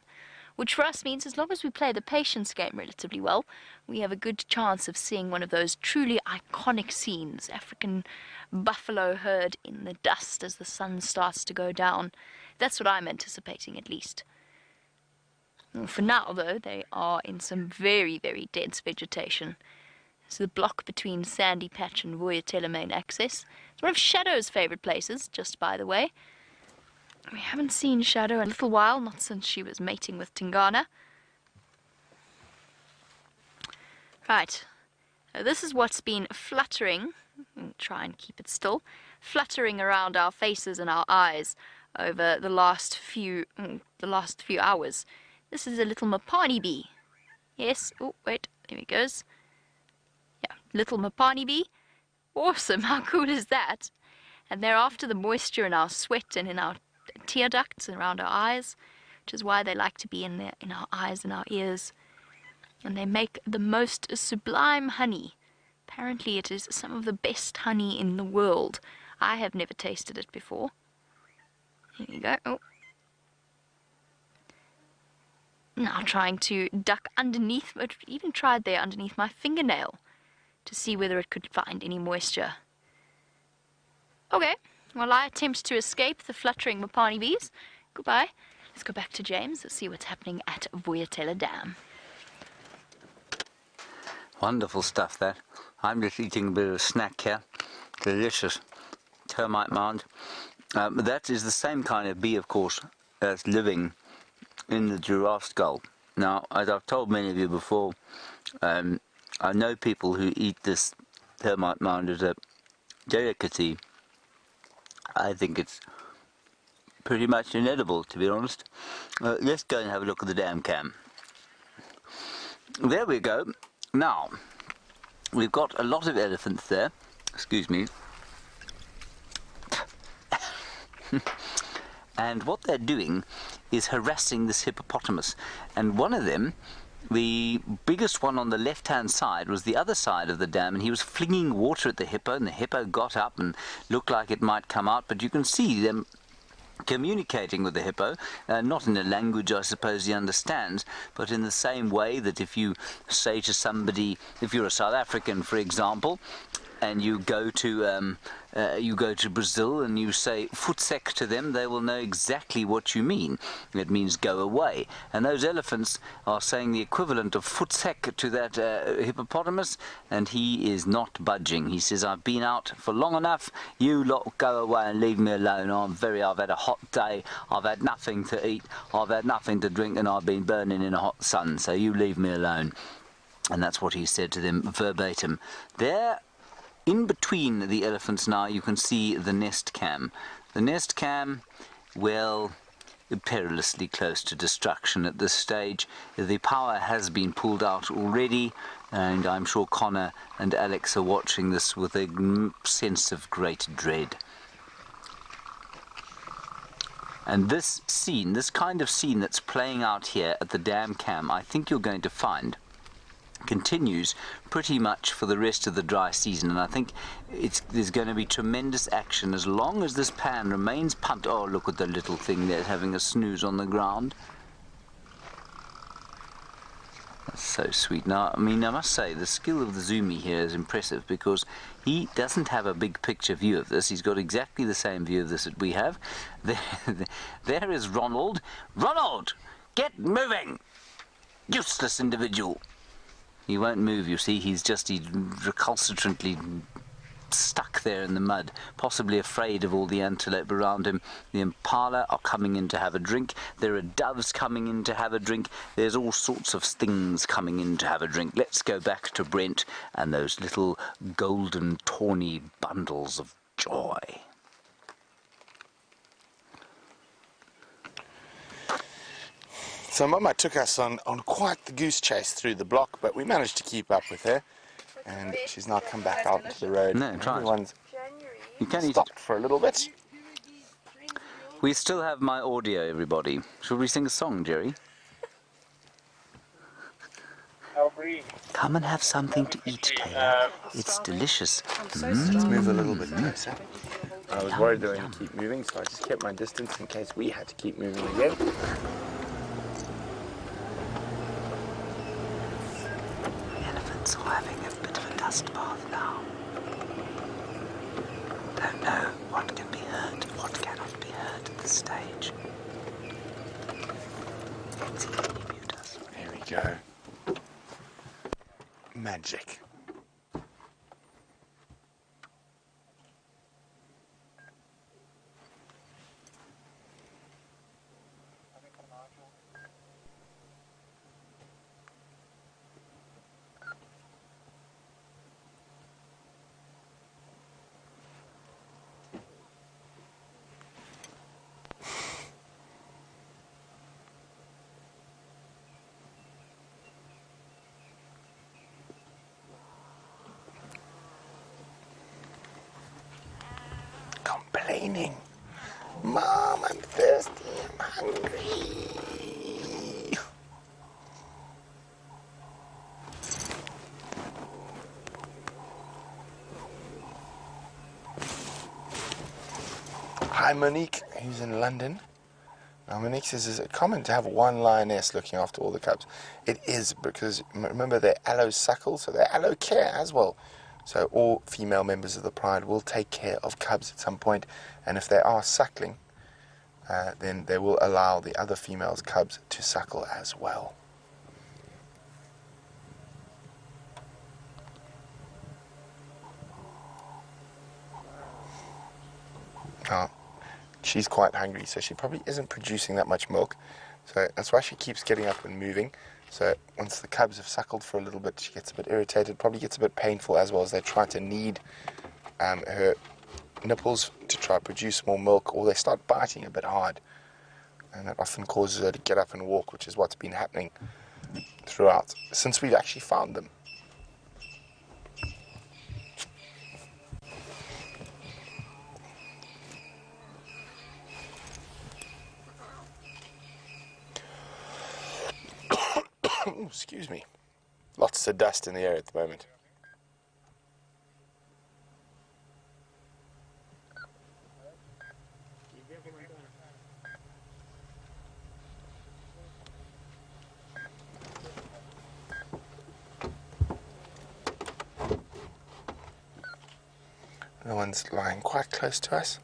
Which for us means as long as we play the patience game relatively well, we have a good chance of seeing one of those truly iconic scenes. African buffalo herd in the dust as the sun starts to go down. That's what I'm anticipating at least. For now though, they are in some very, very dense vegetation. It's the block between Sandy Patch and Vuyatela main access. It's one of Shadow's favourite places, just by the way. We haven't seen Shadow in a little while, not since she was mating with Tingana. Right, so this is what's been fluttering, I'll try and keep it still, fluttering around our faces and our eyes over the last few hours. This is a little Mapani bee. Yes, oh wait, there he goes. Yeah, little Mapani bee. Awesome, how cool is that? And they're after the moisture in our sweat and in our tear ducts and around our eyes, which is why they like to be in our eyes and our ears. And they make the most sublime honey. Apparently it is some of the best honey in the world. I have never tasted it before. Here you go. Oh. Now trying to duck underneath, but even tried there underneath my fingernail to see whether it could find any moisture. Okay, well I attempt to escape the fluttering Mapani bees. Goodbye. Let's go back to James and see what's happening at Vuyatela Dam. Wonderful stuff that. I'm just eating a bit of a snack here. Delicious termite mound. That is the same kind of bee, of course, that's living in the giraffe skull. Now, as I've told many of you before, I know people who eat this termite mound as a delicacy. I think it's pretty much inedible, to be honest. Let's go and have a look at the dam cam. There we go. Now, we've got a lot of elephants there. Excuse me. And what they're doing is harassing this hippopotamus. And one of them, the biggest one on the left-hand side, was the other side of the dam, and he was flinging water at the hippo, and the hippo got up and looked like it might come out, but you can see them communicating with the hippo, not in a language I suppose he understands, but in the same way that if you say to somebody, if you're a South African for example, and you go to Brazil and you say "voetsek" to them, they will know exactly what you mean. It means go away. And those elephants are saying the equivalent of "voetsek" to that hippopotamus, and he is not budging. He says, I've been out for long enough, you lot go away and leave me alone. I've had a hot day, I've had nothing to eat, I've had nothing to drink, and I've been burning in a hot sun, so you leave me alone. And that's what he said to them verbatim. There, in between the elephants now, you can see the nest cam. The nest cam, well, perilously close to destruction at this stage. The power has been pulled out already, and I'm sure Connor and Alex are watching this with a sense of great dread. And this scene, this kind of scene that's playing out here at the dam cam, I think you're going to find continues pretty much for the rest of the dry season, and I think there's going to be tremendous action as long as this pan remains pumped. Oh, look at the little thing there having a snooze on the ground. That's so sweet. Now, I mean, I must say the skill of the Zoomy here is impressive, because he doesn't have a big picture view of this. He's got exactly the same view of this that we have. There is Ronald. Ronald, get moving! Useless individual. He won't move, you see. He's recalcitrantly stuck there in the mud, possibly afraid of all the antelope around him. The impala are coming in to have a drink. There are doves coming in to have a drink. There's all sorts of things coming in to have a drink. Let's go back to Brent and those little golden tawny bundles of joy. So Mama took us on quite the goose chase through the block, but we managed to keep up with her. And she's now come back out into the road. No, try it. Everyone's You can eat it. stopped for a little bit. We still have my audio, everybody. Should we sing a song, Jerry? Come and have something to eat, Taylor. It's delicious. Let's move a little bit closer. I was worried they were going to keep moving, so I just kept my distance in case we had to keep moving again. The elephants are having a bit of a dust bath now. Don't know what can be heard, what cannot be heard at this stage. Let's see if they mute us. There we go. Magic. Complaining. Mom, I'm thirsty, I'm hungry. Hi Monique, who's in London. Now Monique says, is it common to have one lioness looking after all the cubs? It is, because remember they're allo suckle, so they're allo care as well. So all female members of the pride will take care of cubs at some point, and if they are suckling, then they will allow the other females' cubs to suckle as well. Now, she's quite hungry, so she probably isn't producing that much milk, so that's why she keeps getting up and moving. So once the cubs have suckled for a little bit, she gets a bit irritated, probably gets a bit painful as well, as they try to knead her nipples to try to produce more milk, or they start biting a bit hard, and that often causes her to get up and walk, which is what's been happening throughout since we've actually found them. Excuse me. Lots of dust in the air at the moment. The one's lying quite close to us.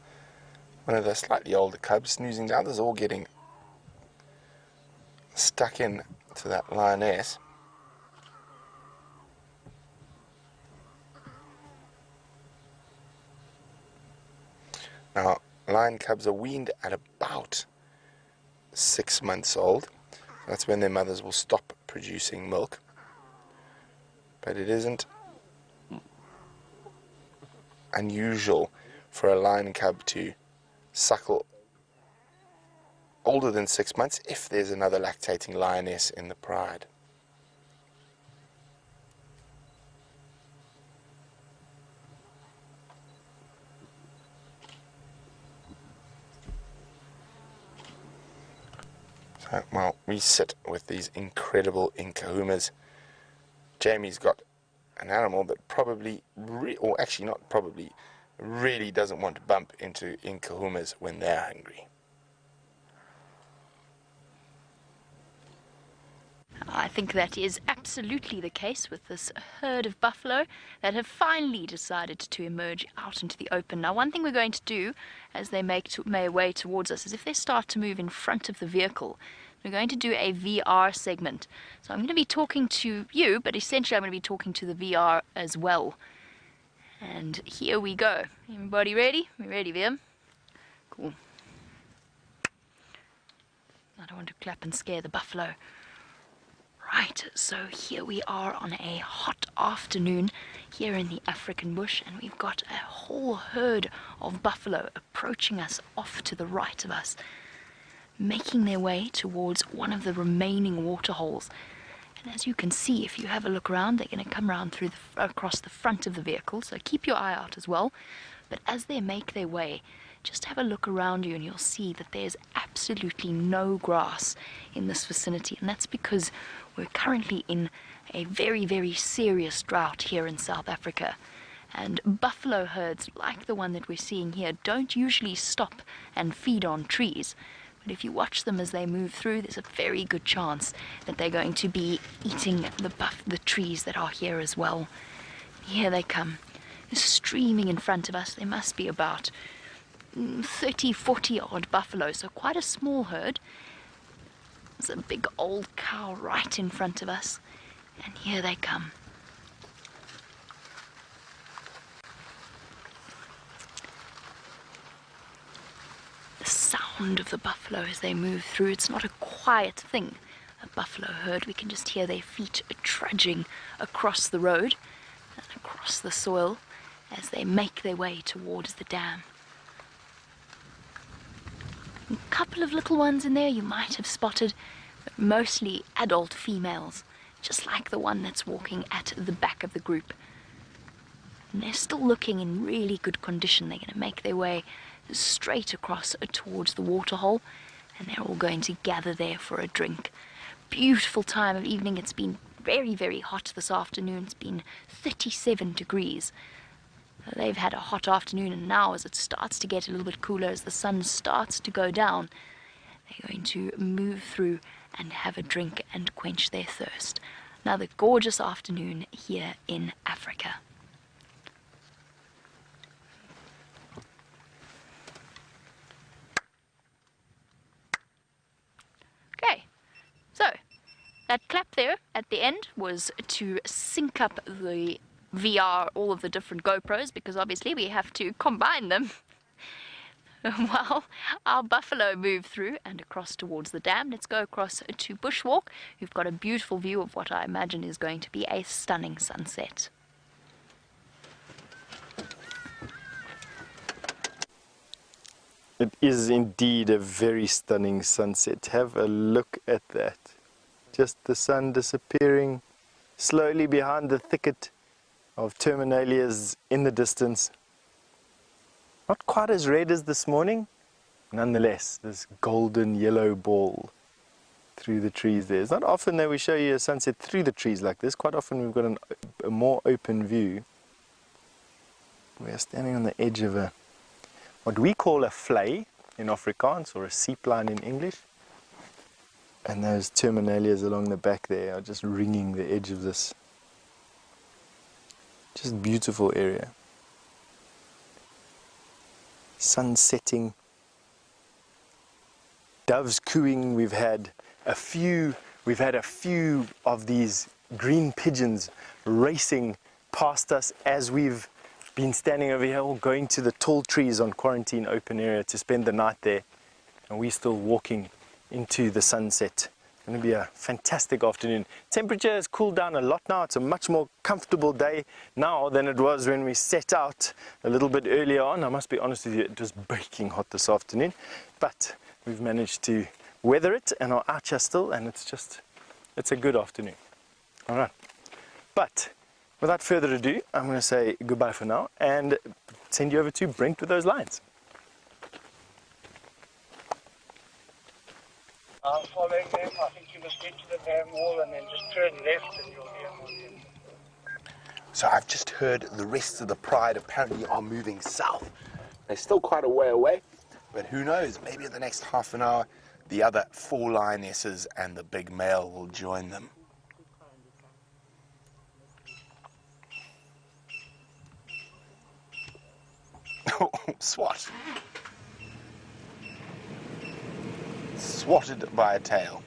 One of the slightly older cubs snoozing. The others all getting stuck in to that lioness. Now, lion cubs are weaned at about 6 months old. That's when their mothers will stop producing milk. But it isn't unusual for a lion cub to suckle older than 6 months if there's another lactating lioness in the pride. So, well, we sit with these incredible inkahumas. Jamie's got an animal that probably, or actually not probably, really doesn't want to bump into inkahumas when they're hungry. I think that is absolutely the case with this herd of buffalo that have finally decided to emerge out into the open. Now, one thing we're going to do as they make their way towards us is if they start to move in front of the vehicle, we're going to do a VR segment. So I'm going to be talking to you, but essentially I'm going to be talking to the VR as well. And here we go. Everybody ready? We ready, Liam? Cool. I don't want to clap and scare the buffalo. Right, so here we are on a hot afternoon here in the African bush, and we've got a whole herd of buffalo approaching us off to the right of us. making their way towards one of the remaining water holes. And as you can see, if you have a look around, they're going to come around through across the front of the vehicle, so keep your eye out as well. But as they make their way, just have a look around you and you'll see that there's absolutely no grass in this vicinity, and that's because we're currently in a very, very serious drought here in South Africa. And buffalo herds like the one that we're seeing here don't usually stop and feed on trees. But if you watch them as they move through, there's a very good chance that they're going to be eating the trees that are here as well. Here they come, streaming in front of us. There must be about 30, 40 odd buffalo, so quite a small herd. There's a big old cow right in front of us, and here they come. The sound of the buffalo as they move through, it's not a quiet thing. A buffalo herd, we can just hear their feet trudging across the road and across the soil as they make their way towards the dam. A couple of little ones in there you might have spotted, but mostly adult females, just like the one that's walking at the back of the group. And they're still looking in really good condition. They're going to make their way straight across towards the water hole, and they're all going to gather there for a drink. Beautiful time of evening. It's been very, very hot this afternoon. It's been 37 degrees. They've had a hot afternoon, and now as it starts to get a little bit cooler, as the sun starts to go down, they're going to move through and have a drink and quench their thirst. Another gorgeous afternoon here in Africa. Okay, so that clap there at the end was to sync up the VR, all of the different GoPros, because obviously we have to combine them while our buffalo move through and across towards the dam. Let's go across to Bushwalk. We've got a beautiful view of what I imagine is going to be a stunning sunset. It is indeed a very stunning sunset. Have a look at that. Just the sun disappearing slowly behind the thicket of terminalias in the distance. Not quite as red as this morning, nonetheless, this golden yellow ball through the trees there. It's not often that we show you a sunset through the trees like this. Quite often we've got a more open view. We are standing on the edge of what we call a vlei in Afrikaans, or a seepline in English. And those terminalias along the back there are just ringing the edge of this just beautiful area. Sun setting, doves cooing. We've had a few of these green pigeons racing past us as we've been standing over here, all going to the tall trees on Quarantine Open Area to spend the night there, and we're still walking into the sunset. It's going to be a fantastic afternoon. Temperature has cooled down a lot now. It's a much more comfortable day now than it was when we set out a little bit earlier on. I must be honest with you, it was baking hot this afternoon, but we've managed to weather it and are out here still, and it's a good afternoon. All right, but without further ado, I'm going to say goodbye for now and send you over to Brent with those lines. Following them, I think you must get to the dam wall and then just turn left and you'll be on the end. So I've just heard the rest of the pride apparently are moving south. They're still quite a way away, but who knows, maybe in the next half an hour the other 4 lionesses and the big male will join them. Swat. Swatted by a tail.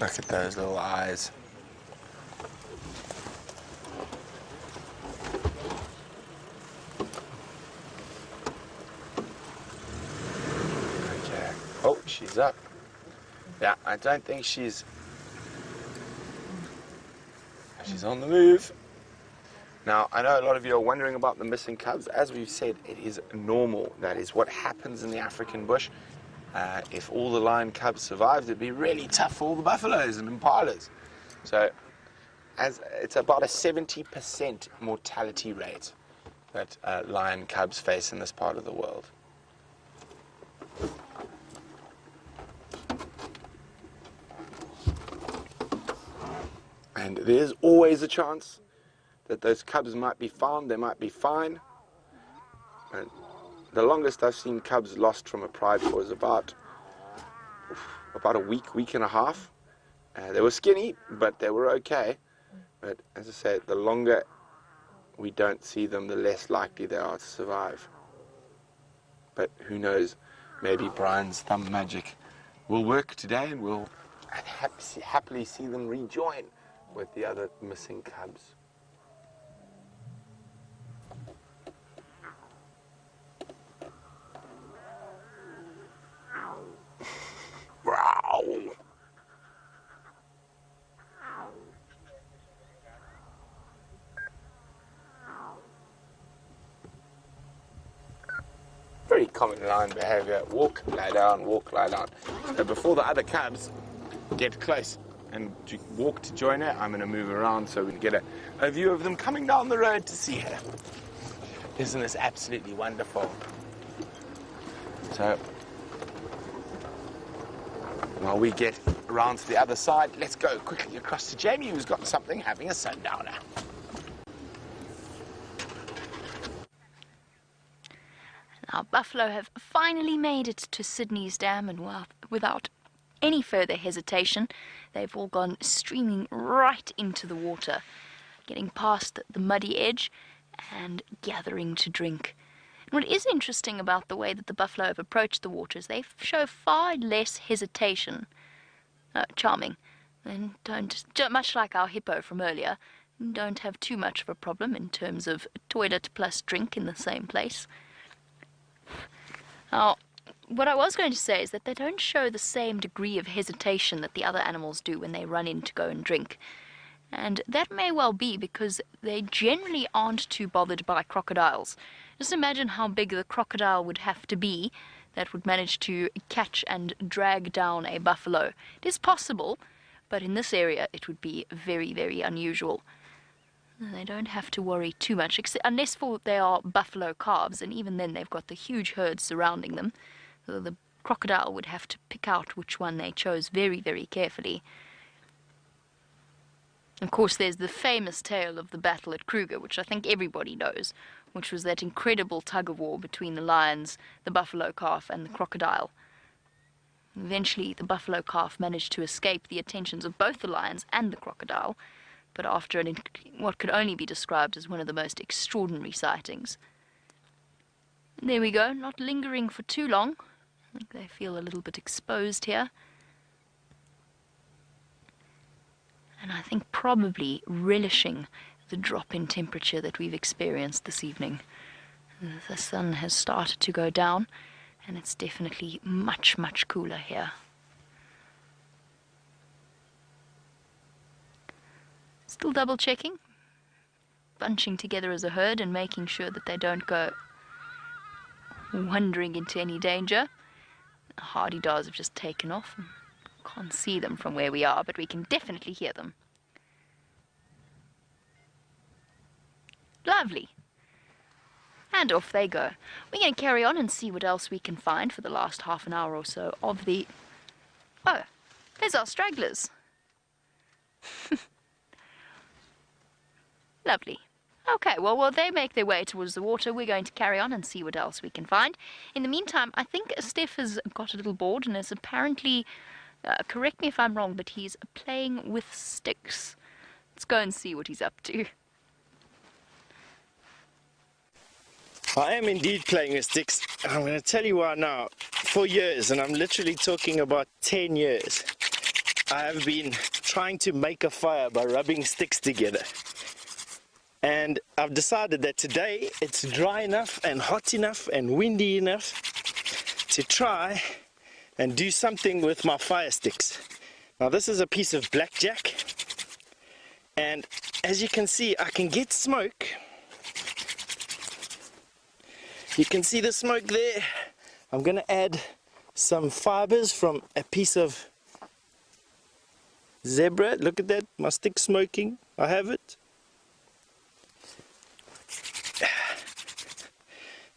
Look at those little eyes. Okay. Oh, she's up. Yeah, I don't think she's on the move. Now, I know a lot of you are wondering about the missing cubs. As we've said, it is normal. That is what happens in the African bush. If all the lion cubs survived, it'd be really tough for all the buffaloes and impalas. So, it's about a 70% mortality rate that lion cubs face in this part of the world. And there's always a chance that those cubs might be found, they might be fine. And the longest I've seen cubs lost from a pride for is about a week and a half. They were skinny, but they were okay. But as I said, the longer we don't see them, the less likely they are to survive. But who knows, maybe Brian's thumb magic will work today and we'll happily see them rejoin with the other missing cubs. Wow. Very common lion behavior. Walk, lie down, walk, lie down. So before the other cubs get close and walk to join her, I'm going to move around so we can get a view of them coming down the road to see her. Isn't this absolutely wonderful? So, while we get around to the other side, let's go quickly across to Jamie, who's got something having a sundowner. Our buffalo have finally made it to Sydney's dam, and without any further hesitation, they've all gone streaming right into the water, getting past the muddy edge and gathering to drink. And what is interesting about the way that the buffalo have approached the water is they show far less hesitation. Charming. And don't, much like our hippo from earlier, don't have too much of a problem in terms of toilet plus drink in the same place. Now, what I was going to say is that they don't show the same degree of hesitation that the other animals do when they run in to go and drink. And that may well be because they generally aren't too bothered by crocodiles. Just imagine how big the crocodile would have to be that would manage to catch and drag down a buffalo. It is possible, but in this area it would be very, very unusual. They don't have to worry too much, unless they are buffalo calves, and even then they've got the huge herds surrounding them. So the crocodile would have to pick out which one they chose very, very carefully. Of course, there's the famous tale of the battle at Kruger, which I think everybody knows, which was that incredible tug-of-war between the lions, the buffalo calf, and the crocodile. Eventually, the buffalo calf managed to escape the attentions of both the lions and the crocodile, but after what could only be described as one of the most extraordinary sightings. And there we go, not lingering for too long. I think they feel a little bit exposed here. And I think probably relishing the drop in temperature that we've experienced this evening. The sun has started to go down, and it's definitely much, much cooler here. Still double checking, bunching together as a herd and making sure that they don't go wandering into any danger. The hardy-dars have just taken off. Can't see them from where we are, but we can definitely hear them. Lovely. And off they go. We're going to carry on and see what else we can find for the last half an hour or so of the... Oh, there's our stragglers. Lovely. Okay, well, while they make their way towards the water, we're going to carry on and see what else we can find. In the meantime, I think Steph has got a little bored and is apparently, correct me if I'm wrong, but he's playing with sticks. Let's go and see what he's up to. I am indeed playing with sticks. I'm going to tell you why now. For years, and I'm literally talking about 10 years, I have been trying to make a fire by rubbing sticks together. And I've decided that today it's dry enough and hot enough and windy enough to try and do something with my fire sticks. Now this is a piece of blackjack, and as you can see, I can get smoke. You can see the smoke there. I'm going to add some fibers from a piece of zebra. Look at that, my stick smoking. I have it.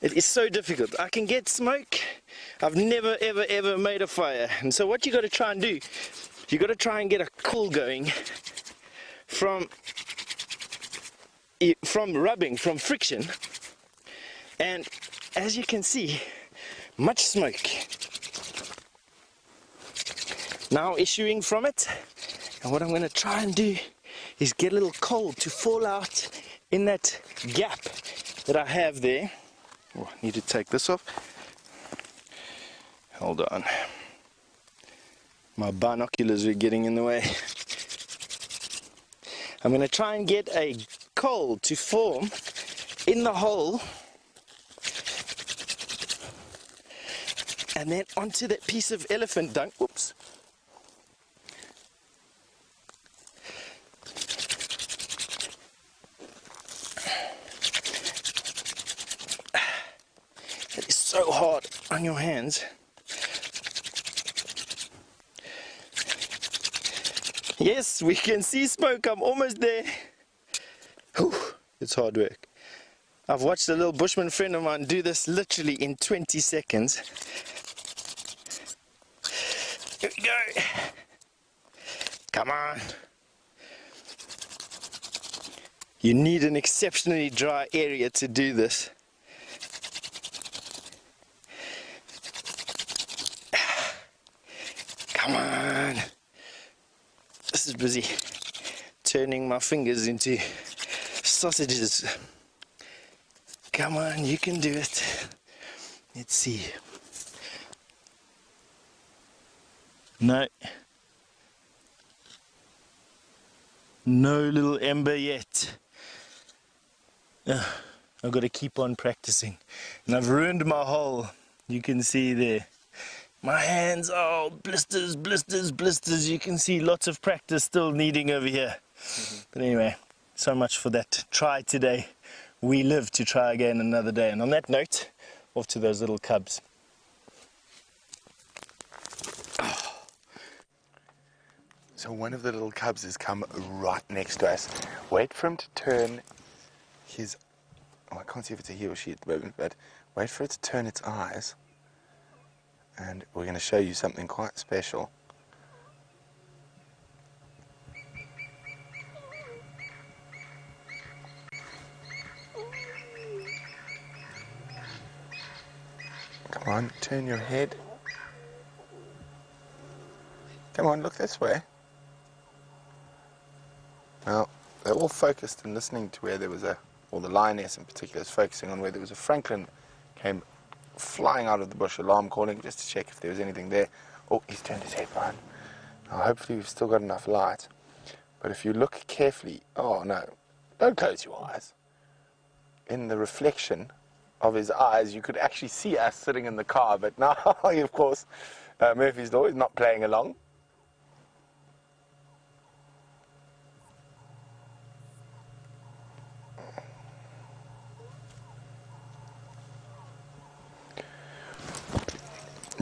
It is so difficult. I can get smoke. I've never ever made a fire. And so what you got to try and do, you got to try and get a coal going from rubbing, from friction. And as you can see, much smoke now issuing from it. And what I'm going to try and do is get a little coal to fall out in that gap that I have there. Oh, I need to take this off. Hold on. My binoculars are getting in the way. I'm going to try and get a coal to form in the hole, and then onto that piece of elephant dung. Whoops. It is so hard on your hands. Yes, we can see smoke. I'm almost there. Whew, it's hard work. I've watched a little bushman friend of mine do this literally in 20 seconds. Here we go. Come on. You need an exceptionally dry area to do this. Come on. This is busy turning my fingers into sausages. Come on, you can do it. Let's see. No. No little ember yet. I've got to keep on practicing. And I've ruined my hole. You can see there. My hands, oh, blisters, blisters, blisters. You can see lots of practice still needing over here. But anyway, so much for that try today. We live to try again another day. And on that note, off to those little cubs. So one of the little cubs has come right next to us. Wait for him to turn his... Oh, I can't see if it's a he or she at the moment, but wait for it to turn its eyes. And we're going to show you something quite special. Come on, turn your head. Come on, look this way. Now, they're all focused and listening to where there was a, or the lioness in particular is focusing on where there was a francolin came flying out of the bush, alarm calling, just to check if there was anything there. Oh, he's turned his head round. Now, hopefully we've still got enough light. But if you look carefully, oh no, don't close your eyes. In the reflection of his eyes, you could actually see us sitting in the car, but now, of course, Murphy's Law is not playing along.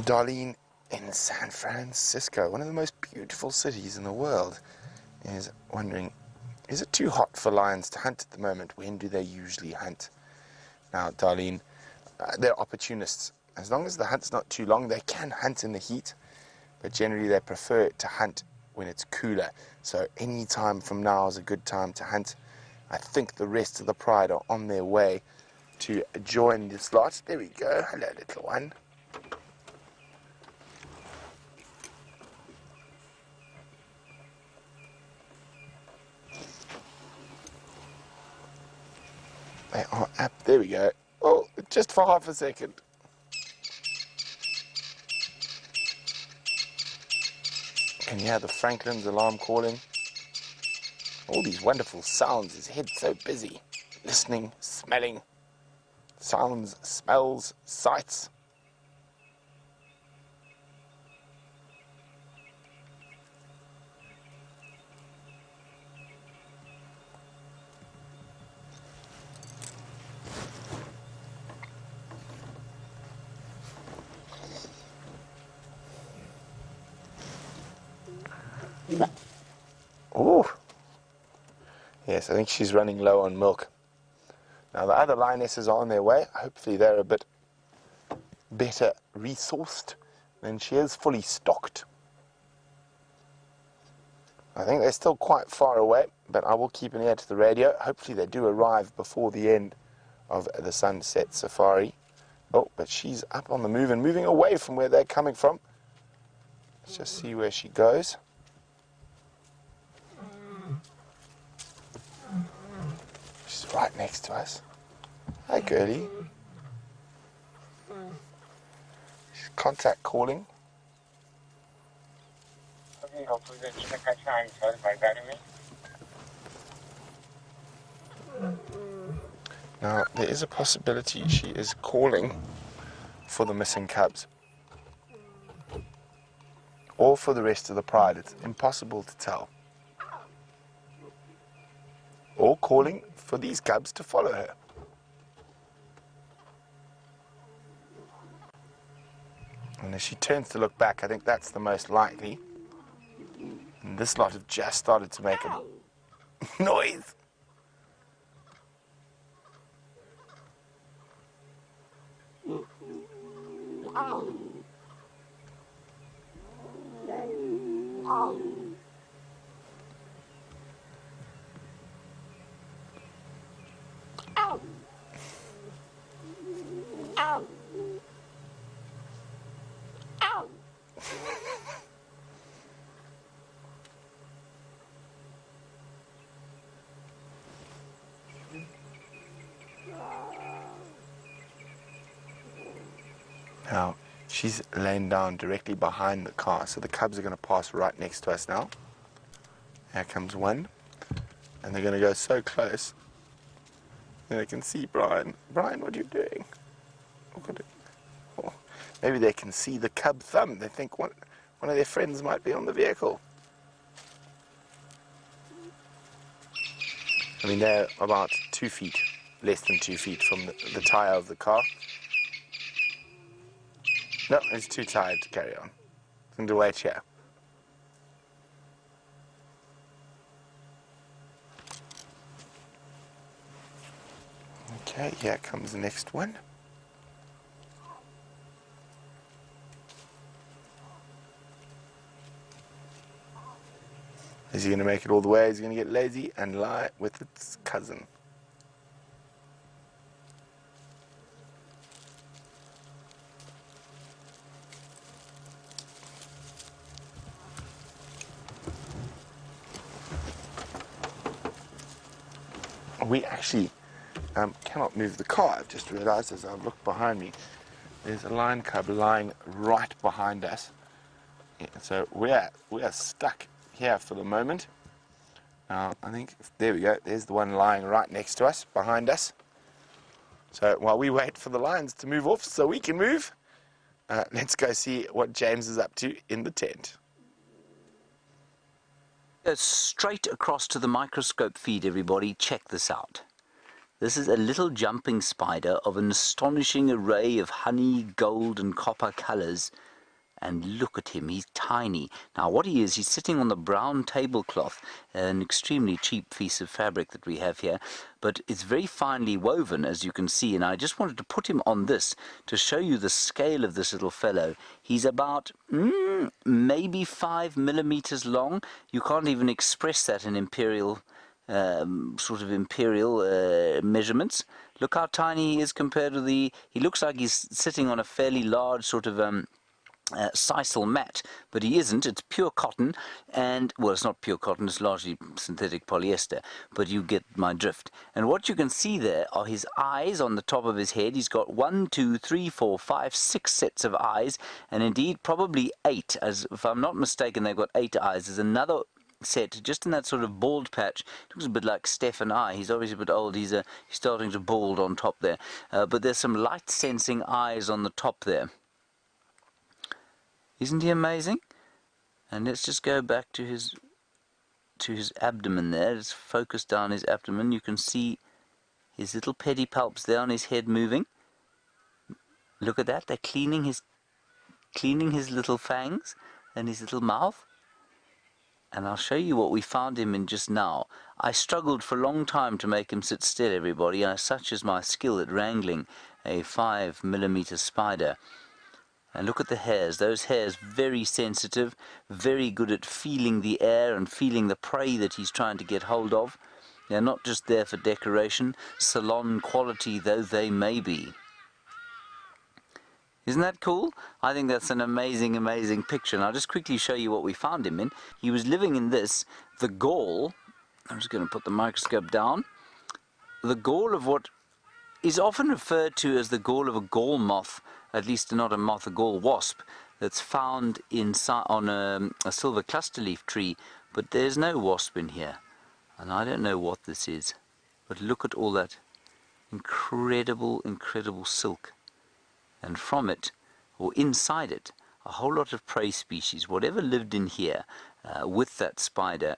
Darlene in San Francisco, one of the most beautiful cities in the world, is wondering, is it too hot for lions to hunt at the moment? When do they usually hunt? Now, Darlene, they're opportunists. As long as the hunt's not too long, they can hunt in the heat, but generally they prefer to hunt when it's cooler. So any time from now is a good time to hunt. I think the rest of the pride are on their way to join this lot. There we go. Hello, little one. They are up. There we go. Oh, just for half a second. Can you hear the franklin's alarm calling? All these wonderful sounds. His head's so busy. Listening, smelling, sounds, smells, sights. Oh, yes, I think she's running low on milk. Now the other lionesses are on their way. Hopefully they're a bit better resourced than she is, fully stocked. I think they're still quite far away, but I will keep an ear to the radio. Hopefully they do arrive before the end of the sunset safari. Oh, but she's up on the move and moving away from where they're coming from. Let's just see where she goes. She's right next to us. Hi, girlie. She's contact calling. Now, there is a possibility she is calling for the missing cubs. Or for the rest of the pride. It's impossible to tell. Or calling for these cubs to follow her. And as she turns to look back, I think that's the most likely. And this lot have just started to make a noise. Now, she's laying down directly behind the car, so the cubs are going to pass right next to us now. Here comes one, and they're going to go so close that they can see Brian. Brian, what are you doing? Look at it. Oh, maybe they can see the cub thumb. They think one of their friends might be on the vehicle. I mean, they're about 2 feet, less than 2 feet from the tire of the car. No, it's too tired to carry on. It's going to wait here. Okay, here comes the next one. Is he going to make it all the way? Is he going to get lazy and lie with its cousin? We actually cannot move the car. I've just realized as I look behind me, there's a lion cub lying right behind us. Yeah, so we are stuck here for the moment. I think, there we go, there's the one lying right next to us, behind us. So while we wait for the lions to move off so we can move, let's go see what James is up to in the tent. Straight across to the microscope feed, everybody. Check this out. This is a little jumping spider of an astonishing array of honey, gold and copper colors. And look at him, he's tiny. Now what he is, he's sitting on the brown tablecloth, an extremely cheap piece of fabric that we have here, but it's very finely woven, as you can see, and I just wanted to put him on this to show you the scale of this little fellow. He's about maybe 5 millimeters long. You can't even express that in imperial measurements. Look how tiny he is compared to he looks like he's sitting on a fairly large sort of sisal mat, but he isn't. It's pure cotton, and well, it's not pure cotton, it's largely synthetic polyester, but you get my drift. And what you can see there are his eyes on the top of his head. He's got 1, 2, 3, 4, 5, 6 sets of eyes, and indeed probably 8, as if I'm not mistaken they've got 8 eyes. There's another set just in that sort of bald patch. Looks a bit like Steph and I. He's obviously a bit old. He's starting to bald on top there, but there's some light sensing eyes on the top there. Isn't he amazing? And let's just go back to his abdomen there. Let's focus down his abdomen. You can see his little pedipalps there on his head moving. Look at that. They're cleaning his little fangs and his little mouth. and I'll show you what we found him in just now. I struggled for a long time to make him sit still, everybody. Such is my skill at wrangling a 5mm spider. And look at the hairs. Those hairs, very sensitive, very good at feeling the air and feeling the prey that he's trying to get hold of. They're not just there for decoration, salon quality though they may be. Isn't that cool? I think that's an amazing, amazing picture. And I'll just quickly show you what we found him in. He was living in this, the gall. I'm just going to put the microscope down. The gall of what is often referred to as the gall of a gall moth, at least not a moth, a gall wasp, that's found on a silver cluster leaf tree. But there's no wasp in here. And I don't know what this is. But look at all that incredible, incredible silk. And from it, or inside it, a whole lot of prey species. Whatever lived in here with that spider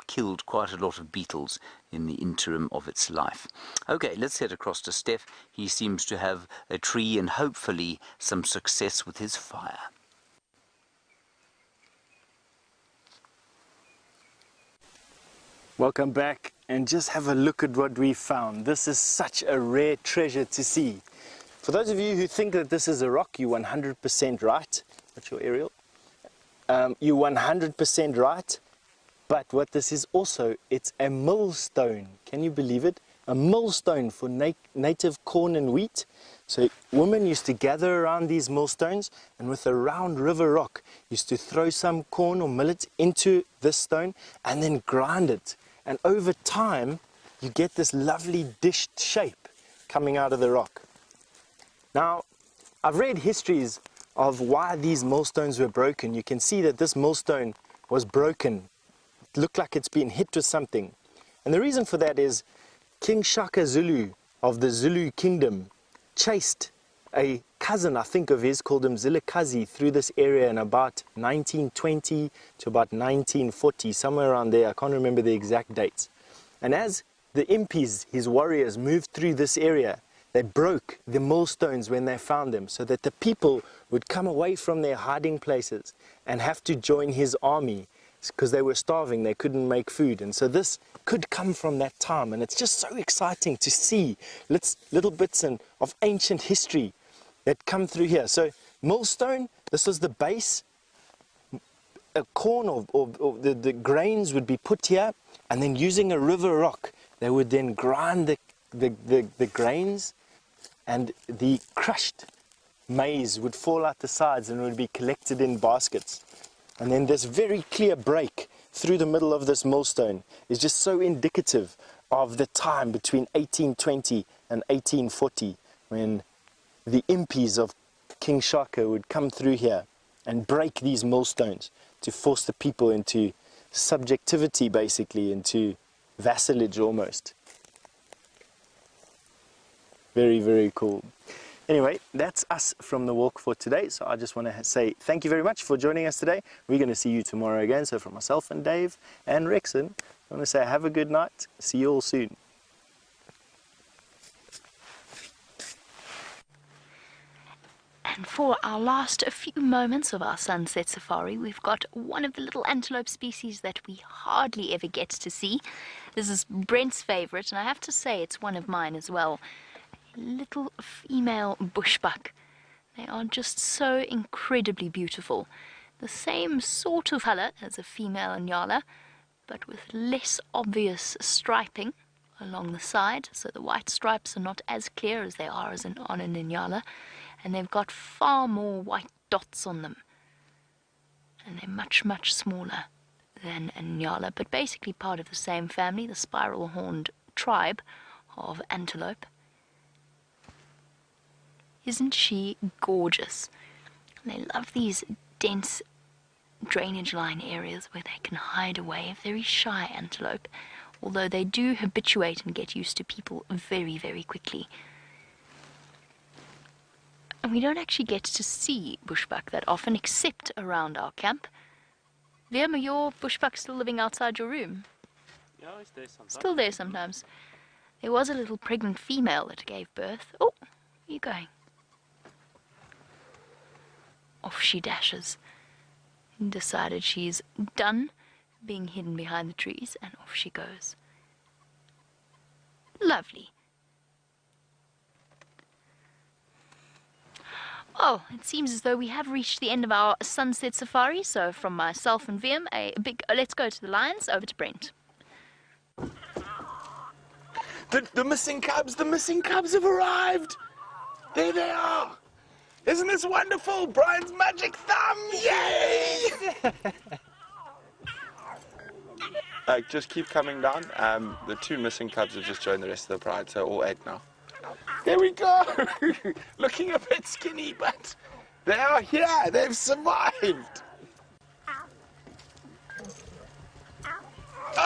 killed quite a lot of beetles in the interim of its life. Okay, let's head across to Steph. He seems to have a tree and hopefully some success with his fire. Welcome back, and just have a look at what we found. This is such a rare treasure to see. For those of you who think that this is a rock, you're 100% right. What's your aerial? You're 100% right. But what this is also, it's a millstone. Can you believe it? A millstone for native corn and wheat. So women used to gather around these millstones, and with a round river rock, used to throw some corn or millet into this stone and then grind it. And over time, you get this lovely dished shape coming out of the rock. Now, I've read histories of why these millstones were broken. You can see that this millstone was broken. It looked like it's been hit with something. And the reason for that is King Shaka Zulu of the Zulu kingdom chased a cousin, I think, of his called him Zilikazi through this area in about 1920 to about 1940, somewhere around there. I can't remember the exact dates. And as the impis, his warriors, moved through this area, they broke the millstones when they found them, so that the people would come away from their hiding places and have to join his army because they were starving, they couldn't make food. And so this could come from that time, and it's just so exciting to see little bits of ancient history that come through here. So millstone, this was the base. A corn or the grains would be put here, and then using a river rock, they would then grind the grains, and the crushed maize would fall out the sides and would be collected in baskets. And then this very clear break through the middle of this millstone is just so indicative of the time between 1820 and 1840, when the impis of King Shaka would come through here and break these millstones to force the people into subjectivity, basically, into vassalage almost. Very, very cool. Anyway, that's us from the walk for today. So I just want to say thank you very much for joining us today. We're going to see you tomorrow again. So from myself and Dave and Rexon, I want to say have a good night. See you all soon. And for our last few moments of our sunset safari, we've got one of the little antelope species that we hardly ever get to see. This is Brent's favorite, and I have to say it's one of mine as well. Little female bushbuck. They are just so incredibly beautiful. The same sort of color as a female Inyala, but with less obvious striping along the side, so the white stripes are not as clear as they are on an Inyala, and they've got far more white dots on them, and they're much, much smaller than an Inyala, but basically part of the same family, the spiral-horned tribe of antelope. Isn't she gorgeous? They love these dense drainage line areas where they can hide away. A very shy antelope, although they do habituate and get used to people very, very quickly. And we don't actually get to see bushbuck that often, except around our camp. Liam, are your bushbuck still living outside your room? Yeah, it's there sometimes. Still there sometimes. There was a little pregnant female that gave birth. Oh, where are you going? Off she dashes. Decided she's done being hidden behind the trees, and off she goes. Lovely. Oh, it seems as though we have reached the end of our sunset safari, so from myself and VM, a big let's go to the lions, over to Brent. The missing cubs have arrived. There they are. Isn't this wonderful? Brian's magic thumb, yay! Just keep coming down. The 2 missing cubs have just joined the rest of the pride, so all 8 now. There we go. Looking a bit skinny, but they are here. They've survived.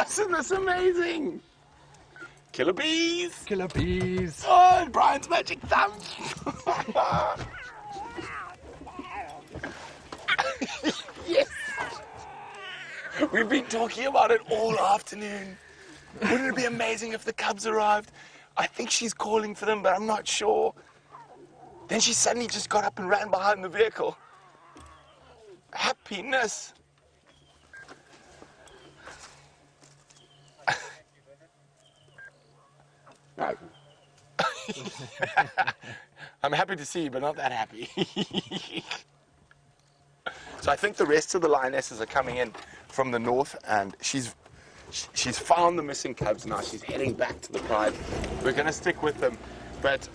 Isn't this amazing? Killer bees. Killer bees. Oh, Brian's magic thumb. Yes. We've been talking about it all afternoon. Wouldn't it be amazing if the cubs arrived? I think she's calling for them, but I'm not sure. Then she suddenly just got up and ran behind the vehicle. Happiness. No. I'm happy to see you, but not that happy. So I think the rest of the lionesses are coming in from the north, and she's found the missing cubs now. She's heading back to the pride. We're going to stick with them, but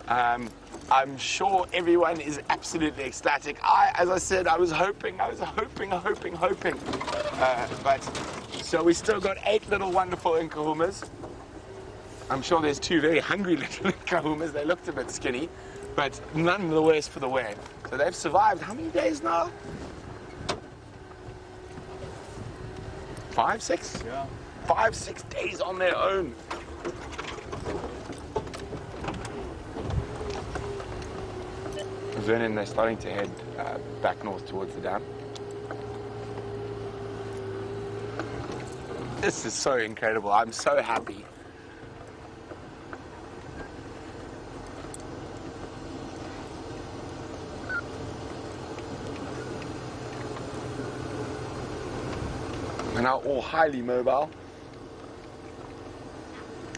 I'm sure everyone is absolutely ecstatic. As I said, I was hoping. But so we still got 8 little wonderful Nkahumas. I'm sure there's 2 very hungry little Nkahumas. They looked a bit skinny, but none the worse for the wear. So they've survived how many days now? 5, 6? Yeah. 5, 6 days on their own. Vernon, they're starting to head back north towards the dam. This is so incredible. I'm so happy. They're now all highly mobile.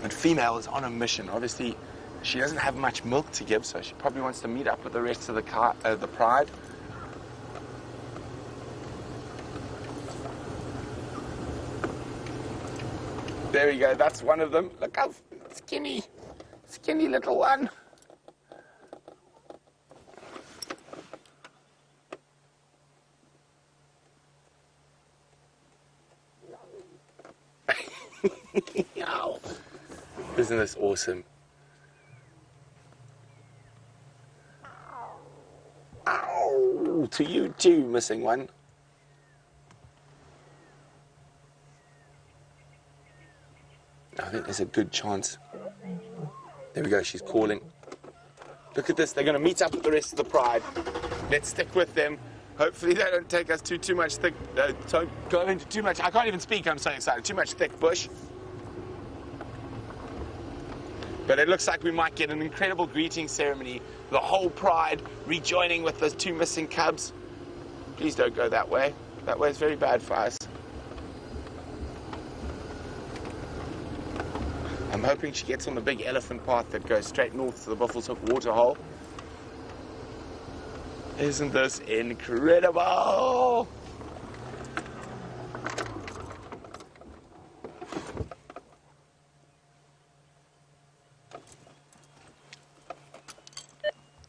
And female is on a mission. Obviously, she doesn't have much milk to give, so she probably wants to meet up with the rest of the pride. There we go. That's one of them. Look how skinny little one. Ow. Isn't this awesome? Ow! To you too, missing one. I think there's a good chance. There we go, she's calling. Look at this, they're going to meet up with the rest of the pride. Let's stick with them. Hopefully they don't take us to too much thick, don't go into too much, I can't even speak, I'm so excited, too much thick bush. But it looks like we might get an incredible greeting ceremony. The whole pride rejoining with those 2 missing cubs. Please don't go that way. That way is very bad for us. I'm hoping she gets on the big elephant path that goes straight north to the Buffelshoek waterhole. Isn't this incredible?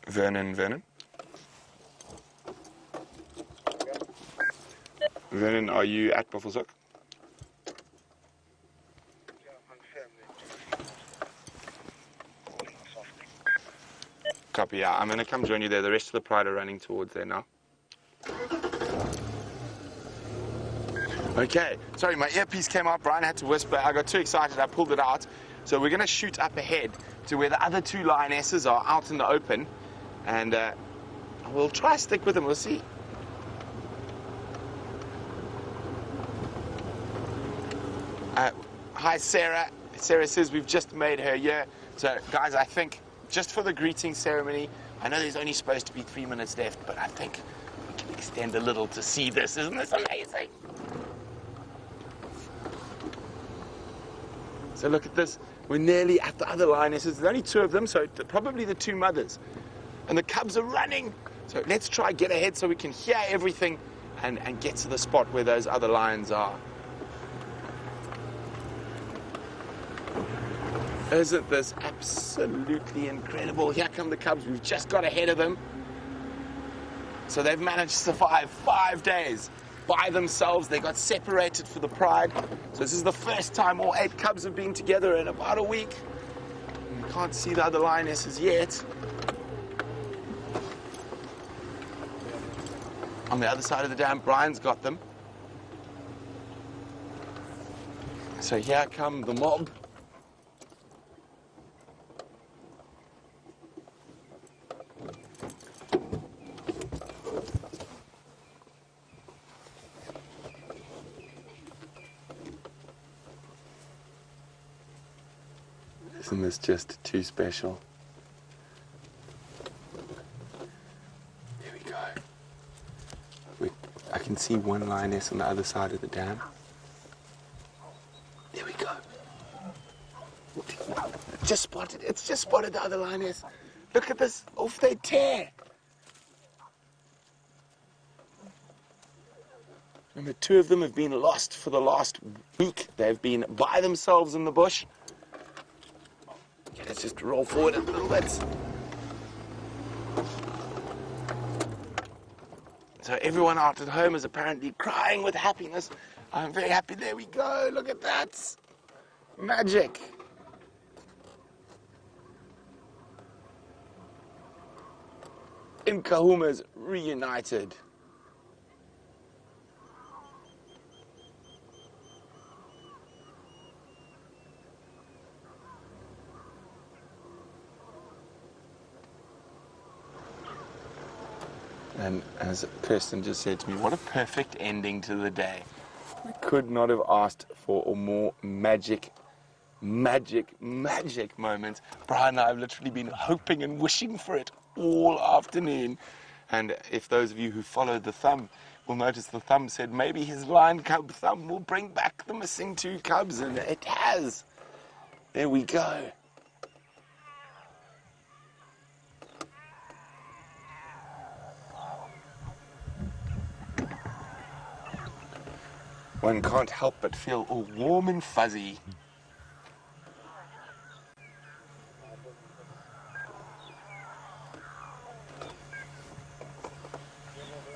Vernon. Vernon, are you at Buffelshoek? Copy, yeah. I'm going to come join you there. The rest of the pride are running towards there now. Okay. Sorry, my earpiece came out. Brian had to whisper. I got too excited. I pulled it out. So we're going to shoot up ahead to where the other 2 lionesses are out in the open. And we'll try to stick with them. We'll see. Hi, Sarah. Sarah says we've just made her year. So, guys, I think just for the greeting ceremony, I know there's only supposed to be 3 minutes left, but I think we can extend a little to see this. Isn't this amazing? So look at this. We're nearly at the other lionesses. There's only 2 of them, so probably the 2 mothers. And the cubs are running. So let's try get ahead so we can hear everything and get to the spot where those other lions are. Isn't this absolutely incredible? Here come the cubs. We've just got ahead of them. So they've managed to survive 5 days by themselves. They got separated for the pride. So this is the first time all 8 cubs have been together in about a week. And we can't see the other lionesses yet. On the other side of the dam, Brian's got them. So here come the mob. Isn't this just too special? There we go. I can see one lioness on the other side of the dam. There we go. It's just spotted the other lioness. Look at this, off they tear. Remember, 2 of them have been lost for the last week. They've been by themselves in the bush. Okay, let's just roll forward a little bit. So everyone out at home is apparently crying with happiness. I'm very happy. There we go. Look at that. Magic. Nkahuma's reunited. And as Kirsten just said to me, what a perfect ending to the day. We could not have asked for a more magic moment. Brian and I have literally been hoping and wishing for it all afternoon. And if those of you who followed the thumb will notice, the thumb said maybe his lion cub thumb will bring back the missing 2 cubs, and it has. There we go. One can't help but feel all warm and fuzzy.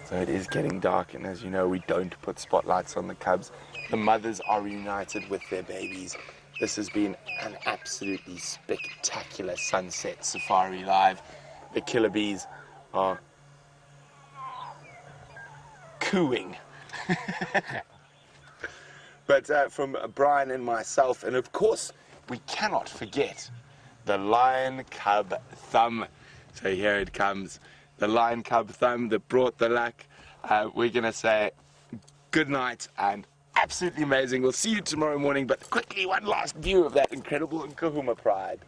So it is getting dark, and as you know, we don't put spotlights on the cubs. The mothers are reunited with their babies. This has been an absolutely spectacular sunset safari live. The killer bees are cooing. But from Brian and myself, and of course, we cannot forget the lion cub thumb. So here it comes, the lion cub thumb that brought the luck. We're going to say good night and absolutely amazing. We'll see you tomorrow morning, but quickly, one last view of that incredible Nkahuma pride.